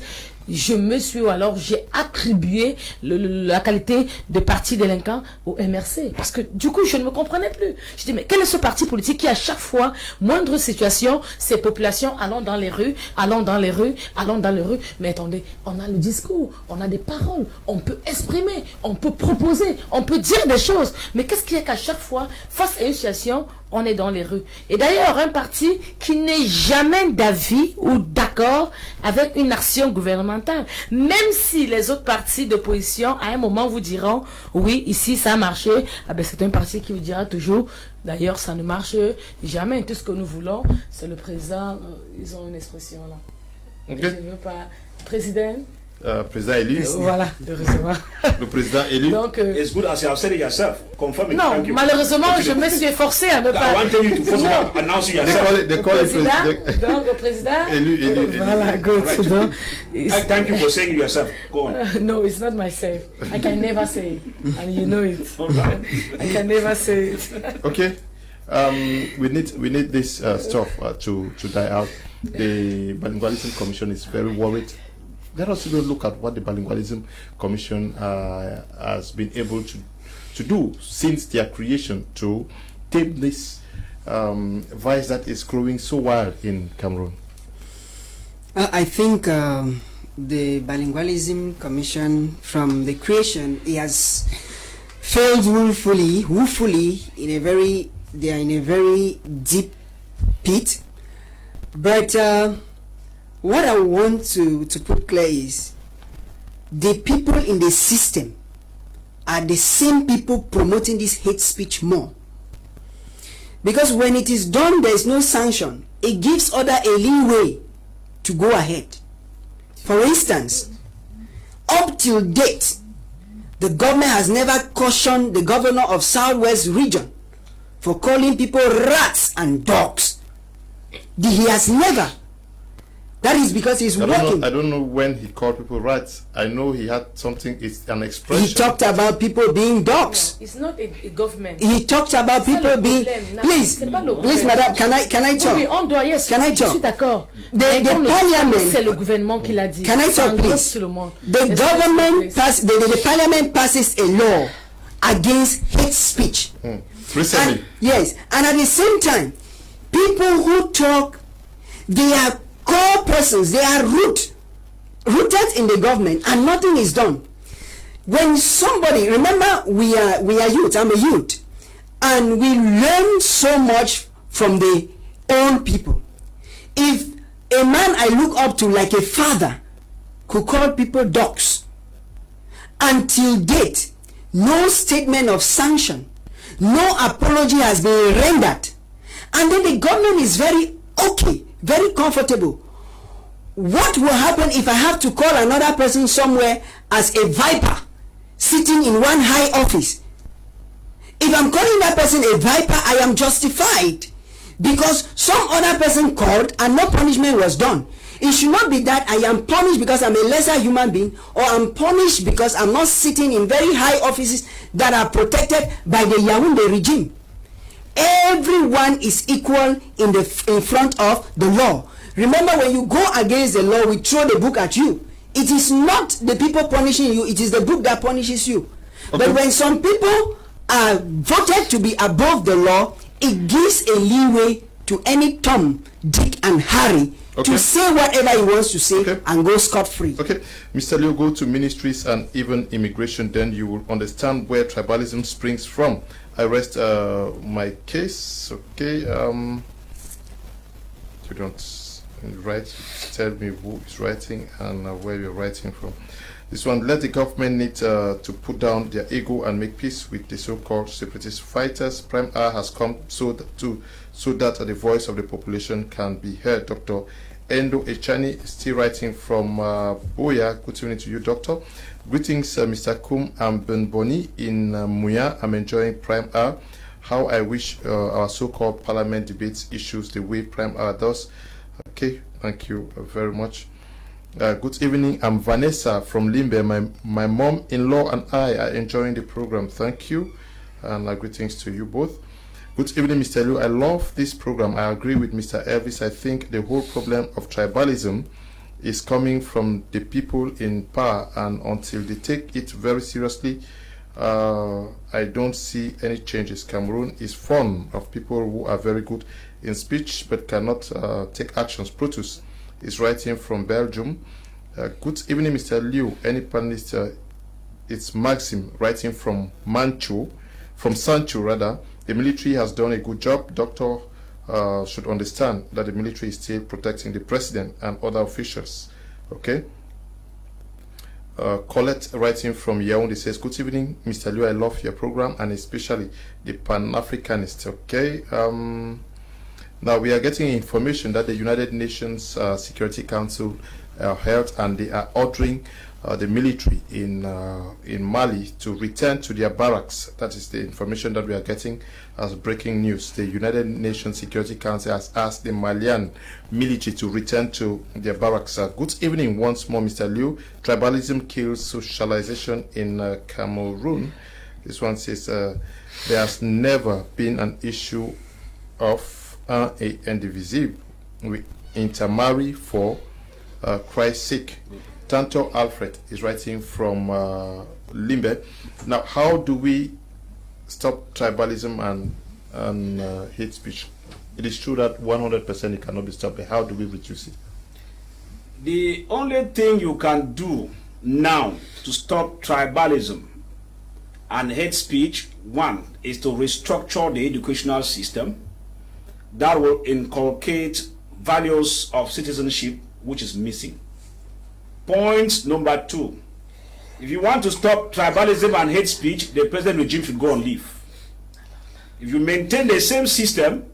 je me suis, ou alors j'ai attribué la qualité de parti délinquant au MRC. Parce que du coup, je ne me comprenais plus. Je dis, mais quel est ce parti politique qui, à chaque fois, moindre situation, ces populations allons dans les rues, allons dans les rues, allons dans les rues. Mais attendez, on a le discours, on a des paroles, on peut exprimer, on peut proposer, on peut dire des choses. Mais qu'est-ce qui est qu'à chaque fois, face à une situation, on est dans les rues. Et d'ailleurs, un parti qui n'est jamais d'avis ou d'accord avec une action gouvernementale, même si les autres partis d'opposition, à un moment, vous diront, oui, ici, ça a marché, ah ben, c'est un parti qui vous dira toujours, d'ailleurs, ça ne marche jamais. Tout ce que nous voulons, c'est le président, ils ont une expression là. Okay. Je ne veux pas. Président président élu. Voilà, de recevoir. Le président élu. Donc, It's good as you have said it yourself. Confirm it. non, Thank you. malheureusement, je me suis efforcé à ne pas. I wanted you to first of all announce it yourself. They call it Président, donc le président. élu. Voilà, good. Right. Donc, Thank you for saying it yourself. Go on. no, it's not myself. I can never say it, and you know it. All right. I can never say it. Okay. We need this stuff to die out. The Bilingualism Commission is very worried. Let us even look at what the Bilingualism Commission has been able to do since their creation to tame this vice that is growing so wild in Cameroon. I think the Bilingualism Commission, from the creation, it has failed woefully in a very, they are in a very deep pit. But what I want to put clear is the people in the system are the same people promoting this hate speech more. Because when it is done, there is no sanction. It gives other a leeway to go ahead. For instance, up till date, the government has never cautioned the governor of Southwest region for calling people rats and dogs. He has never. That is because he's working. I don't know when he called people rats. I know he had something, it's an expression. He talked about people being dogs. No, it's not a government. He talked about people being. Please, madame, can I talk? Oui, on doit, yes. Can I talk? Je suis d'accord. The parliament. C'est le gouvernement qui l'a dit. Can I talk, please? Tout le monde. The government the parliament passes a law against hate speech. Recently. And, yes, and at the same time, people who talk, they are core persons, they are rooted in the government, and nothing is done. When somebody, remember, we are youth, I'm a youth, and we learn so much from the old people. If a man I look up to like a father could call people dogs, until date, no statement of sanction, no apology has been rendered, and then the government is very okay, very comfortable. What will happen if I have to call another person somewhere as a viper sitting in one high office? If I'm calling that person a viper, I am justified because some other person called and no punishment was done. It should not be that I am punished because I'm a lesser human being, or I'm punished because I'm not sitting in very high offices that are protected by the Yaoundé regime. Everyone is equal in front of the law. Remember, when you go against the law, we throw the book at you. It is not the people punishing you, it is the book that punishes you. Okay. But when some people are voted to be above the law, it gives a leeway to any Tom, Dick and Harry to say whatever he wants to say and go scot-free. Okay, Mr. Leo, go to ministries and even immigration, then you will understand where tribalism springs from. I rest my case. Okay, you don't write, tell me who is writing and where you're writing from. This one, let the government need to put down their ego and make peace with the so-called separatist fighters. Prime R has come so that the voice of the population can be heard. Dr. Endo Echani is still writing from Boya. Good evening to you, Doctor. Greetings, Mr. Kum and Ben Boni in Muya. I'm enjoying Prime R. How I wish our so-called parliament debates issues the way Prime R does. Okay, thank you very much. Good evening, I'm Vanessa from Limbe. My mom-in-law and I are enjoying the program. Thank you, and greetings to you both. Good evening, Mr. Liu. I love this program. I agree with Mr. Elvis. I think the whole problem of tribalism is coming from the people in power, and until they take it very seriously, I don't see any changes. Cameroon is fond of people who are very good in speech but cannot take actions. Protus is writing from Belgium. Good evening, Mr. Liu. Any panelist? It's Maxim writing from Sancho rather. The military has done a good job. Doctor should understand that the military is still protecting the president and other officials. Okay. Colette writing from Yaoundé says, good evening, Mr. Liu. I love your program and especially the Pan-Africanist. Okay. Now we are getting information that the United Nations Security Council held, and they are ordering the military in Mali to return to their barracks. That is the information that we are getting as breaking news. The United Nations Security Council has asked the Malian military to return to their barracks. Good evening once more, Mr. Liu. Tribalism kills socialization in Cameroon. This one says there has never been an issue of indivisible. We intermarry for Christ's sake. Tanto Alfred is writing from Limbe. Now, how do we stop tribalism and hate speech? It is true that 100% it cannot be stopped, but how do we reduce it? The only thing you can do now to stop tribalism and hate speech, one, is to restructure the educational system that will inculcate values of citizenship, which is missing. Point number two, if you want to stop tribalism and hate speech, the present regime should go on leave. If you maintain the same system,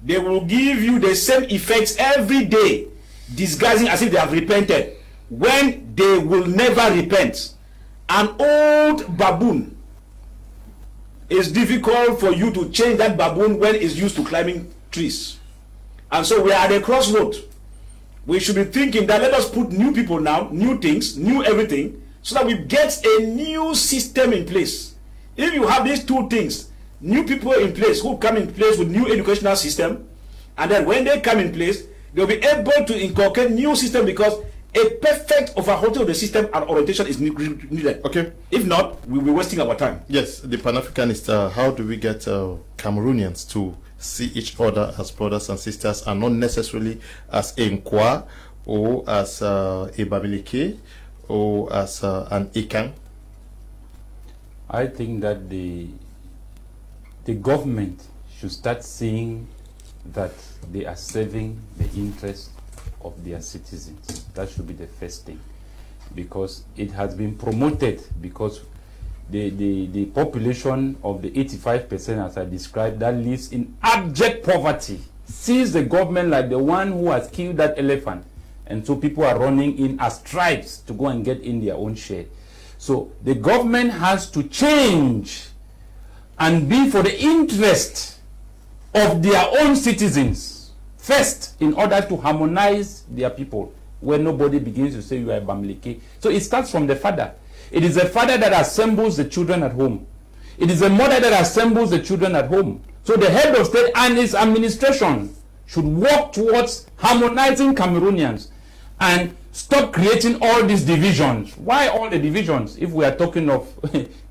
they will give you the same effects every day, disguising as if they have repented, when they will never repent. An old baboon, it's difficult for you to change that baboon when it's used to climbing trees. And so we are at a crossroad. We should be thinking that let us put new people now, new things, new everything, so that we get a new system in place. If you have these two things, new people in place who come in place with new educational system, and then when they come in place, they'll be able to inculcate new system, because a perfect overhauling of the system and orientation is needed. Okay. If not, we'll be wasting our time. Yes, the Pan-Africanist, how do we get Cameroonians to see each other as brothers and sisters, and not necessarily as a Nkwa or as a Bamileke or as an Ikan? I think that the government should start seeing that they are serving the interests of their citizens. That should be the first thing, because it has been promoted, because the population of the 85%, as I described, that lives in abject poverty, sees the government like the one who has killed that elephant, and so people are running in as tribes to go and get in their own share. So the government has to change and be for the interest of their own citizens first, in order to harmonize their people, where nobody begins to say you are a Bamileke. So it starts from the father. It is a father that assembles the children at home. It is a mother that assembles the children at home. So the head of state and his administration should work towards harmonizing Cameroonians and stop creating all these divisions. Why all the divisions? If we are talking of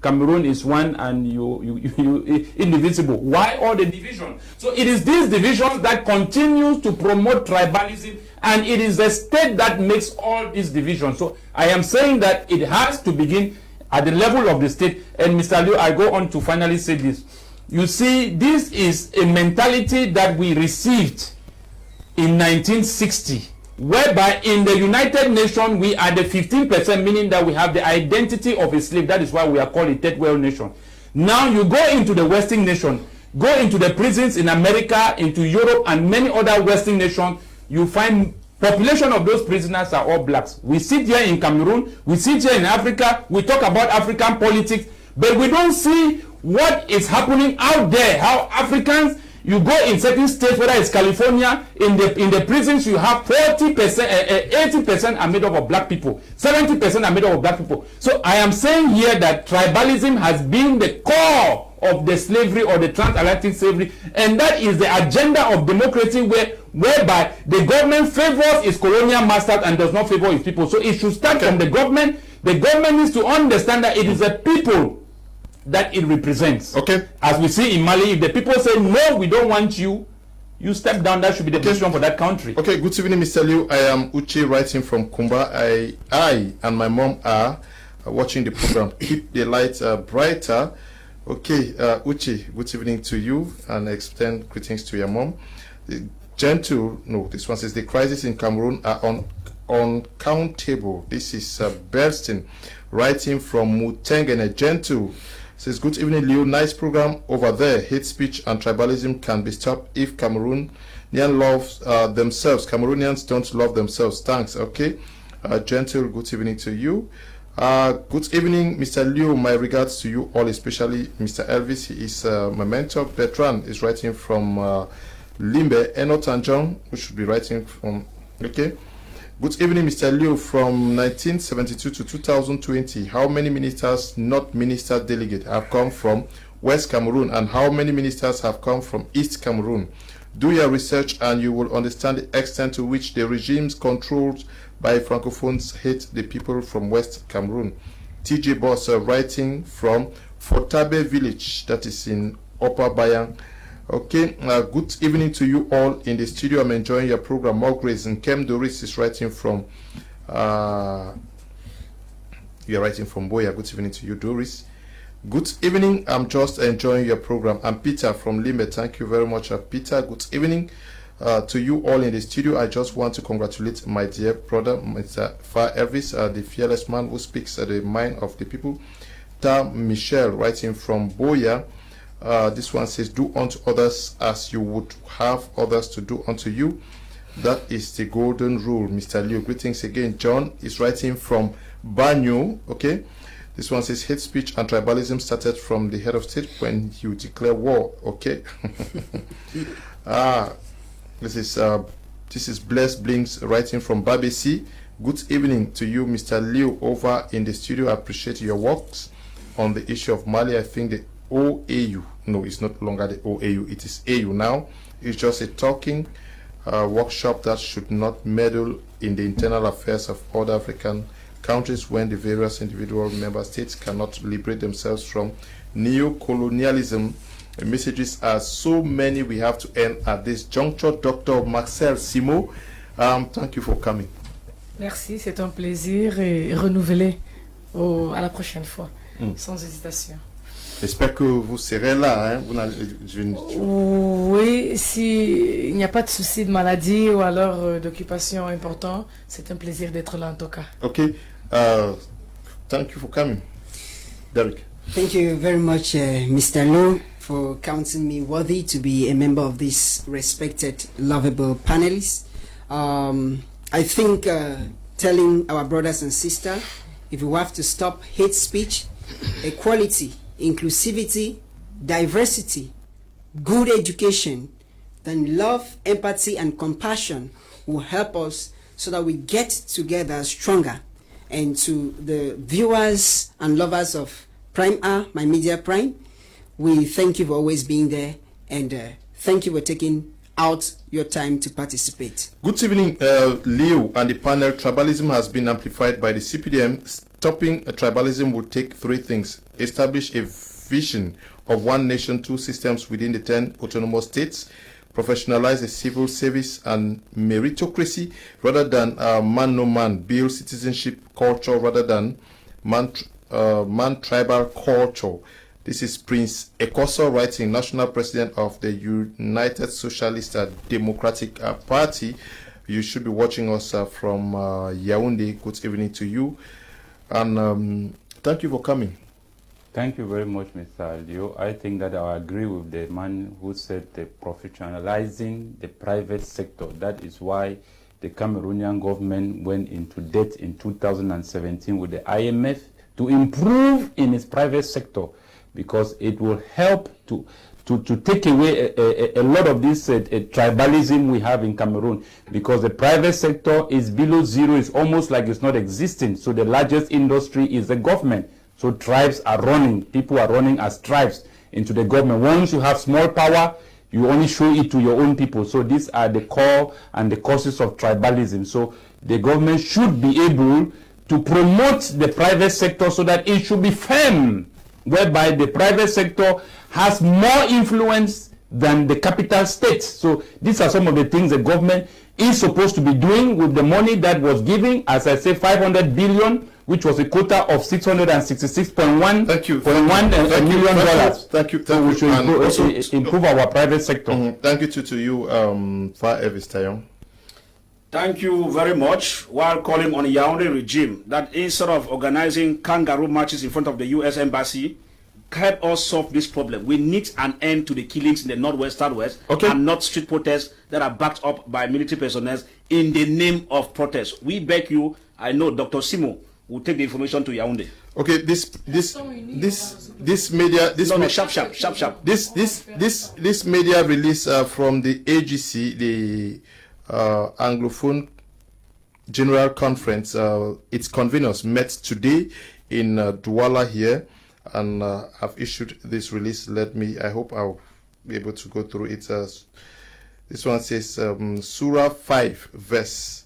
Cameroon is one and you indivisible, why all the divisions? So it is these divisions that continues to promote tribalism, and it is the state that makes all these divisions. So I am saying that it has to begin at the level of the state. And Mr. Liu, I go on to finally say this. You see, this is a mentality that we received in 1960, whereby in the United Nations we are the 15%, meaning that we have the identity of a slave. That is why we are called a third world nation. Now you go into the Western nation, go into the prisons in America, into Europe and many other Western nations, you find population of those prisoners are all blacks. We sit here in Cameroon, we sit here in Africa, we talk about African politics, but we don't see what is happening out there. How Africans, you go in certain states, whether it's California, in the prisons you have 40%, 80% are made up of black people, 70% are made up of black people. So I am saying here that tribalism has been the core of the slavery or the transatlantic slavery, and that is the agenda of democracy whereby the government favors its colonial masters and does not favor its people. So it should start from the government. The government needs to understand that it is the people that it represents. Okay. As we see in Mali, if the people say, no, we don't want you, you step down. That should be the position for that country. Okay, good evening, Mr. Liu. I am Uche, writing from Kumba. I and my mom are watching the program. Keep the lights brighter. Okay, Uche, good evening to you, and extend greetings to your mom. This one says the crisis in Cameroon are uncountable. This is Berstin, writing from Mutengene. Gentle says, good evening, Leo. Nice program over there. Hate speech and tribalism can be stopped if Cameroonians love themselves. Cameroonians don't love themselves. Thanks. Okay. Gentle, good evening to you. Good evening, Mr. Leo. My regards to you all, especially Mr. Elvis. He is my mentor. Bertrand is writing from Limbe. Eno Tanjong, who should be writing from. Okay. Good evening, Mr. Liu. From 1972 to 2020, how many ministers, not minister delegate, have come from West Cameroon, and how many ministers have come from East Cameroon? Do your research and you will understand the extent to which the regimes controlled by Francophones hate the people from West Cameroon. TJ Boss, writing from Fortabe village, that is in Upper Bayang. Okay, good evening to you all in the studio. I'm enjoying your program. More grace. And Kem Doris is writing from you're writing from Boya. Good evening to you, Doris. Good evening. I'm just enjoying your program. I'm Peter from Limbe. Thank you very much, Peter. Good evening to you all in the studio. I just want to congratulate my dear brother, Mr. Far Elvis, the fearless man who speaks the mind of the people. Tam Michelle, writing from Boya. This one says, do unto others as you would have others to do unto you. That is the golden rule, Mr. Liu. Greetings again. John is writing from Banyo. Okay. This one says, hate speech and tribalism started from the head of state when you declare war. Okay. This is Bless Blinks writing from Babesi. Good evening to you, Mr. Liu, over in the studio. I appreciate your works on the issue of Mali. I think the OAU, no, it's not longer the OAU, it is AU now. It's just a talking workshop that should not meddle in the internal affairs of other African countries when the various individual member states cannot liberate themselves from neo-colonialism. The messages are so many we have to end at this juncture. Dr. Marcel Simo, thank you for coming. Merci, c'est un plaisir et renouvelé à la prochaine fois, sans hésitation. J'espère que vous serez là. Hein? Oui, s'il n'y a pas de souci de maladie ou alors d'occupation importante, c'est un plaisir d'être là en tout cas. Okay. Thank you for coming. Derek. Thank you very much, Mr. Low, for counting me worthy to be a member of this respected, lovable panelists. I think telling our brothers and sisters, if we have to stop hate speech, equality, inclusivity, diversity, good education, then love, empathy, and compassion will help us so that we get together stronger. And to the viewers and lovers of Prime R, my media Prime, we thank you for always being there, and thank you for taking out your time to participate. Good evening, Leo and the panel. Tribalism has been amplified by the CPDM. Stopping tribalism would take three things: establish a vision of one nation, two systems within the 10 autonomous states, professionalize the civil service and meritocracy rather than man-no-man, build citizenship culture rather than man-tribal culture. This is Prince Ekoso writing, National President of the United Socialist Democratic Party. You should be watching us from Yaoundé. Good evening to you. And thank you for coming. Thank you very much, Mr. Leo. I think that I agree with the man who said the professionalizing the private sector. That is why the Cameroonian government went into debt in 2017 with the IMF to improve in its private sector, because it will help to take away a lot of this tribalism we have in Cameroon, because the private sector is below zero. It's almost like it's not existing. So the largest industry is the government. So tribes are running, people are running as tribes into the government. Once you have small power, you only show it to your own people. So these are the core and the causes of tribalism. So the government should be able to promote the private sector so that it should be firm, whereby the private sector has more influence than the capital state. So these are some of the things the government is supposed to be doing with the money that was given, as I say, 500 billion, which was a quota of 666.1 million dollars. Thank you. So we should improve our private sector. Thank you to you, Fa Evistayon. Thank you very much. While calling on the Yaoundé regime that instead of organizing kangaroo marches in front of the U.S. Embassy, help us solve this problem. We need an end to the killings in the northwest, southwest, and not street protests that are backed up by military personnel in the name of protest. We beg you. I know Dr. Simo will take the information to Yaoundé. Okay, this media release from the AGC, the Anglophone General Conference. Its conveners met today in Douala here, and have issued this release. I hope I'll be able to go through it. This one says, Surah 5 verse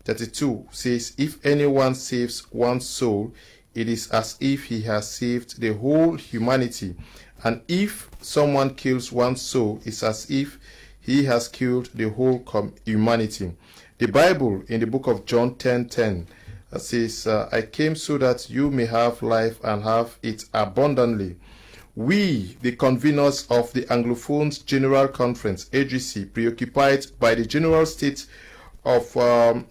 32 says, if anyone saves one soul, it is as if he has saved the whole humanity. And if someone kills one soul, it's as if he has killed the whole humanity. The Bible in the book of John 10:10 says, I came so that you may have life and have it abundantly. We, the conveners of the Anglophones General Conference, AGC, preoccupied by the general state of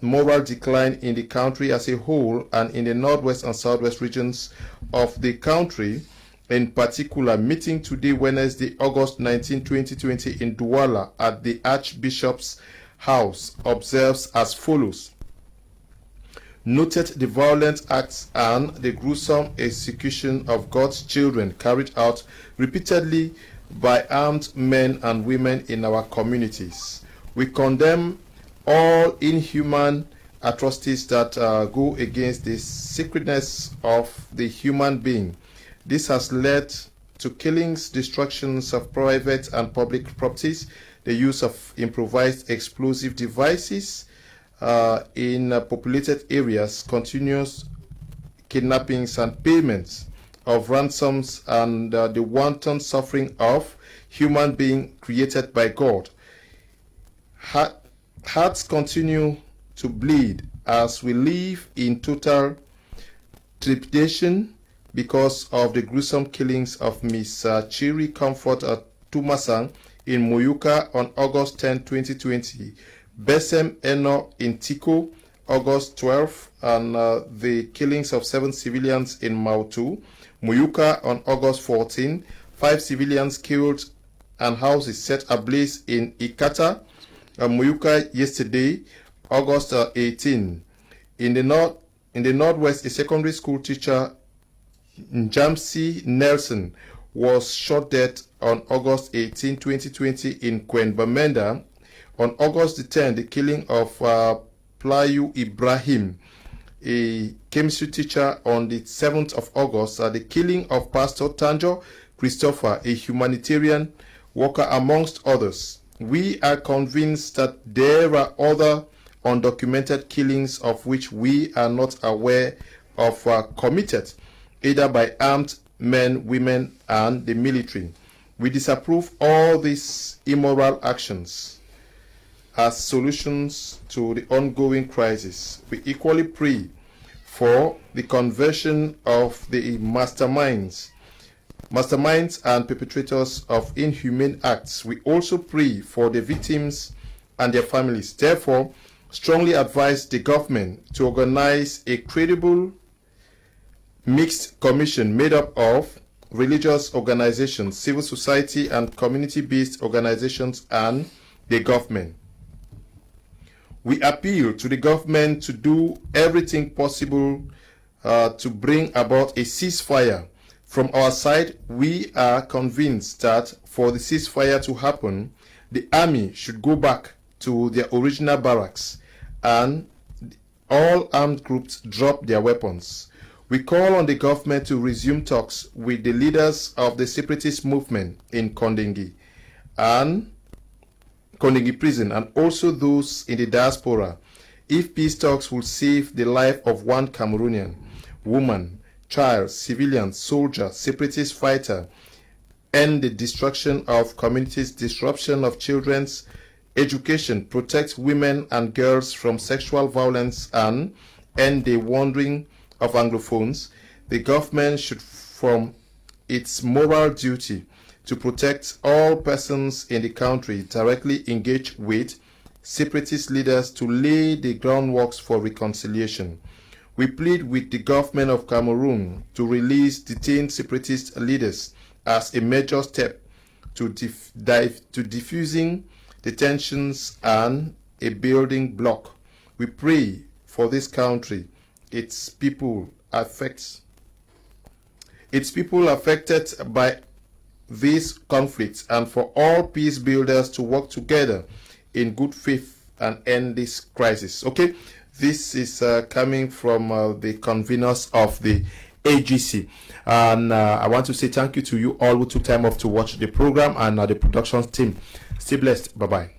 moral decline in the country as a whole and in the northwest and southwest regions of the country, in particular, meeting today, Wednesday, August 19, 2020, in Douala at the Archbishop's house, observes as follows. Noted the violent acts and the gruesome execution of God's children carried out repeatedly by armed men and women in our communities. We condemn all inhuman atrocities that go against the sacredness of the human being. This has led to killings, destructions of private and public properties, the use of improvised explosive devices in populated areas, continuous kidnappings and payments of ransoms, and the wanton suffering of human beings created by God. Hearts continue to bleed as we live in total trepidation because of the gruesome killings of Miss Chiri Comfort Tumasang in Moyuka on August 10, 2020, Besem Eno in Tiko, August 12, and the killings of 7 civilians in Mautu, Moyuka on August 14, 5 civilians killed and houses set ablaze in Ikata, Moyuka yesterday, August 18. In the northwest, a secondary school teacher, Njamsi Nelson, was shot dead on August 18, 2020 in Kwenbamenda. On August 10, the killing of Playu Ibrahim, a chemistry teacher. On the 7th of August, the killing of Pastor Tanjo Christopher, a humanitarian worker, amongst others. We are convinced that there are other undocumented killings of which we are not aware of committed either by armed men, women, and the military. We disapprove all these immoral actions as solutions to the ongoing crisis. We equally pray for the conversion of the masterminds and perpetrators of inhumane acts. We also pray for the victims and their families. Therefore, strongly advise the government to organize a credible mixed commission made up of religious organizations, civil society, and community-based organizations, and the government. We appeal to the government to do everything possible to bring about a ceasefire. From our side, we are convinced that for the ceasefire to happen, the army should go back to their original barracks and all armed groups drop their weapons. We call on the government to resume talks with the leaders of the separatist movement in Kondengui prison, and also those in the diaspora, if peace talks will save the life of one Cameroonian, woman, child, civilian, soldier, separatist fighter, end the destruction of communities, disruption of children's education, protect women and girls from sexual violence, and end the wandering of Anglophones, the government should, from its moral duty to protect all persons in the country, directly engage with separatist leaders to lay the groundwork for reconciliation. We plead with the government of Cameroon to release detained separatist leaders as a major step to diffusing the tensions and a building block. We pray for this country, its people affected by these conflicts, and for all peace builders to work together in good faith and end this crisis. Okay, this is coming from the conveners of the AGC, and I want to say thank you to you all who took time off to watch the program, and the production team. Stay blessed. Bye bye.